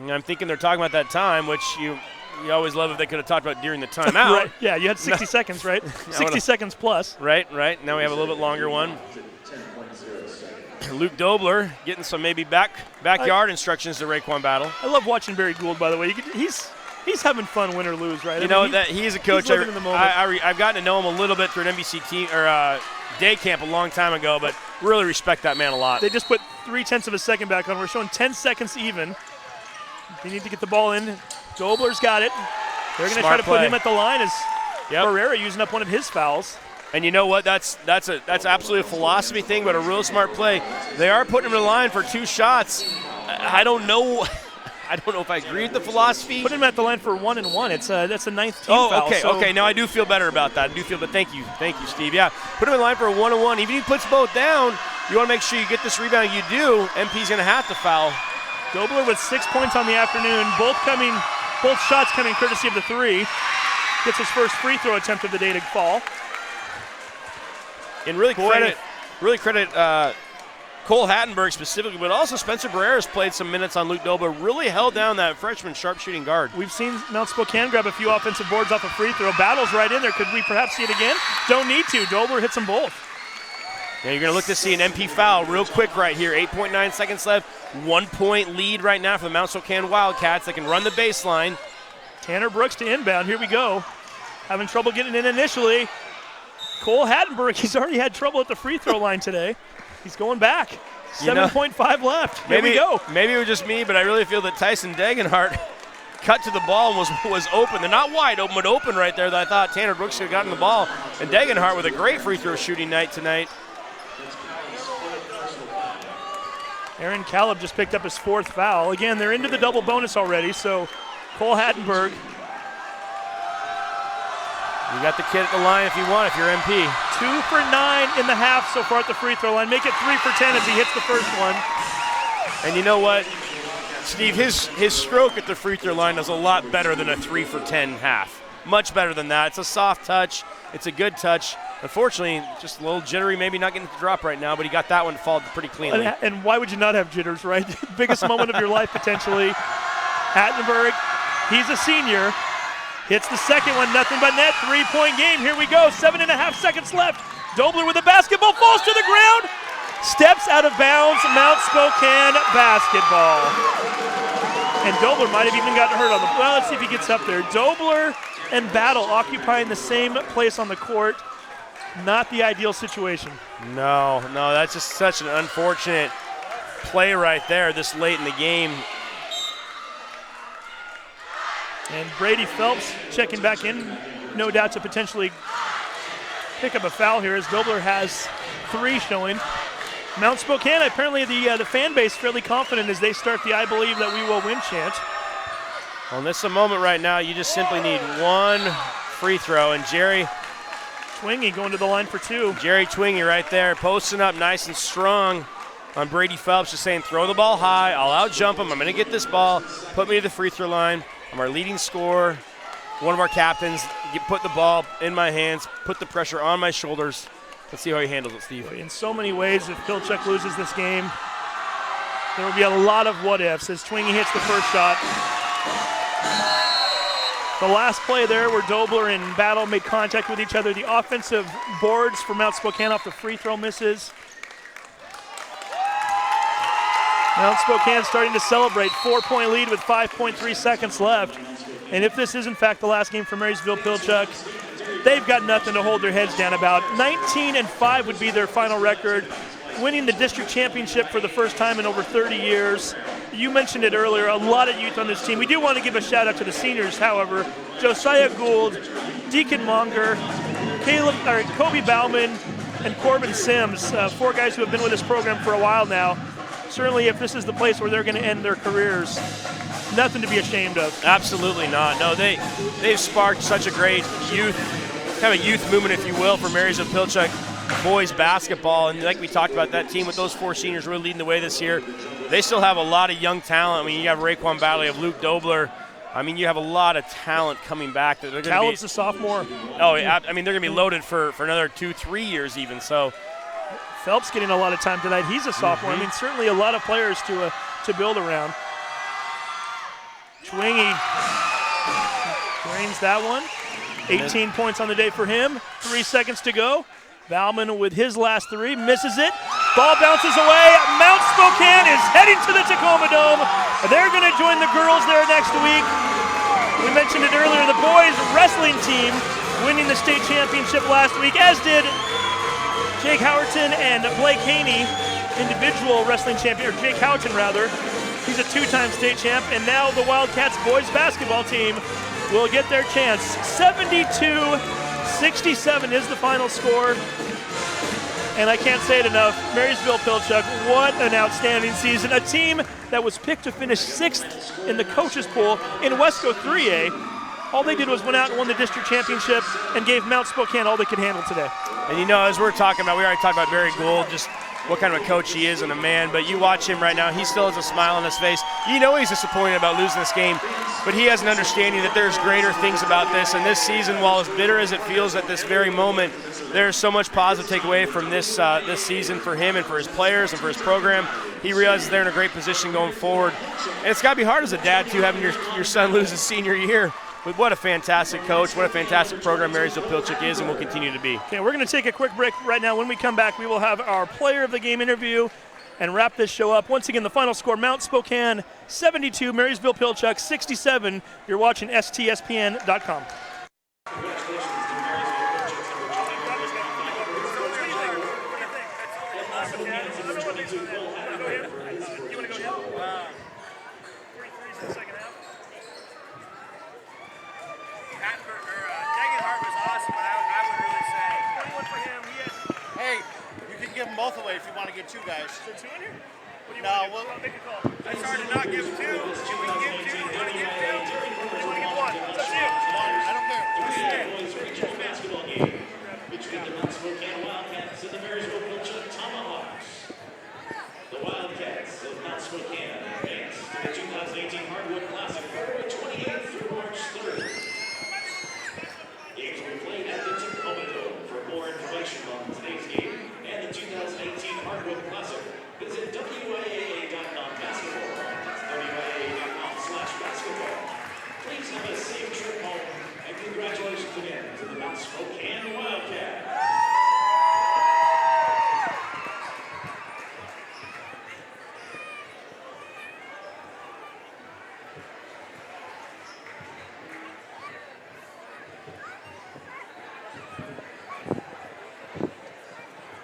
I'm thinking they're talking about that time, which you always love if they could have talked about during the timeout. Right. Yeah, you had 60 seconds, right? 60 seconds plus. Right. Now we have a little bit longer one. Luke Dobler getting some maybe backyard instructions to Raekwon Battle. I love watching Barry Gould, by the way. He's having fun, win or lose, right? You know that he's a coach. He's living in the moment. I've gotten to know him a little bit through an NBC team or day camp a long time ago, but really respect that man a lot. They just put 0.3 of a second back on. We're showing 10 seconds even. They need to get the ball in. Dobler's got it. They're going to try to put him at the line as Herrera using up one of his fouls. And you know what? That's absolutely a philosophy thing, but a real smart play. They are putting him in the line for 2 shots. I don't know. I don't know if I agree with the philosophy. Put him at the line for 1 and 1. That's a 9th team foul. Okay. Now I do feel better about that. But thank you, Steve. Yeah, put him in line for a 1 and 1. Even if he puts both down, you want to make sure you get this rebound. You do. MP's going to have to foul. Dobler with 6 points on the afternoon. Both shots coming courtesy of the 3. Gets his first free throw attempt of the day to fall. And really credit Cole Hattenberg specifically, but also Spencer Barrera's played some minutes on Luke Dobler, really held down that freshman sharpshooting guard. We've seen Mount Spokane grab a few offensive boards off a free throw. Battle's right in there. Could we perhaps see it again? Don't need to. Dobler hits them both. Yeah, you're going to look to see an MP foul real quick right here. 8.9 seconds left. 1-point lead right now for the Mount Spokane Wildcats. They can run the baseline. Tanner Brooks to inbound. Here we go. Having trouble getting in initially. Cole Hattenberg, he's already had trouble at the free throw line today. He's going back. 7.5 left. Here we go. Maybe it was just me, but I really feel that Tyson Degenhart cut to the ball and was open. They're not wide open, but open right there. That I thought Tanner Brooks could have gotten the ball. And Degenhart with a great free throw shooting night tonight. Aaron Caleb just picked up his 4th foul. Again, they're into the double bonus already, so Cole Hattenberg. You got the kid at the line if you want, if you're MP. 2 for 9 in the half so far at the free throw line. Make it 3 for 10 as he hits the first one. And you know what, Steve, his stroke at the free throw line is a lot better than a 3 for 10 half. Much better than that. It's a soft touch. It's a good touch. Unfortunately, just a little jittery, maybe not getting the drop right now, but he got that one to fall pretty cleanly. And why would you not have jitters, right? Biggest moment of your life, potentially. Hattenberg, he's a senior. Hits the second one, nothing but net. 3-point game. Here we go. 7.5 seconds left. Dobler with the basketball, falls to the ground. Steps out of bounds. Mount Spokane basketball. And Dobler might have even gotten hurt on the. Well, let's see if he gets up there. Dobler and Battle occupying the same place on the court. Not the ideal situation. No, that's just such an unfortunate play right there this late in the game. And Brady Phelps checking back in, no doubt to potentially pick up a foul here as Dobler has 3 showing. Mount Spokane, apparently the fan base fairly confident as they start the "I believe that we will win" chant. Well, this is a moment right now, you just simply need one free throw, and Jerry Twingy going to the line for 2. Jerry Twingy right there, posting up nice and strong on Brady Phelps, just saying, throw the ball high, I'll out-jump him, I'm going to get this ball, put me to the free throw line. I'm our leading scorer, one of our captains. Put the ball in my hands, put the pressure on my shoulders. Let's see how he handles it, Steve. In so many ways, if Pilchuck loses this game, there will be a lot of what-ifs as Twingy hits the first shot. The last play there where Dobler and Battle made contact with each other. The offensive boards for Mount Spokane off the free throw misses. Mount Spokane starting to celebrate. 4-point lead with 5.3 seconds left. And if this is in fact the last game for Marysville-Pilchuck, they've got nothing to hold their heads down about. 19-5 would be their final record. Winning the district championship for the first time in over 30 years. You mentioned it earlier, a lot of youth on this team. We do want to give a shout out to the seniors, however. Josiah Gould, Deacon Monger, Kobe Bauman, and Corbin Sims, 4 guys who have been with this program for a while now. Certainly if this is the place where they're going to end their careers, nothing to be ashamed of. Absolutely not. No, they've sparked such a great youth movement, if you will, for Marysville-Pilchuck boys basketball. And like we talked about, that team with those 4 seniors really leading the way this year. They still have a lot of young talent. I mean, you have Raekwon Battle, you have Luke Dobler. I mean, you have a lot of talent coming back. Caleb's a sophomore. Oh, yeah. I mean, they're going to be loaded for another 2-3 years even. So Phelps getting a lot of time tonight. He's a sophomore. I mean, certainly a lot of players to build around. Twingy drains that one. 18 points on the day for him. 3 seconds to go. Bauman with his last 3, misses it. Ball bounces away. Mount Spokane is heading to the Tacoma Dome. They're going to join the girls there next week. We mentioned it earlier, the boys wrestling team winning the state championship last week, as did Jake Howerton and Blake Haney, individual wrestling champion, or Jake Houghton rather. He's a 2-time state champ, and now the Wildcats boys basketball team will get their chance. 72-67 is the final score. And I can't say it enough, Marysville-Pilchuck, what an outstanding season. A team that was picked to finish 6th in the coaches pool in Wesco 3A. All they did was went out and won the district championship and gave Mount Spokane all they could handle today. And you know, as we're talking about, we already talked about Barry Gould, just what kind of a coach he is and a man, but you watch him right now, he still has a smile on his face. You know he's disappointed about losing this game, but he has an understanding that there's greater things about this, and this season, while as bitter as it feels at this very moment, there's so much positive takeaway from this season for him and for his players and for his program. He realizes they're in a great position going forward. And it's got to be hard as a dad, too, having your son lose his senior year. But what a fantastic coach, what a fantastic program Marysville-Pilchuck is and will continue to be. Okay, we're going to take a quick break right now. When we come back, we will have our player of the game interview and wrap this show up. Once again, the final score, Mount Spokane 72, Marysville-Pilchuck 67. You're watching STSPN.com. them both away if you want to get 2 guys. Is there 2 in here? What do you No, want to do? we'll Make a call. It's hard to not give 2. Can we give 2? You want to give 2? Or do you want to get 1? It's up to you. I don't care. Boys regional basketball game between the Mount Spokane Wildcats and the Marysville-Pilchuck Tomahawks. The Wildcats of Mount Spokane advance to the 2018 Hardwood Classic, February 28th through March 3rd. Games will be played at the Tacoma Dome. For more information on today's game and the 2018 Hardwood Classic, visit WIAA.com basketball. That's WIAA.com/basketball. Please have a safe trip home, and congratulations again to the Mount Spokane Wildcats.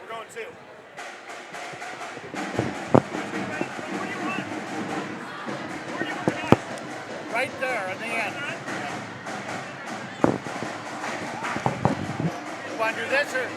We're going 2. Right there at the end. You want to do this or?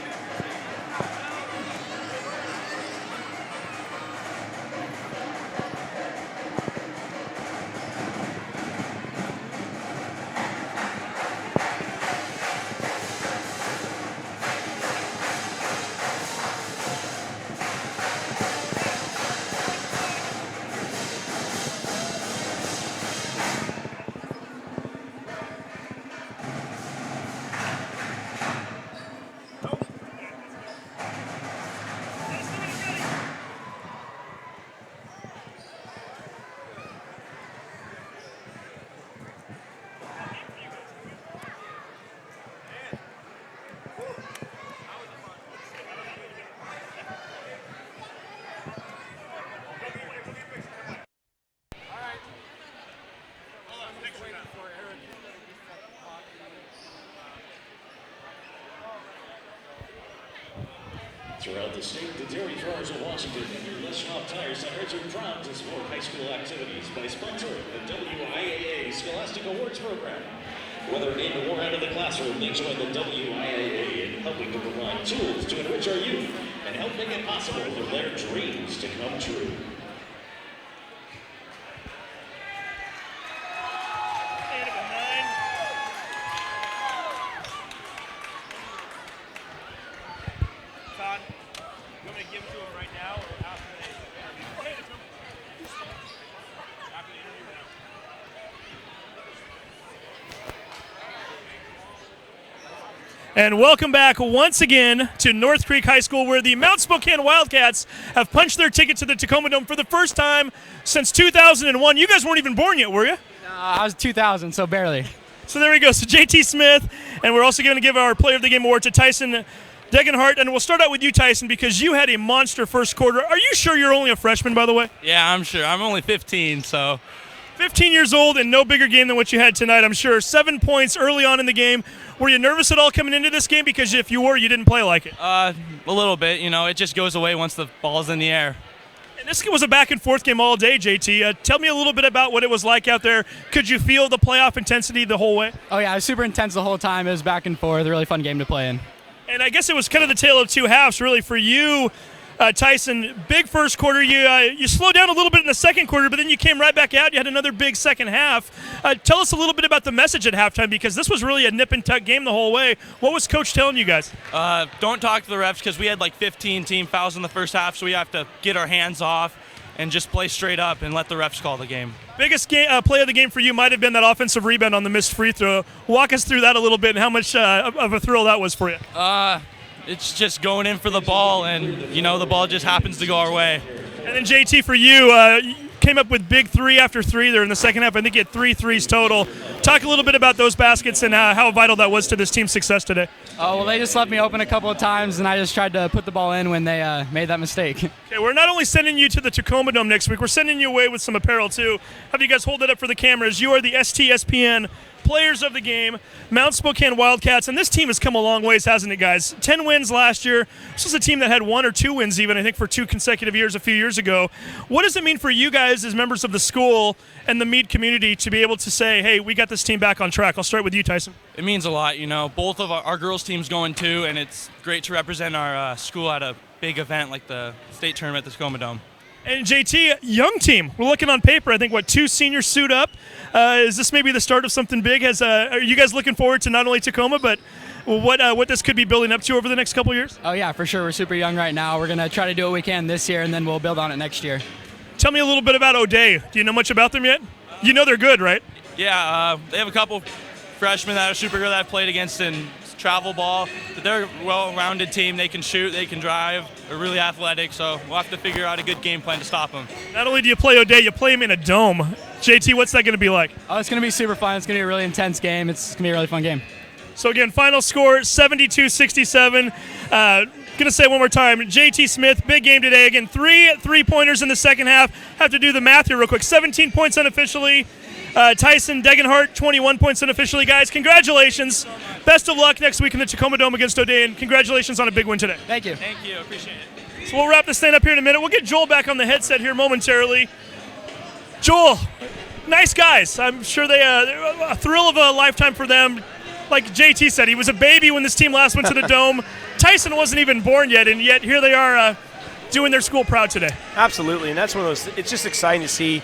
Throughout the state, the Dairy Farmers of Washington and your Les Schwab Tire Centers are proud to support high school activities by sponsoring the WIAA Scholastic Awards Program. Whether in or out of the classroom, they join the WIAA in helping to provide tools to enrich our youth and help make it possible for their dreams to come true. And a 9. Todd, you want me to give it to him right now or after they interview? Hand it to him. After the interview now. And welcome back once again to North Creek High School, where the Mount Spokane Wildcats have punched their ticket to the Tacoma Dome for the first time since 2001. You guys weren't even born yet, were you? I was 2000, so barely. So there we go. So JT Smith, and we're also going to give our Player of the Game award to Tyson Degenhart. And we'll start out with you, Tyson, because you had a monster first quarter. Are you sure you're only a freshman, by the way? Yeah, I'm sure. I'm only 15, so. 15 years old and no bigger game than what you had tonight, I'm sure. 7 points early on in the game. Were you nervous at all coming into this game? Because if you were, you didn't play like it. A little bit. You know, it just goes away once the ball's in the air. And this was a back-and-forth game all day, JT. Tell me a little bit about what it was like out there. Could you feel the playoff intensity the whole way? Oh, yeah, it was super intense the whole time. It was back and forth. A really fun game to play in. And I guess it was kind of the tale of two halves, really, for you, Tyson. Big first quarter. You slowed down a little bit in the second quarter, but then you came right back out. You had another big second half. Tell us a little bit about the message at halftime, because this was really a nip-and-tuck game the whole way. What was Coach telling you guys? Don't talk to the refs because we had like 15 team fouls in the first half, so we have to get our hands off and just play straight up and let the refs call the game. Biggest play of the game for you might have been that offensive rebound on the missed free throw. Walk us through that a little bit and how much of a thrill that was for you. It's just going in for the ball, and, you know, the ball just happens to go our way. And then, JT, for you, you came up with big 3 after 3 there in the second half. I think you had 3 threes total. Talk a little bit about those baskets and how vital that was to this team's success today. Oh, well, they just left me open a couple of times, and I just tried to put the ball in when they made that mistake. Okay, we're not only sending you to the Tacoma Dome next week, we're sending you away with some apparel, too. Have you guys hold it up for the cameras. You are the STSPN Players of the Game, Mount Spokane Wildcats, and this team has come a long ways, hasn't it, guys? 10 wins last year. This was a team that had 1 or 2 wins even, I think, for 2 consecutive years a few years ago. What does it mean for you guys as members of the school and the Meade community to be able to say, hey, we got this team back on track? I'll start with you, Tyson. It means a lot, you know. Both of our girls' teams going too, and it's great to represent our school at a big event like the state tournament at the Tacoma Dome. And JT, young team. We're looking on paper. I think, 2 seniors suit up. Is this maybe the start of something big? Are you guys looking forward to not only Tacoma, but what this could be building up to over the next couple of years? Oh, yeah, for sure. We're super young right now. We're going to try to do what we can this year, and then we'll build on it next year. Tell me a little bit about O'Day. Do you know much about them yet? You know they're good, right? Yeah, they have a couple freshmen that are super good that I've played against in travel ball. But they're a well-rounded team. They can shoot, they can drive. They're really athletic, so we'll have to figure out a good game plan to stop them. Not only do you play O'Day, you play him in a dome. JT, what's that going to be like? Oh, it's going to be super fun. It's going to be a really intense game. It's going to be a really fun game. So again, final score 72-67. Gonna say it one more time. JT Smith, big game today. Again, 3 3-pointers in the second half. Have to do the math here real quick. 17 points unofficially. Tyson Degenhart, 21 points unofficially. Guys, congratulations. Best of luck next week in the Tacoma Dome against O'Day, and congratulations on a big win today. Thank you. Thank you. Appreciate it. So we'll wrap this thing up here in a minute. We'll get Joel back on the headset here momentarily. Joel, nice guys. I'm sure they're a thrill of a lifetime for them. Like JT said, he was a baby when this team last went to the Dome. Tyson wasn't even born yet, and yet here they are doing their school proud today. Absolutely, and that's one of those. It's just exciting to see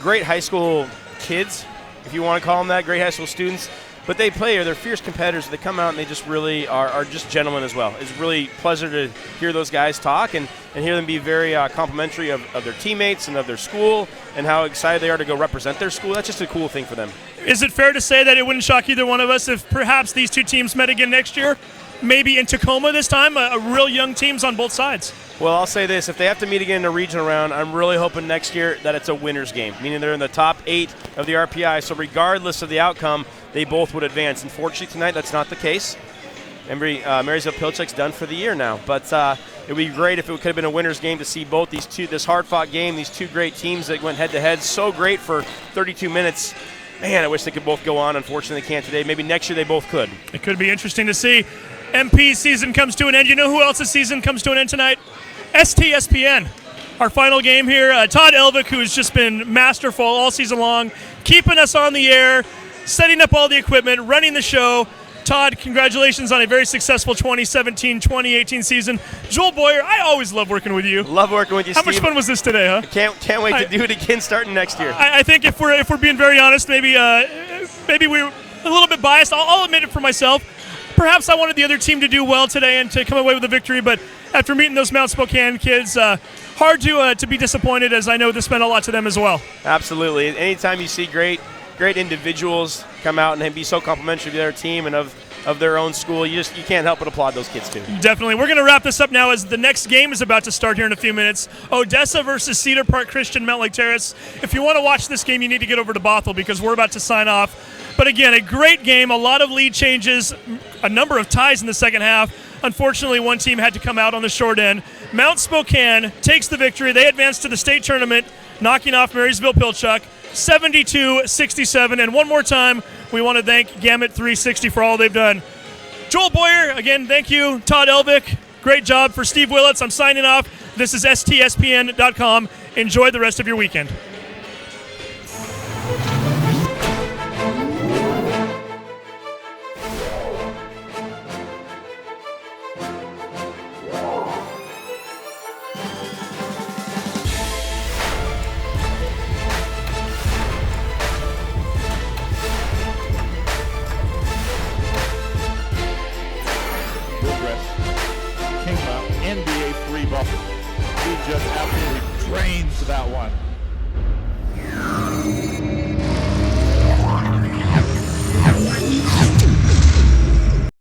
great high school kids, if you want to call them that, great high school students. But they play, or they're fierce competitors. They come out and they just really are just gentlemen as well. It's really pleasure to hear those guys talk and hear them be very complimentary of their teammates and of their school and how excited they are to go represent their school. That's just a cool thing for them. Is it fair to say that it wouldn't shock either one of us if perhaps these two teams met again next year? Maybe in Tacoma this time, a real young teams on both sides. Well, I'll say this. If they have to meet again in a regional round, I'm really hoping next year that it's a winner's game, meaning they're in the top 8 of the RPI. So regardless of the outcome, they both would advance. Unfortunately, tonight that's not the case. Marysville-Pilchuck's done for the year now. But it would be great if it could have been a winner's game to see both this hard-fought game, these two great teams that went head-to-head so great for 32 minutes. Man, I wish they could both go on. Unfortunately, they can't today. Maybe next year they both could. It could be interesting to see. MP's season comes to an end. You know who else's season comes to an end tonight? STSPN. Our final game here. Todd Elvick, who has just been masterful all season long, keeping us on the air, setting up all the equipment, running the show. Todd, congratulations on a very successful 2017-2018 season. Joel Boyer, I always love working with you. Love working with you, How Steve. much fun was this today, huh? Can't wait to do it again starting next year. I think if we're being very honest, maybe we're a little bit biased. I'll admit it for myself. Perhaps I wanted the other team to do well today and to come away with a victory, but after meeting those Mount Spokane kids, hard to be disappointed, as I know this meant a lot to them as well. Absolutely. Anytime you see great individuals come out and be so complimentary to their team and of their own school, you can't help but applaud those kids too. Definitely. We're going to wrap this up now as the next game is about to start here in a few minutes. Odessa versus Cedar Park Christian Mount Lake Terrace. If you want to watch this game, you need to get over to Bothell because we're about to sign off. But again, a great game, a lot of lead changes, a number of ties in the second half. Unfortunately, one team had to come out on the short end. Mount Spokane takes the victory. They advance to the state tournament, knocking off Marysville-Pilchuck 72-67. And one more time, we want to thank Gamut 360 for all they've done. Joel Boyer, again, thank you. Todd Elvick, great job. For Steve Willits, I'm signing off. This is STSPN.com. Enjoy the rest of your weekend. NBA 3 bumper. He just absolutely drains that one.